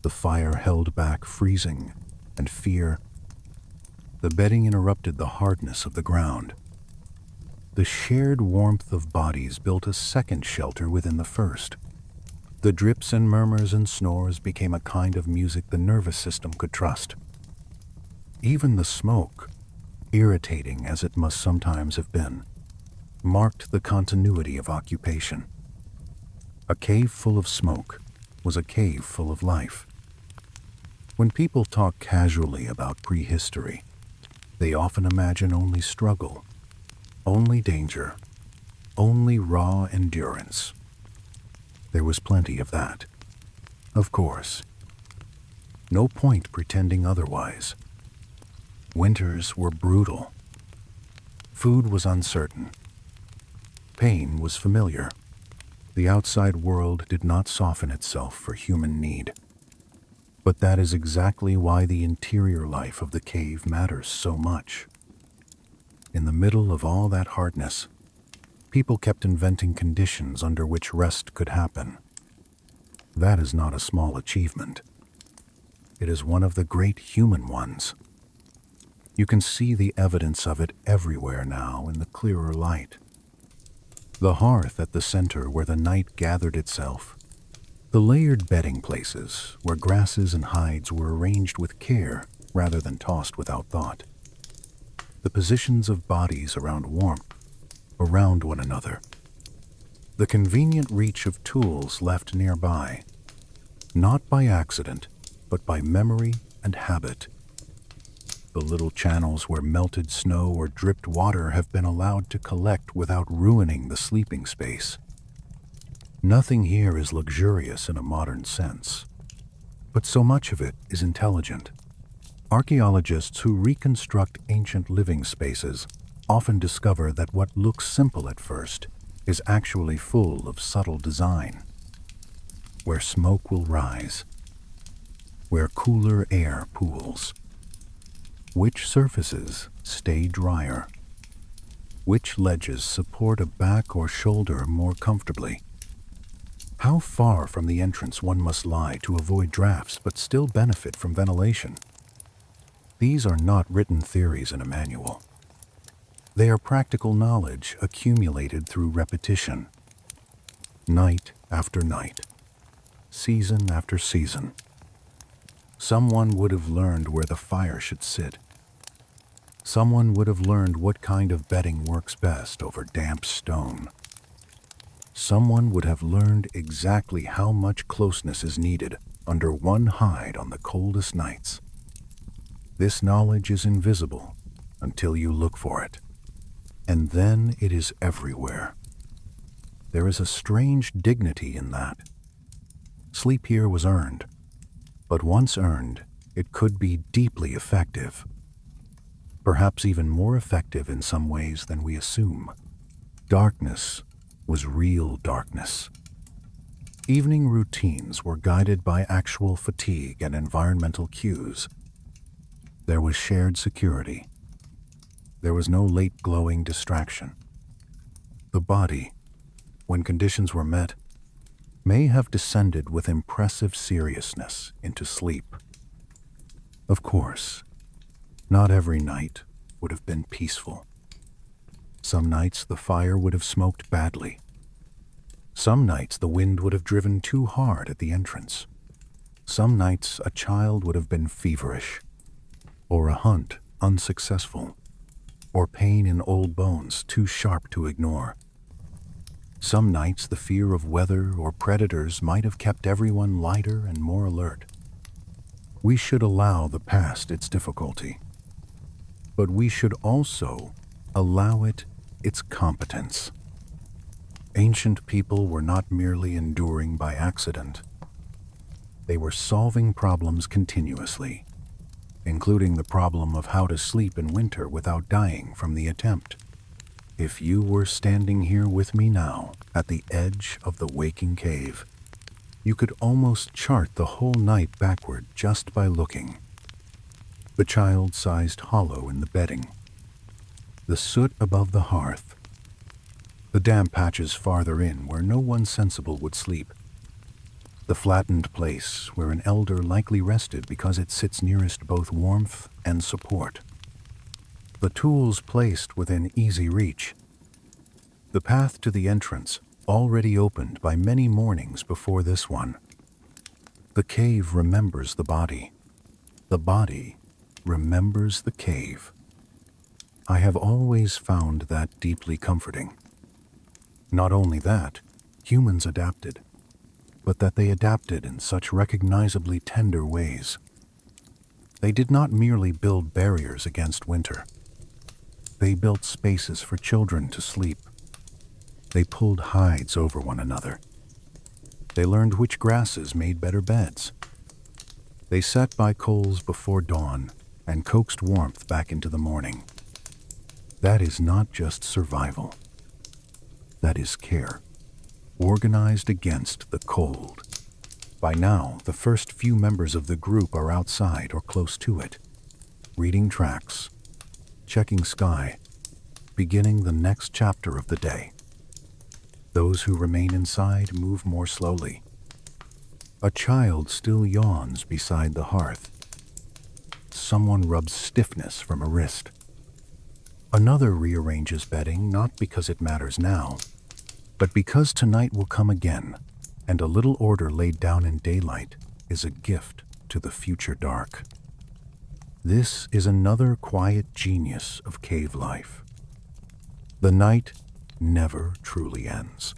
The fire held back freezing and fear. The bedding interrupted the hardness of the ground. The shared warmth of bodies built a second shelter within the first. The drips and murmurs and snores became a kind of music the nervous system could trust. Even the smoke, irritating as it must sometimes have been, marked the continuity of occupation. A cave full of smoke was a cave full of life. When people talk casually about prehistory, they often imagine only struggle, only danger, only raw endurance. There was plenty of that, of course. No point pretending otherwise. Winters were brutal. Food was uncertain. Pain was familiar. The outside world did not soften itself for human need. But that is exactly why the interior life of the cave matters so much. In the middle of all that hardness, people kept inventing conditions under which rest could happen. That is not a small achievement. It is one of the great human ones. You can see the evidence of it everywhere now in the clearer light. The hearth at the center where the night gathered itself, the layered bedding places where grasses and hides were arranged with care rather than tossed without thought, the positions of bodies around warmth, around one another, the convenient reach of tools left nearby, not by accident, but by memory and habit. The little channels where melted snow or dripped water have been allowed to collect without ruining the sleeping space. Nothing here is luxurious in a modern sense, but so much of it is intelligent. Archaeologists who reconstruct ancient living spaces often discover that what looks simple at first is actually full of subtle design. Where smoke will rise, where cooler air pools, which surfaces stay drier, which ledges support a back or shoulder more comfortably, how far from the entrance one must lie to avoid drafts but still benefit from ventilation. These are not written theories in a manual. They are practical knowledge accumulated through repetition, night after night, season after season. Someone would have learned where the fire should sit. Someone would have learned what kind of bedding works best over damp stone. Someone would have learned exactly how much closeness is needed under one hide on the coldest nights. This knowledge is invisible until you look for it, and then it is everywhere. There is a strange dignity in that. Sleep here was earned, but once earned, it could be deeply effective. Perhaps even more effective in some ways than we assume. Darkness was real darkness. Evening routines were guided by actual fatigue and environmental cues. There was shared security. There was no late glowing distraction. The body, when conditions were met, may have descended with impressive seriousness into sleep. Of course, not every night would have been peaceful. Some nights the fire would have smoked badly. Some nights the wind would have driven too hard at the entrance. Some nights a child would have been feverish, or a hunt unsuccessful, or pain in old bones too sharp to ignore. Some nights the fear of weather or predators might have kept everyone lighter and more alert. We should allow the past its difficulty, but we should also allow it its competence. Ancient people were not merely enduring by accident. They were solving problems continuously, including the problem of how to sleep in winter without dying from the attempt. If you were standing here with me now, at the edge of the waking cave, you could almost chart the whole night backward just by looking. The child-sized hollow in the bedding, the soot above the hearth, the damp patches farther in where no one sensible would sleep, the flattened place where an elder likely rested because it sits nearest both warmth and support, the tools placed within easy reach, the path to the entrance already opened by many mornings before this one. The cave remembers the body. The body remembers the cave. I have always found that deeply comforting. Not only that, humans adapted, but that they adapted in such recognizably tender ways. They did not merely build barriers against winter. They built spaces for children to sleep. They pulled hides over one another. They learned which grasses made better beds. They sat by coals before dawn and coaxed warmth back into the morning. That is not just survival. That is care, organized against the cold. By now, the first few members of the group are outside or close to it, reading tracts, checking sky, beginning the next chapter of the day. Those who remain inside move more slowly. A child still yawns beside the hearth. Someone rubs stiffness from a wrist. Another rearranges bedding not because it matters now, but because tonight will come again, and a little order laid down in daylight is a gift to the future dark. This is another quiet genius of cave life. The night never truly ends.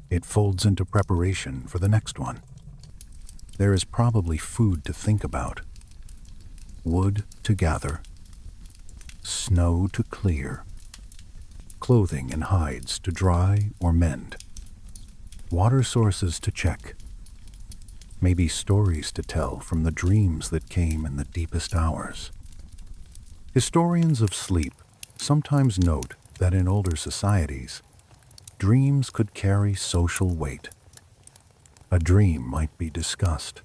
It folds into preparation for the next one. There is probably food to think about, wood to gather, snow to clear, clothing and hides to dry or mend, water sources to check, maybe stories to tell from the dreams that came in the deepest hours. Historians of sleep sometimes note that in older societies, dreams could carry social weight. A dream might be discussed,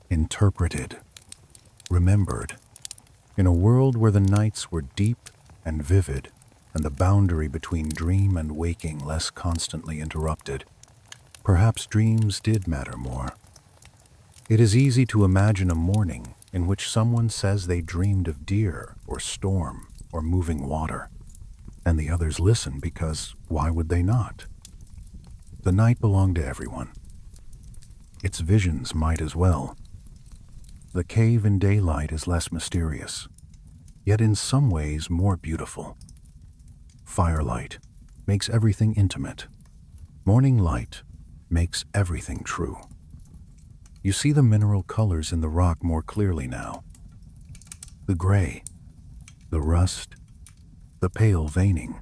interpreted, remembered. In a world where the nights were deep and vivid, and the boundary between dream and waking less constantly interrupted, perhaps dreams did matter more. It is easy to imagine a morning in which someone says they dreamed of deer or storm or moving water. and the others listen because why would they not? The night belonged to everyone. Its visions might as well. The cave in daylight is less mysterious, yet in some ways more beautiful. Firelight makes everything intimate. Morning light makes everything true. You see the mineral colors in the rock more clearly now. The gray, the rust, the pale veining.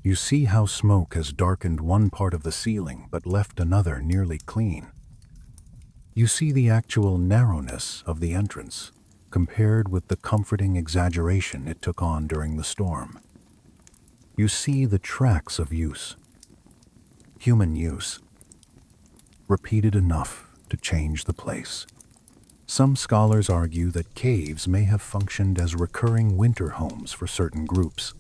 You see how smoke has darkened one part of the ceiling but left another nearly clean. You see the actual narrowness of the entrance compared with the comforting exaggeration it took on during the storm. You see the tracks of use, human use, repeated enough to change the place. Some scholars argue that caves may have functioned as recurring winter homes for certain groups,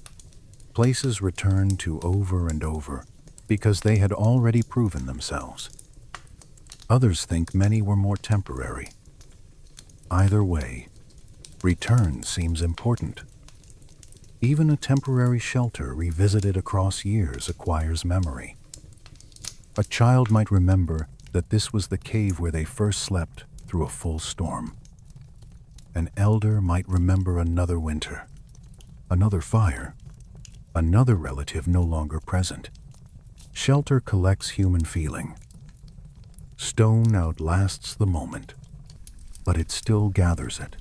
places returned to over and over because they had already proven themselves. Others think many were more temporary. Either way, return seems important. Even a temporary shelter revisited across years acquires memory. A child might remember that this was the cave where they first slept through a full storm. An elder might remember another winter, another fire, another relative no longer present. Shelter collects human feeling. Stone outlasts the moment, but it still gathers it.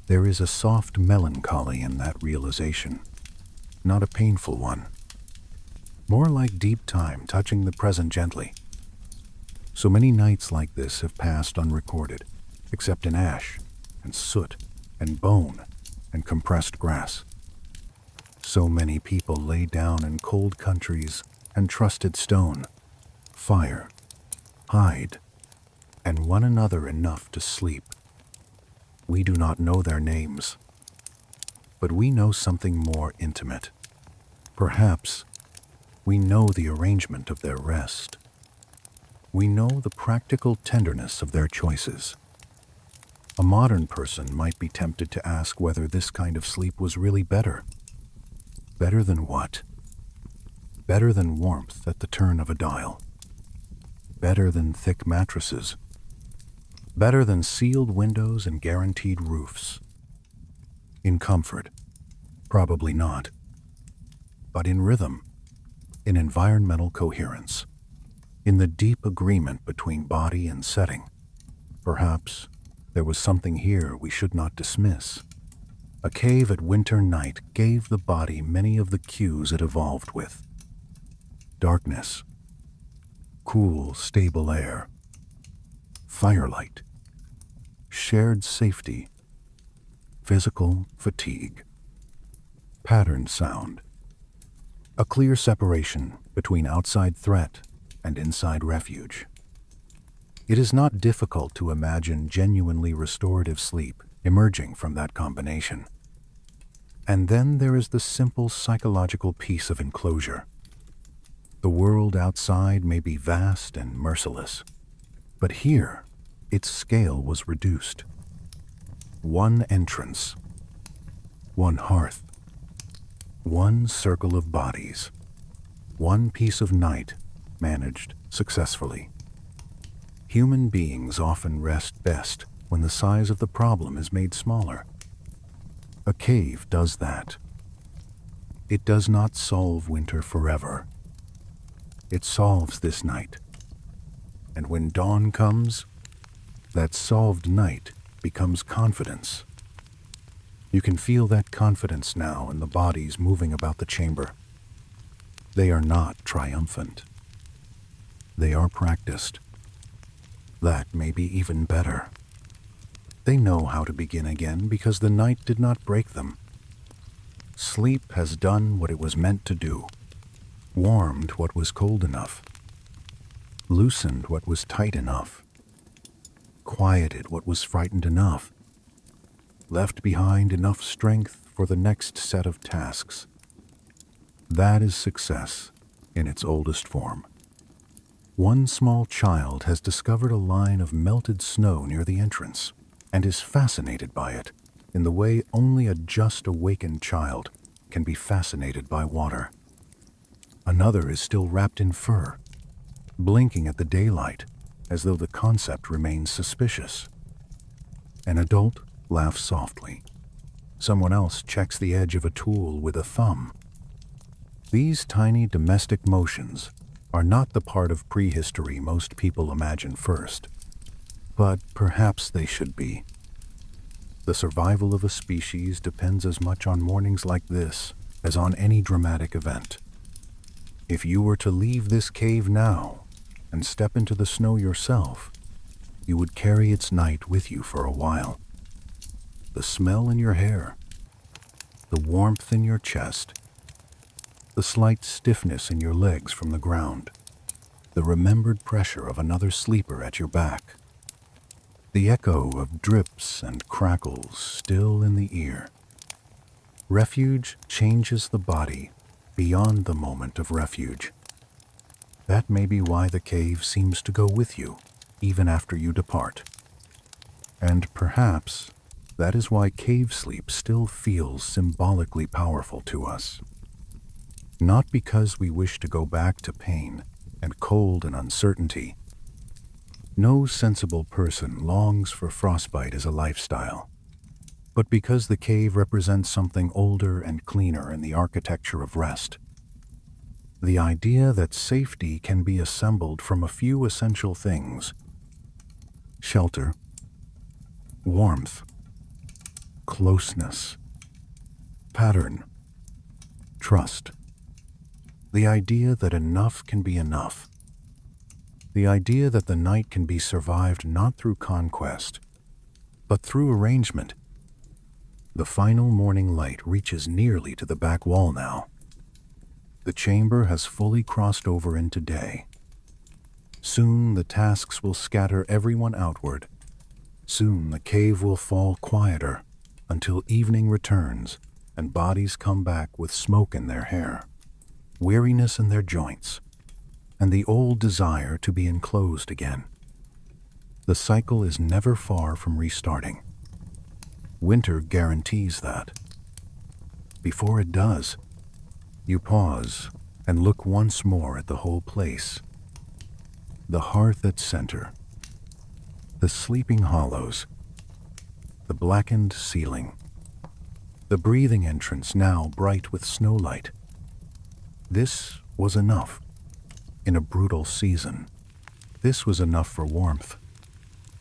There is a soft melancholy in that realization, not a painful one. More like deep time touching the present gently. So many nights like this have passed unrecorded, except in ash and soot and bone and compressed grass. So many people lay down in cold countries and trusted stone, fire, hide, and one another enough to sleep. We do not know their names, but we know something more intimate. Perhaps we know the arrangement of their rest. We know the practical tenderness of their choices. A modern person might be tempted to ask whether this kind of sleep was really better. Better than what? Better than warmth at the turn of a dial. Better than thick mattresses. Better than sealed windows and guaranteed roofs. In comfort, probably not. But in rhythm, in environmental coherence, in the deep agreement between body and setting, perhaps there was something here we should not dismiss. A cave at winter night gave the body many of the cues it evolved with. Darkness, cool, stable air, firelight, shared safety, physical fatigue, patterned sound, a clear separation between outside threat and inside refuge. It is not difficult to imagine genuinely restorative sleep emerging from that combination. And then there is the simple psychological piece of enclosure. The world outside may be vast and merciless, but here its scale was reduced. One entrance, one hearth, one circle of bodies, one piece of night managed successfully. Human beings often rest best when the size of the problem is made smaller. A cave does that. It does not solve winter forever. It solves this night. And when dawn comes, that solved night becomes confidence. You can feel that confidence now in the bodies moving about the chamber. They are not triumphant. They are practiced. That may be even better. They know how to begin again because the night did not break them. Sleep has done what it was meant to do, warmed what was cold enough, loosened what was tight enough, quieted what was frightened enough, left behind enough strength for the next set of tasks. That is success in its oldest form. One small child has discovered a line of melted snow near the entrance and is fascinated by it in the way only a just awakened child can be fascinated by water. Another is still wrapped in fur, blinking at the daylight as though the concept remains suspicious. An adult laughs softly. Someone else checks the edge of a tool with a thumb. These tiny domestic motions are not the part of prehistory most people imagine first, but perhaps they should be. The survival of a species depends as much on mornings like this as on any dramatic event. If you were to leave this cave now and step into the snow yourself, you would carry its night with you for a while. The smell in your hair, the warmth in your chest, the slight stiffness in your legs from the ground, the remembered pressure of another sleeper at your back, the echo of drips and crackles still in the ear. Refuge changes the body beyond the moment of refuge. That may be why the cave seems to go with you, even after you depart. And perhaps that is why cave sleep still feels symbolically powerful to us. Not because we wish to go back to pain and cold and uncertainty. No sensible person longs for frostbite as a lifestyle, but because the cave represents something older and cleaner in the architecture of rest. The idea that safety can be assembled from a few essential things: shelter, warmth, closeness, pattern, trust. The idea that enough can be enough. The idea that the night can be survived not through conquest, but through arrangement. The final morning light reaches nearly to the back wall now. The chamber has fully crossed over into day. Soon the tasks will scatter everyone outward. Soon the cave will fall quieter until evening returns and bodies come back with smoke in their hair, weariness in their joints, and the old desire to be enclosed again. The cycle is never far from restarting. Winter guarantees that. Before it does, you pause and look once more at the whole place. The hearth at center, the sleeping hollows, the blackened ceiling, the breathing entrance now bright with snowlight. This was enough. In a brutal season, this was enough for warmth,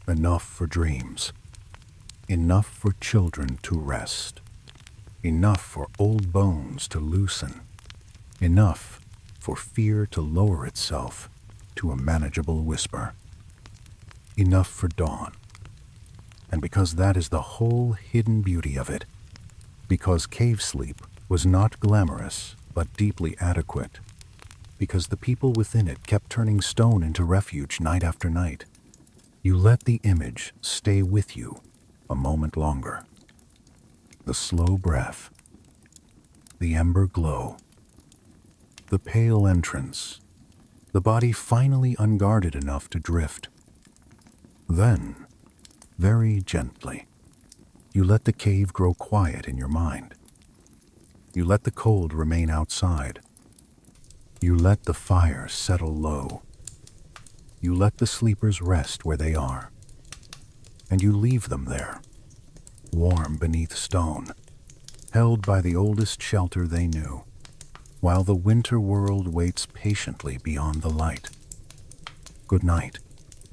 enough for dreams, enough for children to rest, enough for old bones to loosen, enough for fear to lower itself to a manageable whisper, enough for dawn. And because that is the whole hidden beauty of it, because cave sleep was not glamorous but deeply adequate, because the people within it kept turning stone into refuge night after night, you let the image stay with you a moment longer. The slow breath, the ember glow, the pale entrance, the body finally unguarded enough to drift. Then, very gently, you let the cave grow quiet in your mind. You let the cold remain outside. You let the fire settle low. You let the sleepers rest where they are. And you leave them there, warm beneath stone, held by the oldest shelter they knew, while the winter world waits patiently beyond the light. Good night.